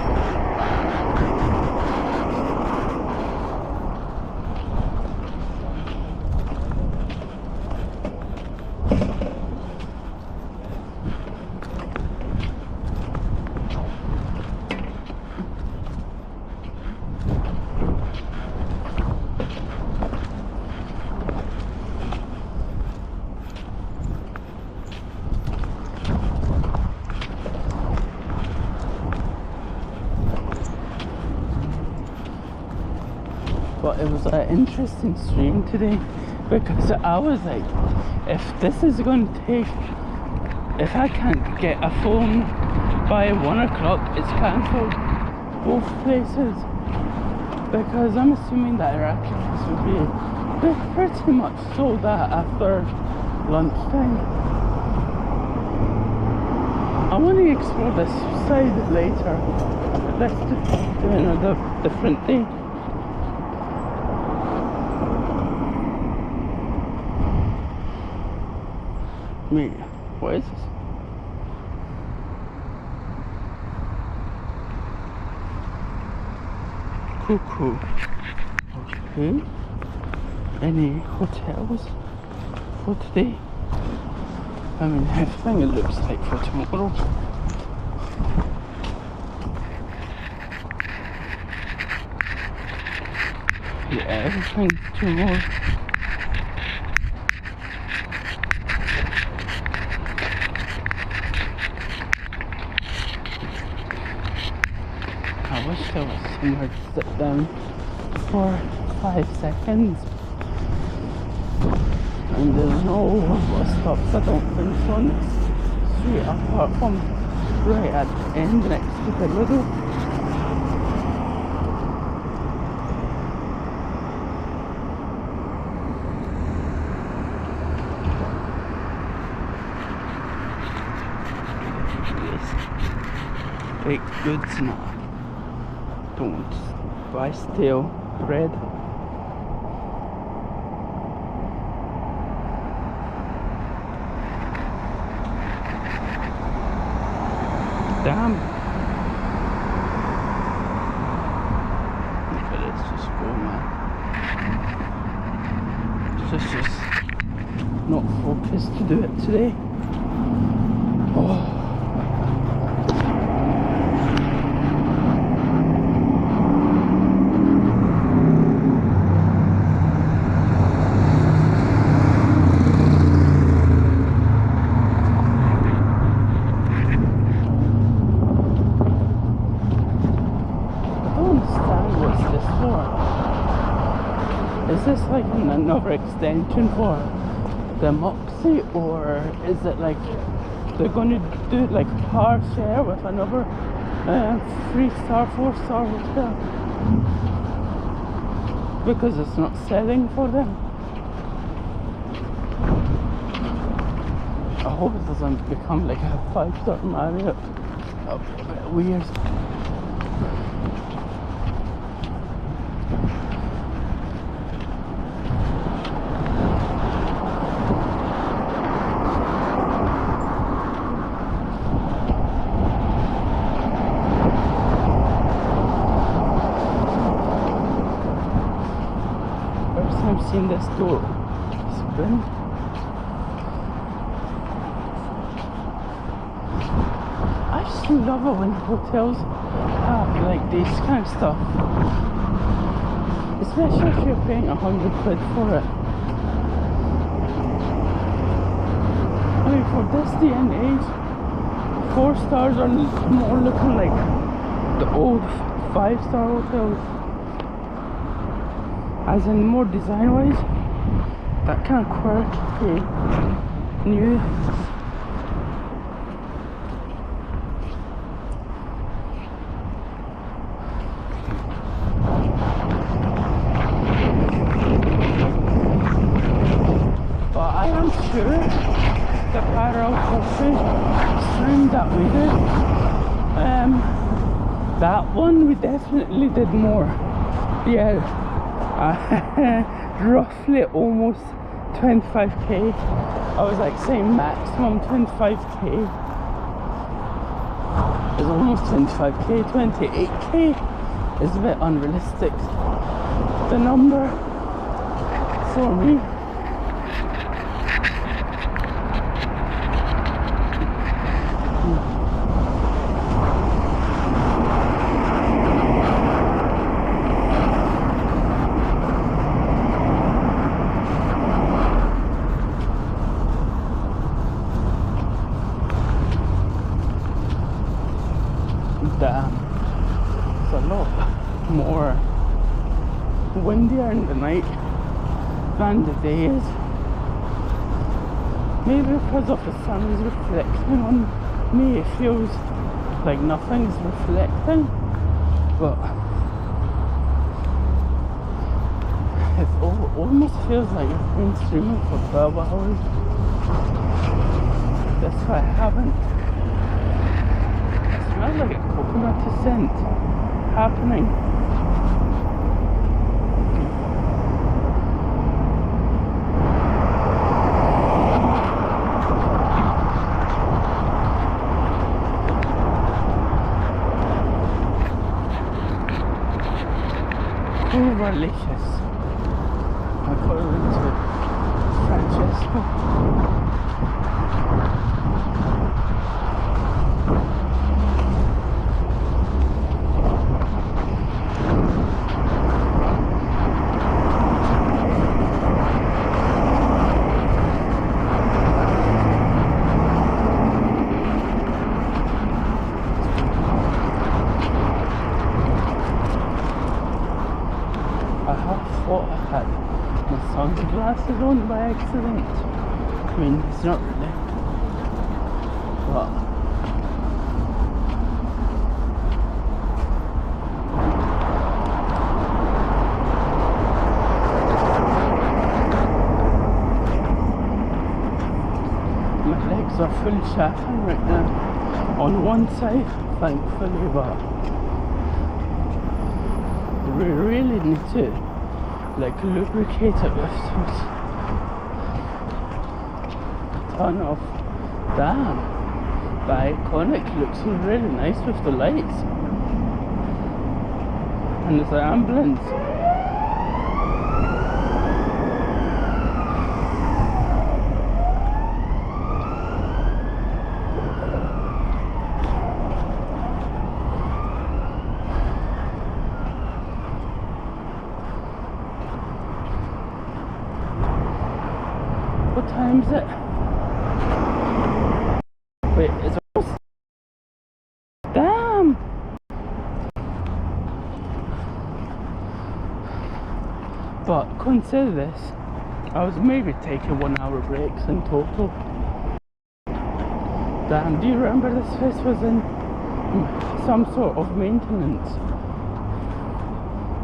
but it was an interesting stream today, because I was like, if this is going to take, if I can't get a phone by 1 o'clock, it's cancelled both places, because I'm assuming that Iraqi place will be, they're pretty much sold out after lunchtime. I want to explore this side later. Let's do another different day. Wait, what is this? Cuckoo. Okay. Any hotels for today? I mean, everything it looks like for tomorrow. Yeah, everything's tomorrow. wish there was somewhere to sit down for 5 seconds. And there's no bus stops, I don't think, on this street apart from right at the end next to the little. Baked goods now. Don't buy stale bread. Damn. Okay, let's just go, man. It's just not focused to do it today. Oh. Is this like another extension for the Moxie, or is it like they're going to do it like car share with another 3-star, 4-star hotel? Because it's not selling for them. I hope it doesn't become like a 5-star Marriott. That'll be a bit weird. I've seen this door spin. I just love it when hotels have like this kind of stuff, especially if you're paying 100 quid for it. I mean, for this day and age, 4 stars are more looking like the old 5-star hotels. As in more design wise, that kind of quirky new. But I am sure the parallel coffee stream that we did, that one we definitely did more. Yeah. Roughly almost 25k. I was like saying maximum 25k. It's almost 25k. 28k is a bit unrealistic. The number for me. Damn, it's a lot more windier in the night than the day is. Maybe because of the sun is reflecting on me, it feels like nothing's reflecting, but it almost feels like I've been streaming for 12 hours. That's why I haven't. It smells like a coconut scent happening. Delicious. I got into Francesco. son's glasses on by accident. I mean, it's not really. But my legs are fully shaking right now. On one side, thankfully, but we really need to like lubricate it with some ton of damn. The Iconic looks really nice with the lights, and there's an ambulance. What time is it? Wait, it's almost... Damn! But consider this, I was maybe taking 1 hour breaks in total. Damn, do you remember this place was in some sort of maintenance?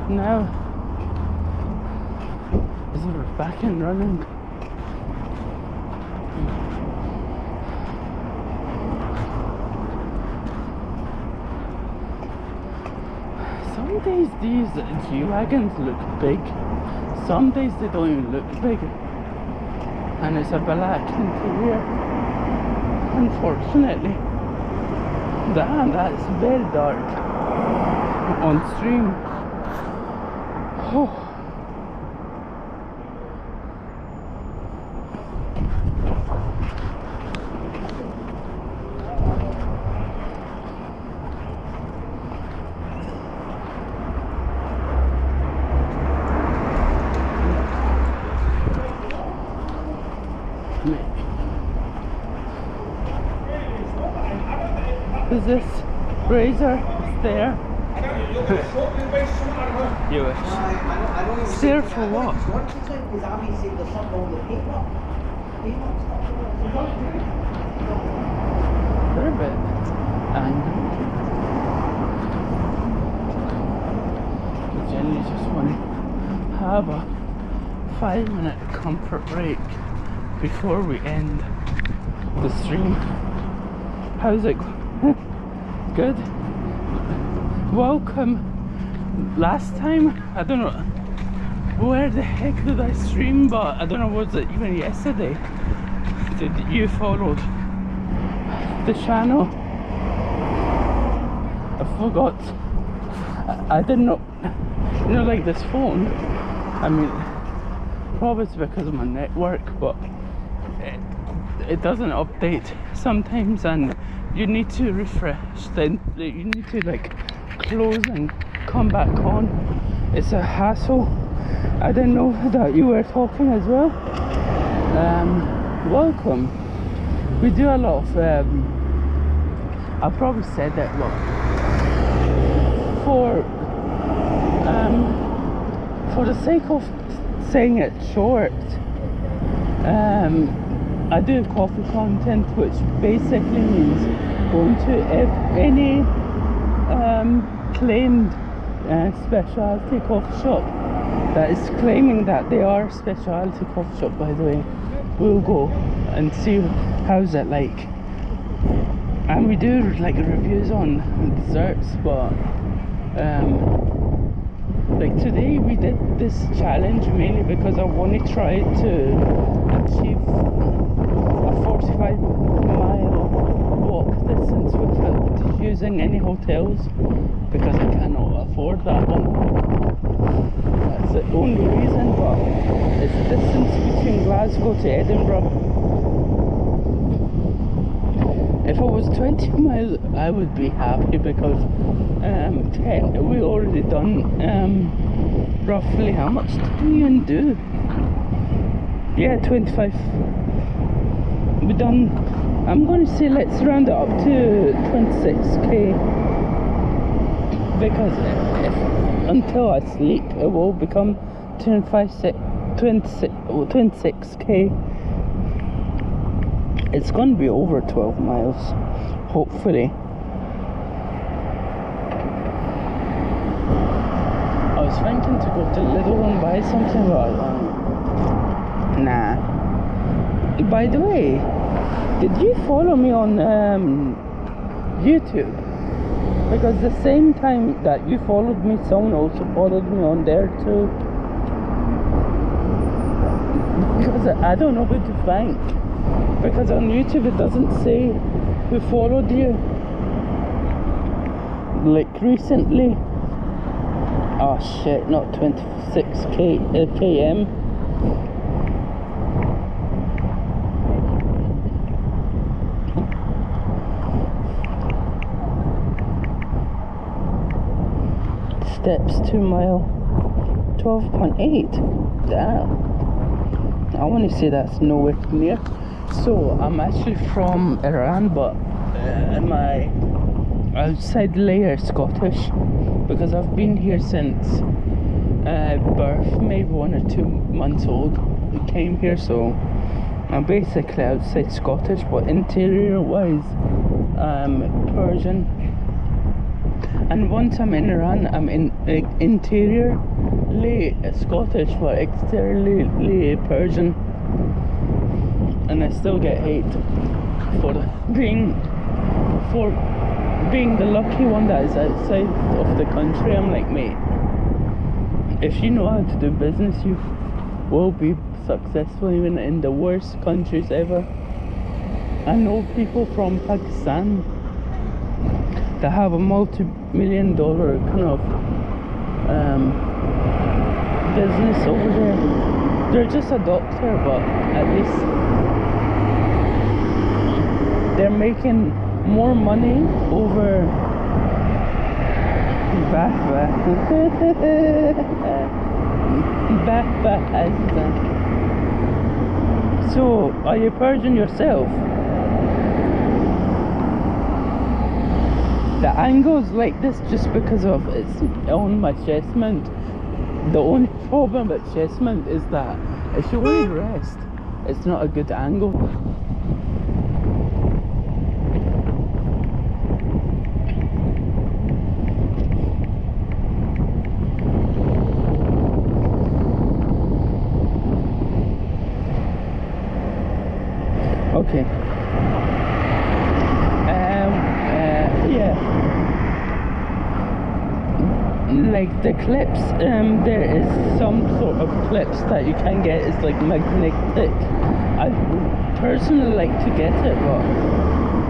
Now, it's back and running. Some days these G-Wagons look big, some days they don't even look big, and it's a black interior, unfortunately. Damn, that's very dark on stream. Oh. Is this razor there? You wish. Stare for what? They're a bit angry. I generally just want to have a 5-minute comfort break before we end the stream. How's it going? Good. Welcome. Last time, I don't know where the heck did I stream, but I don't know, was it even yesterday? Did you follow the channel? I forgot. I didn't know. You know, like this phone. I mean, probably it's because of my network, but it doesn't update sometimes, and you need to refresh, then you need to like close and come back on. It's a hassle. I didn't know that you were talking as well. Welcome. We do a lot of I probably said that lot for the sake of saying it short. I do coffee content, which basically means going to any claimed specialty coffee shop that is claiming that they are a specialty coffee shop, by the way. We'll go and see how's it like. And we do like reviews on desserts, but like today we did this challenge mainly because I want to try to achieve a 45-mile walk distance without using any hotels, because I cannot afford that one. That's the only reason, but it's the distance between Glasgow to Edinburgh. If it was 20 miles, I would be happy, because 10, we already done roughly, how much did we even do? Yeah, 25. We done, I'm going to say let's round it up to 26k, because until I sleep it will become 25 26k. It's gonna be over 12 miles, hopefully. I was thinking to go to Lidl and buy something, but nah. By the way, did you follow me on YouTube? Because the same time that you followed me, someone also followed me on there too. Because I don't know who to thank. Because on YouTube it doesn't say who followed you. Like recently. Oh shit, not 26k km. Steps 2 mile. 12.8. Damn. I want to say that's nowhere near. So I'm actually from Iran, but my outside layer is Scottish because I've been here since birth, maybe 1 or 2 months old. I came here, so I'm basically outside Scottish, but interior wise I'm Persian. And once I'm in Iran, I'm in interiorly Scottish, but exteriorly Persian. And I still get hate for being the lucky one that is outside of the country. I'm like, mate, if you know how to do business, you will be successful even in the worst countries ever. I know people from Pakistan that have a multi-million-dollar kind of business over there. They're just a doctor, but at least they're making more money over So, are you Persian yourself? The angle's like this just because of it's on my chestment. The only problem with chestment is that if you only rest, it's not a good angle. Okay. Yeah. Like the clips, there is some sort of clips that you can get. It's like magnetic. I personally like to get it, but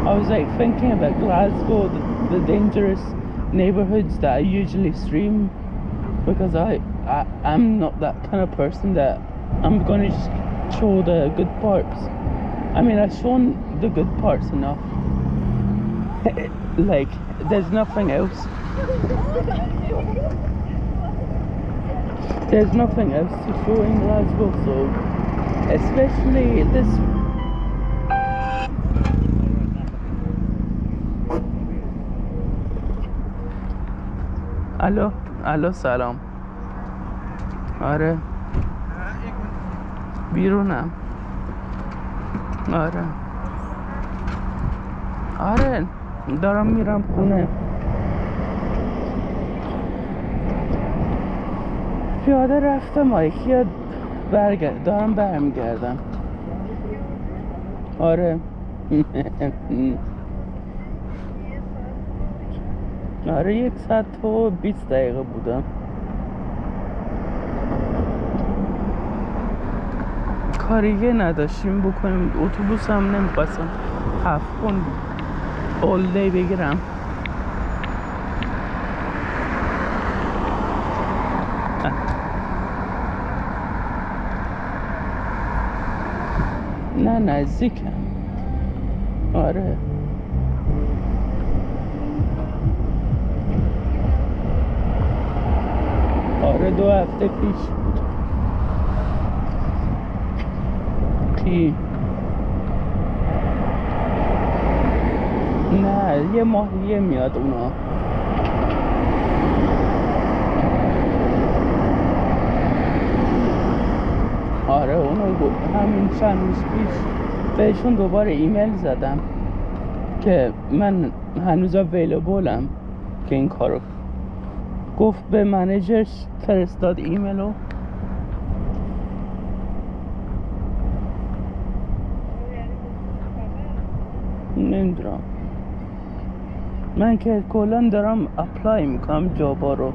I was like thinking about Glasgow, the dangerous neighborhoods that I usually stream, because I'm not that kind of person that I'm gonna just show the good parts. I mean, I've shown the good parts enough. Like, there's nothing else. There's nothing else to show in Glasgow, so especially this. الو سلام. آره بیرونم. آره دارم میرم خونه. پیاده رفتم ایکیا دارم برمیگردم. آره. آره 1 ساعت و 20 دقیقه بودم. کاریه نداشتیم بکنیم. اتوبوس هم نمیخواستم 7 کن all day بگیرم. نه نزدیکم. آره آره 2 هفته پیش بود. کی؟ نه یه ماهیه میاد اونا. آره اونو همین چند روز پیش بهشون دوباره ایمیل زدم که من هنوز اویلیبلم که این کارو گفت به منیجرش فرستاد ایمیلو. نمیدونم من که کلا دارم اپلای میکنم جابا رو.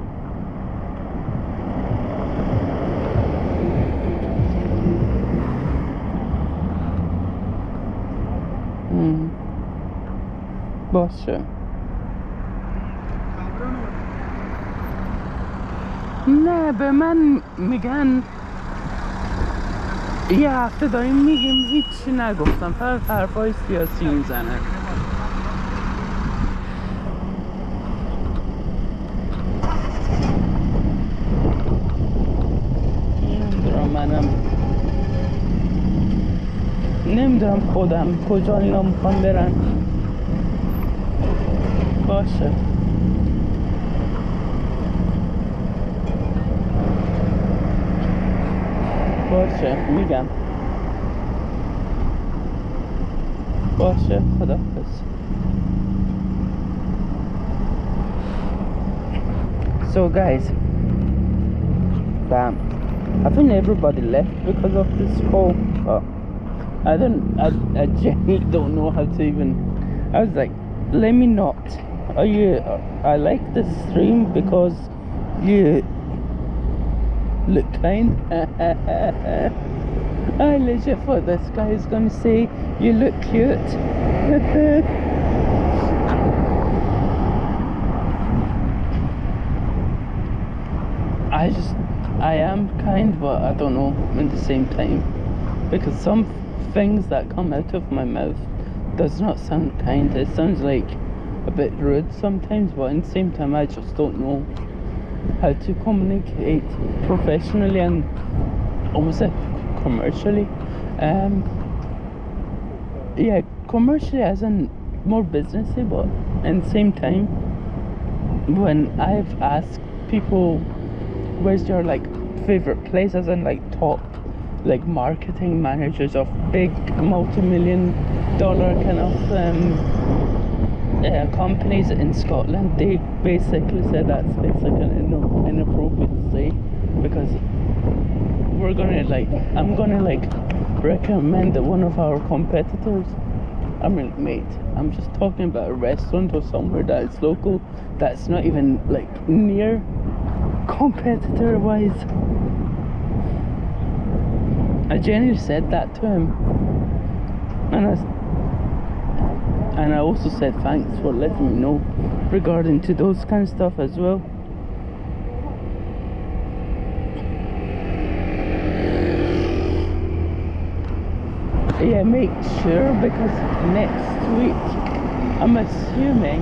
باشه نه به من میگن یه هفته داریم میگیم هیچی نگفتم فقط حرفای سیاسی میزنن. نمیدونم خودم کجا اینا میخوان برن. باشه باشه میگم باشه خداحافظ. So guys, bam, I think everybody left because of this call. I genuinely don't know how to even. I was like, let me not. I like the stream because you look kind. I legit thought this guy is gonna say you look cute. I am kind, but I don't know at the same time, because some things that come out of my mouth does not sound kind. It sounds like a bit rude sometimes, but at the same time I just don't know how to communicate professionally and almost commercially. Yeah, commercially as in more businessy, but at the same time when I've asked people where's your like favorite place, as in like top like marketing managers of big multi-million-dollar kind of companies in Scotland, they basically said that's basically inappropriate to say, because we're gonna like I'm gonna like recommend one of our competitors. I mean, mate, I'm just talking about a restaurant or somewhere that is local, that's not even like near competitor wise. I genuinely said that to him, and I also said thanks for letting me know regarding to those kind of stuff as well. Yeah, make sure, because next week I'm assuming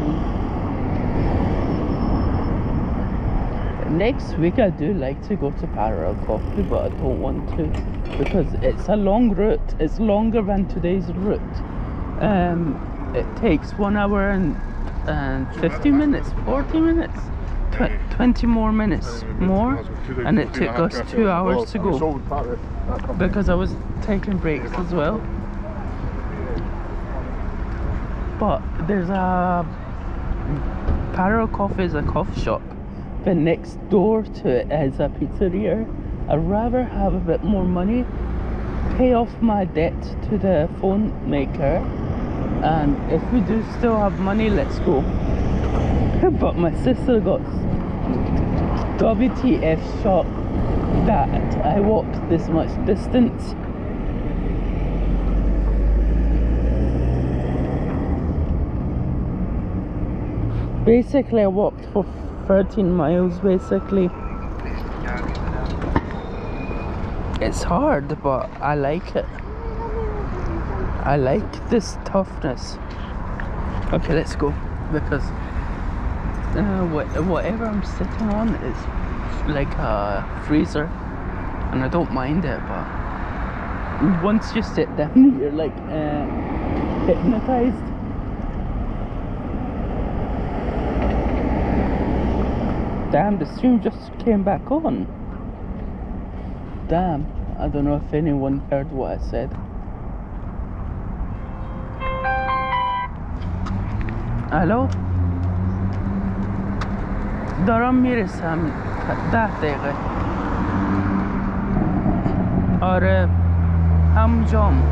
next week I do like to go to Parallel Coffee, but I don't want to because it's a long route. It's longer than today's route. It takes 1 hour and 50 minutes, 40 minutes, 20 more minutes more, and it took us 2 hours to go because I was taking breaks as well. But there's a Parallel Coffee is a coffee shop, but next door to it is a pizzeria. I'd rather have a bit more money, pay off my debt to the phone maker, and if we do still have money, let's go. But my sister got WTF shocked that I walked this much distance. Basically I walked for 13 miles basically. It's hard, but I like it. I like this toughness. Okay, let's go, because whatever I'm sitting on is like a freezer, and I don't mind it, but once you sit down you're like hypnotized. Damn, the stream just came back on. Damn, I don't know if anyone heard what I said. الو دارم میرسم 10 دقیقه. آره همونجام.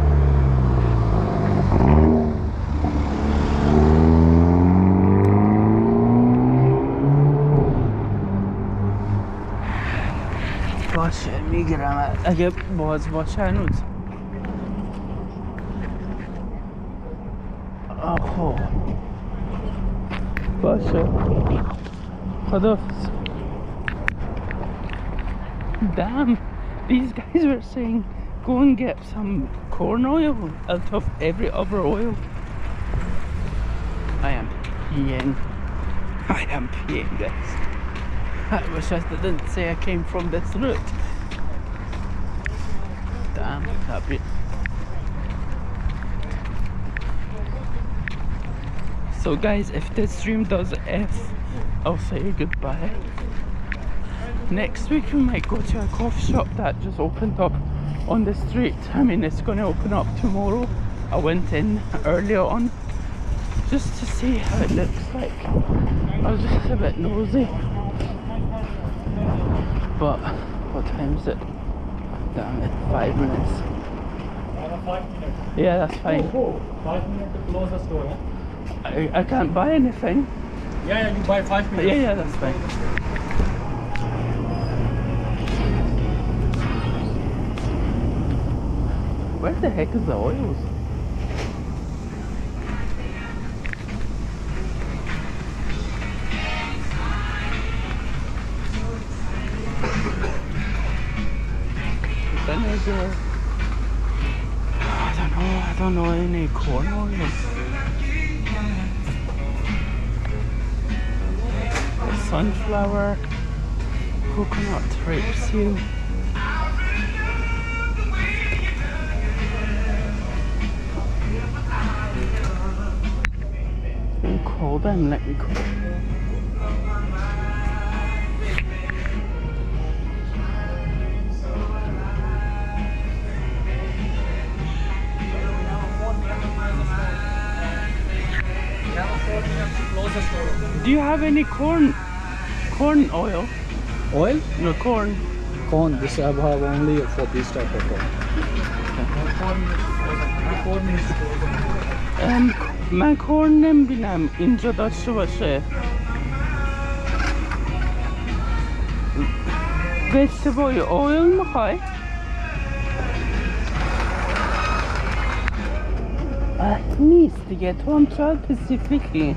باشه میگیرم اگه باز باشه هنوز. خب باشه خداحافظ. Damn, these guys were saying go and get some corn oil out of every other oil. I am peeing guys. I wish I didn't say I came from this route. Damn, that'd be... So guys, if this stream does F, I'll say goodbye. Next week we might go to a coffee shop that just opened up on the street. I mean, it's going to open up tomorrow. I went in earlier on just to see how it looks like. I was just a bit nosy. But what time is it? Damn it, 5 minutes. 5 minutes. Yeah, that's fine. 5 minutes to close the store. I can't buy anything. Yeah, you buy 5 minutes. Yeah, that's fine. Where the heck is the oils? Then there's I don't know any corn oil. Sunflower, coconut, rapeseed. Call them, let me call. Do you have any corn oil? Oil? No, corn. Corn. This I have only for this type of corn. من کورن نمیبینم اینجا داشته باشه. vegetable oil میخوای؟ نیست دیگه تو هم چرا specifically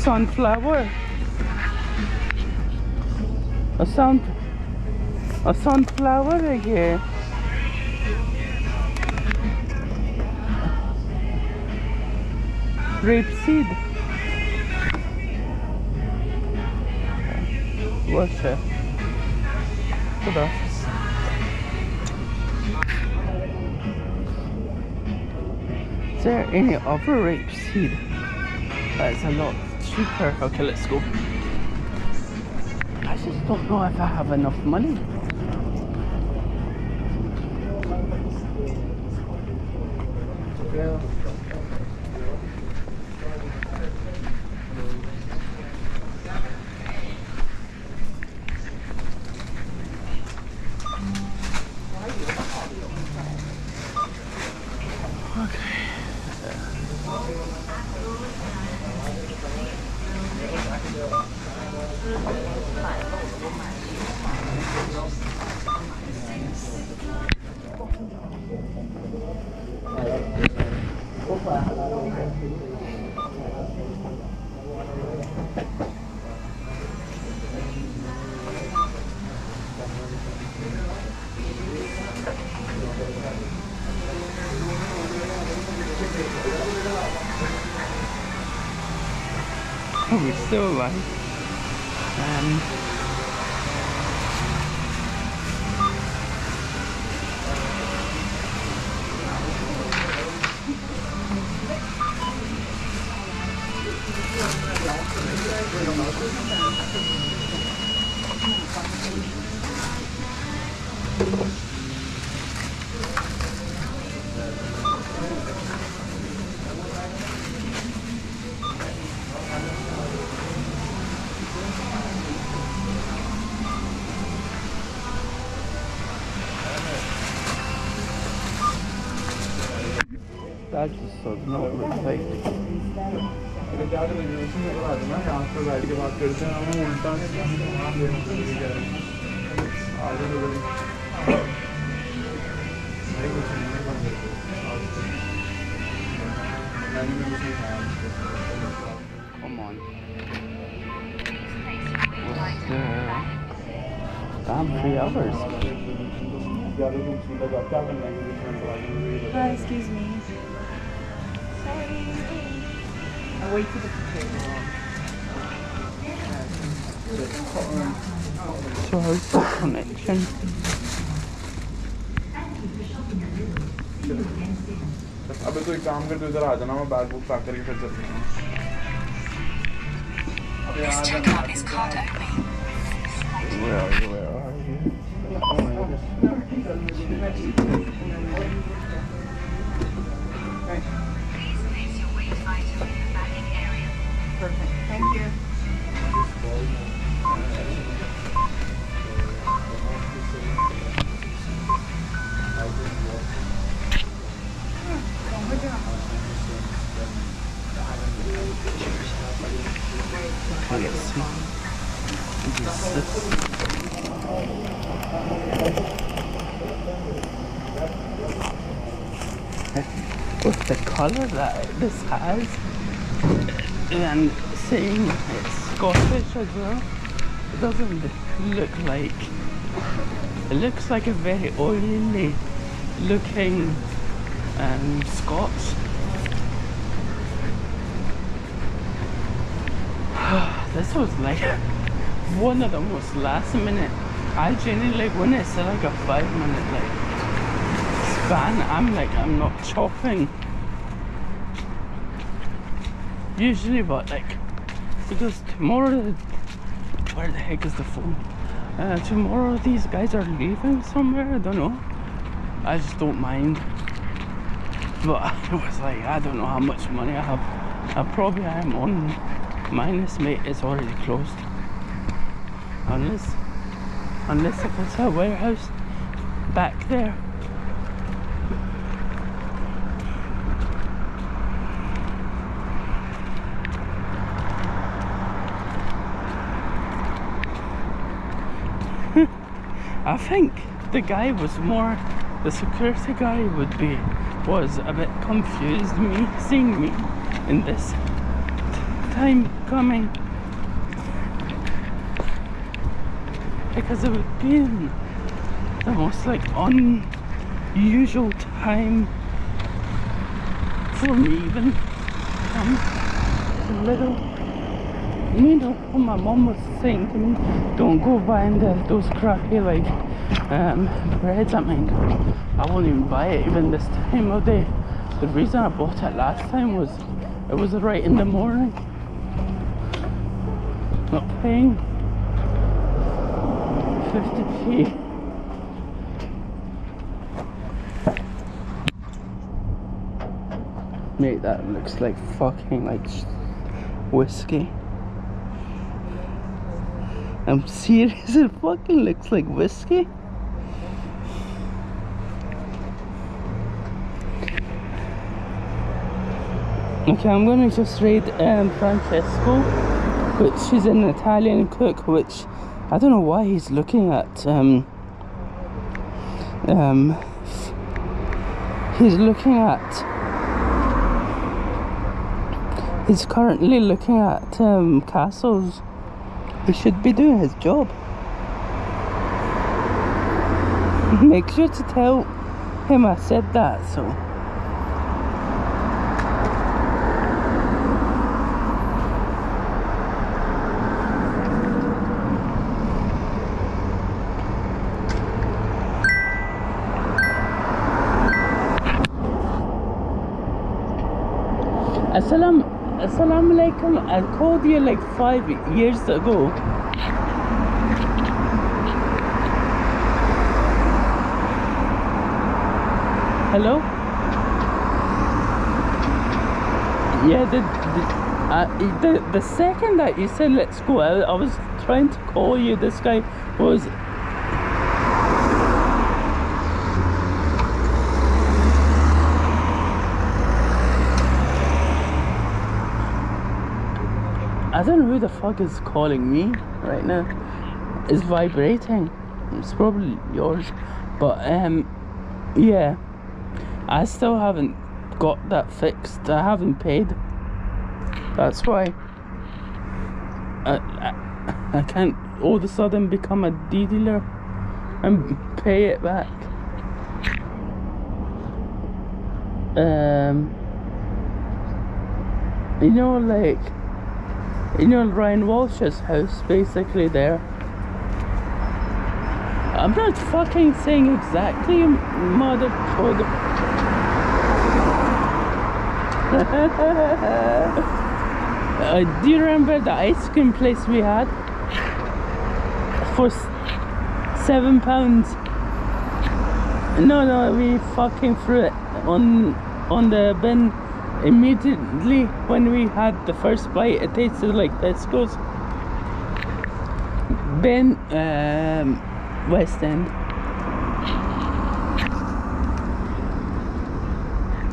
sunflower a sunflower دیگه rapeseed باشه خدا. Is there any other rapeseed that is a lot cheaper? Okay, let's go. I just don't know if I have enough money. Oh, we're still alive. That just does not look like. अगर जाकर reservation में करा देना यहाँ पर बैठ के बात करते हैं हम उल्टा नहीं आगे तो नहीं कुछ नहीं बंद करते मैंने भी कुछ नहीं खाया Come on. What's damn 3 hours. Hi, excuse me. Sorry. I waited at the table. So how's the connection? अबे तो एक काम कर तू इधर आ जाना मैं बैग बुक पैक करके फिर चलते हैं This checkout is card only. Where are you? Oh my goodness. Please place your waste item in the bagging area. Perfect. Thank you. Let's see. With the color that this has, and seeing it's Scottish as well, it doesn't look like. It looks like a very oily looking Scots. This was like one of the most last minute. I genuinely, when it's like a 5-minute like span, I'm not chopping usually, but like because tomorrow, where the heck is the phone? Tomorrow these guys are leaving somewhere. I don't know. I just don't mind. But it was like I don't know how much money I have. I probably am on minus, mate. It's already closed. Unless if it's a warehouse back there. I think the guy was more, the security guy was a bit confused seeing me in this time coming, because it would be the most like unusual time for me even. A little, you know, when my mum was saying to me, don't go buying those crappy like breads. I mean, I won't even buy it even this time of day. The reason I bought it last time was it was right in the morning. Not paying 50p. Mate, that looks like fucking like whiskey. I'm serious, it fucking looks like whiskey. Okay, I'm gonna just read Francesco, which is an Italian cook, which I don't know why he's looking at he's currently looking at castles. He should be doing his job. Make sure to tell him I said that, so. Assalamu alaikum. I called you like 5 years ago. Hello? Yeah, the second that you said let's go out, I was trying to call you. This guy was I don't know who the fuck is calling me right now. It's vibrating. It's probably yours. But yeah. I still haven't got that fixed. I haven't paid. That's why I can't all of a sudden become a dealer and pay it back. You know, like, you know, Ryan Walsh's house, basically there. I'm not fucking saying exactly, motherfucker. Do you remember the ice cream place we had for £7? No, we fucking threw it on the bin immediately when we had the first bite. It tasted like Tesco's. Ben, West End.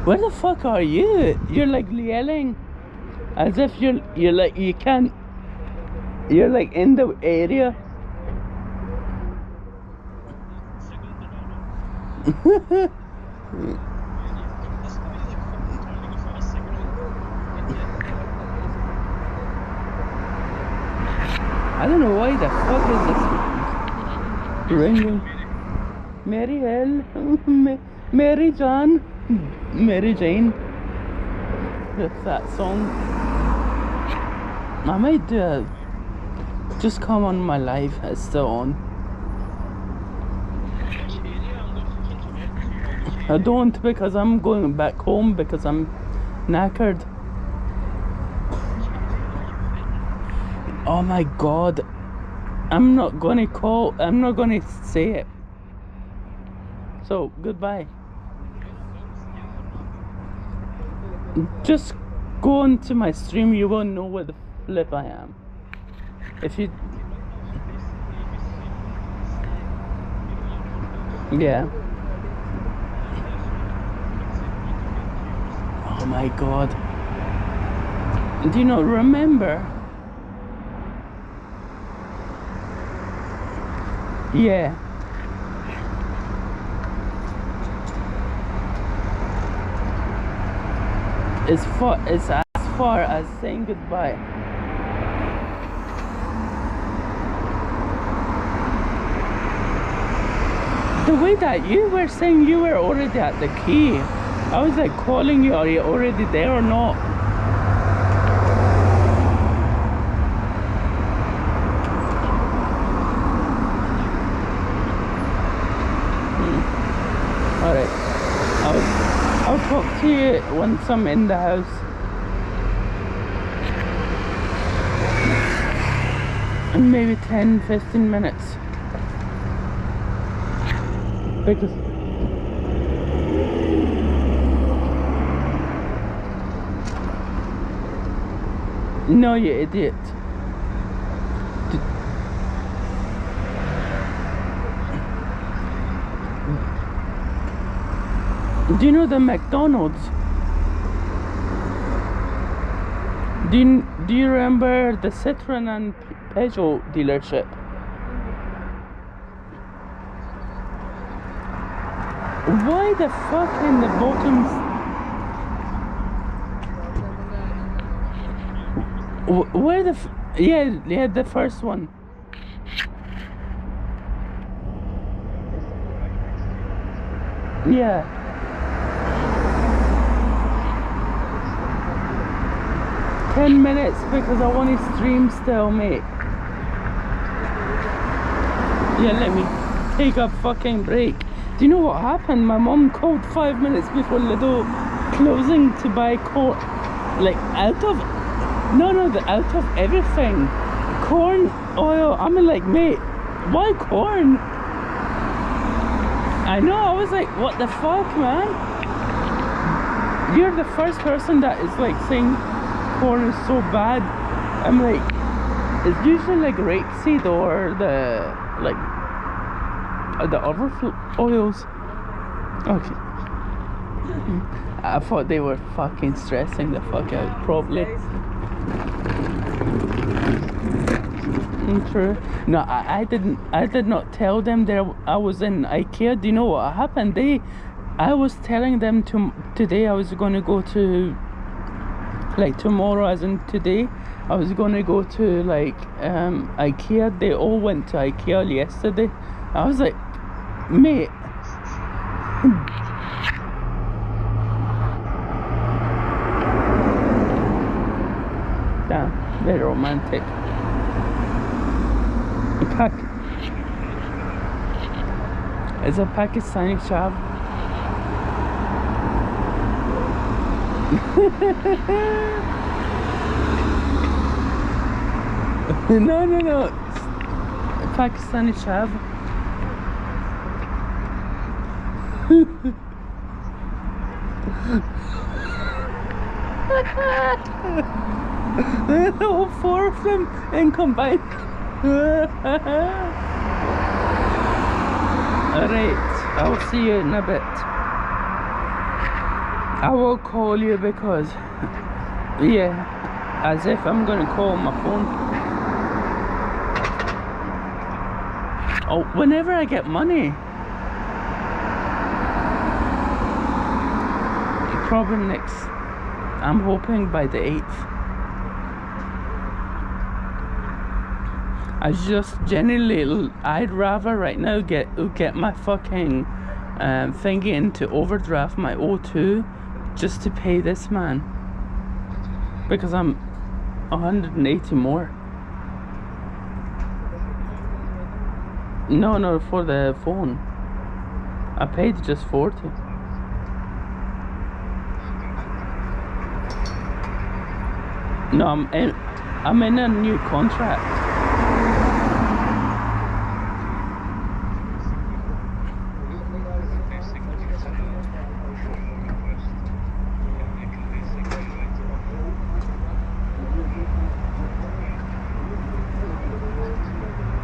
Where the fuck are you? You're like yelling as if you're like you can't. You're like in the area. I don't know why the fuck is this ringing. Mary Hill, Mary John, Mary Jane. That's that song. I might do a just come on my live. It's still on. I don't, because I'm going back home because I'm knackered. Oh my god. I'm not gonna call, I'm not gonna say it. So, goodbye. Just go onto my stream, you won't know where the flip I am. If you... Yeah. Oh my god. Do you not remember? Yeah. It's as far as saying goodbye. The way that you were saying you were already at the key, I was like calling you, are you already there or not? Alright, I'll talk to you once I'm in the house. In maybe 10-15 minutes. Because no, you idiot. Do you know the McDonald's? Do you remember the Citroen and Peugeot dealership? Why the fuck in the bottom? Where the yeah, the first one. Yeah. "10 minutes because I want to stream still, mate." Yeah, let me take a fucking break. Do you know what happened? My mom called 5 minutes before Lidl closing to buy corn, like out of everything, corn oil. I'm like, mate, why corn? I know. I was like, what the fuck, man? You're the first person that is like saying corn is so bad. I'm like, it's usually like rapeseed or the like the other oils. Okay. I thought they were fucking stressing the fuck out, probably. True. No, I didn't. I did not tell them that I was in Ikea. Do you know what happened? I was telling them today I was going to go to, like tomorrow, as in today, I was going to go to like Ikea. They all went to Ikea yesterday. I was like, mate. Damn, very romantic. It's a Pakistani shab. No. It's Pakistani shab. All four of them in combined. Alright, I'll see you in a bit. I will call you because, yeah, as if I'm gonna call my phone. Oh, whenever I get money. Probably next, I'm hoping by the 8th. I just genuinely, I'd rather right now get my fucking thingy into overdraft, my O2, just to pay this man, because I'm 180 more. No, for the phone. I paid just 40. No, I'm in a new contract.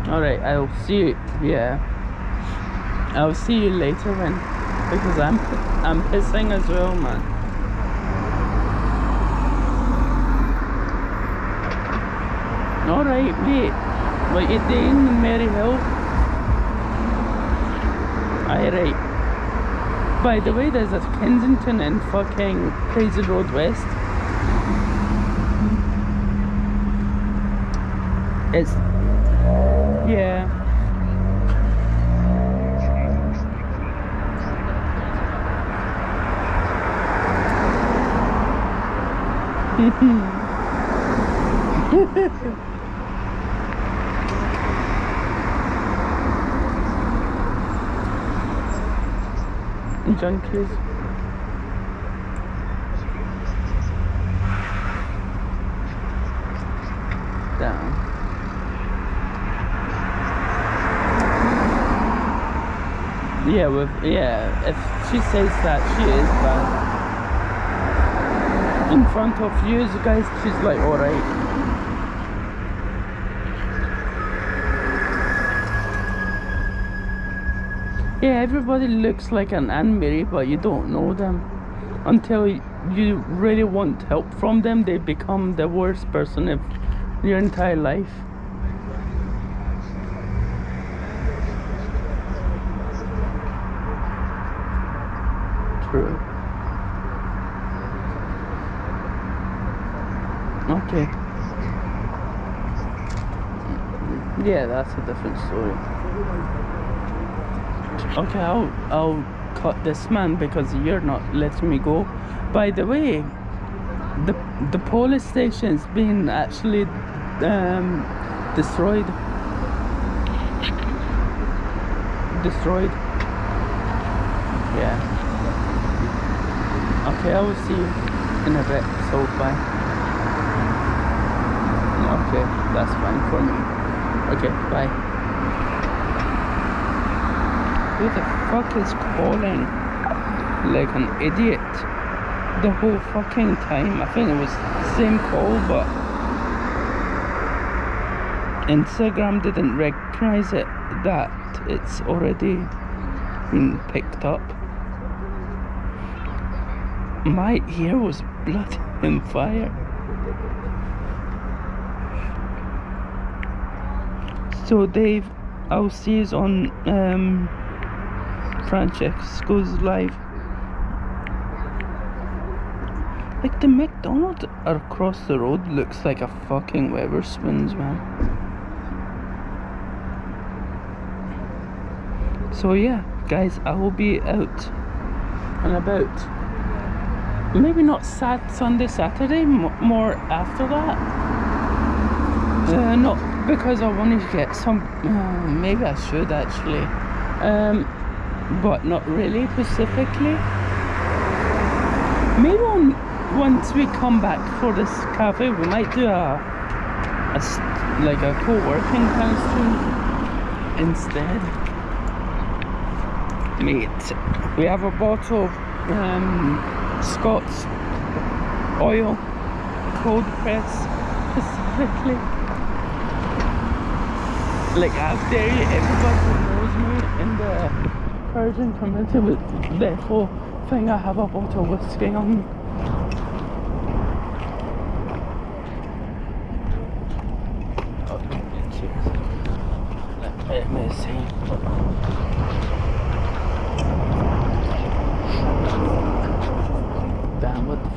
Alright, I'll see you. Yeah, I'll see you later then, because I'm pissing as well, man. Alright, mate. What you doing, Mary Hill? Aye, right. By the way, there's a Kensington in fucking Crazy Road West. It's... yeah. Junkies. Down. Yeah, if she says that, she is bad. In front of you guys, she's like alright. Yeah, everybody looks like an Anne-Marie, but you don't know them. Until you really want help from them, they become the worst person of your entire life. True. Okay. Yeah, that's a different story. Okay, I'll cut this, man, because you're not letting me go. By the way, the police station's been actually destroyed. Yeah. Okay, I will see you in a bit. So bye. Okay, that's fine for me. Okay, bye. Who the fuck is calling like an idiot the whole fucking time? I think it was the same call, but Instagram didn't recognize it, that it's already been picked up. My ear was bloody on fire. So Dave, I'll see you on Francesco's live. Like the McDonald's across the road looks like a fucking Weatherspoons, man. So yeah, guys, I will be out and about. Maybe not Sunday, Saturday, more after that. Not because I wanted to get some. Maybe I should actually, but not really specifically. Maybe once we come back for this cafe, we might do like a co-working kind of stream instead. Mate, we have a bottle of Scott's oil, cold press specifically. Like I dare you, everybody knows me in the Persian community with the whole thing. I have a bottle of whiskey on me. Okay, cheers. Let me see. Damn, what the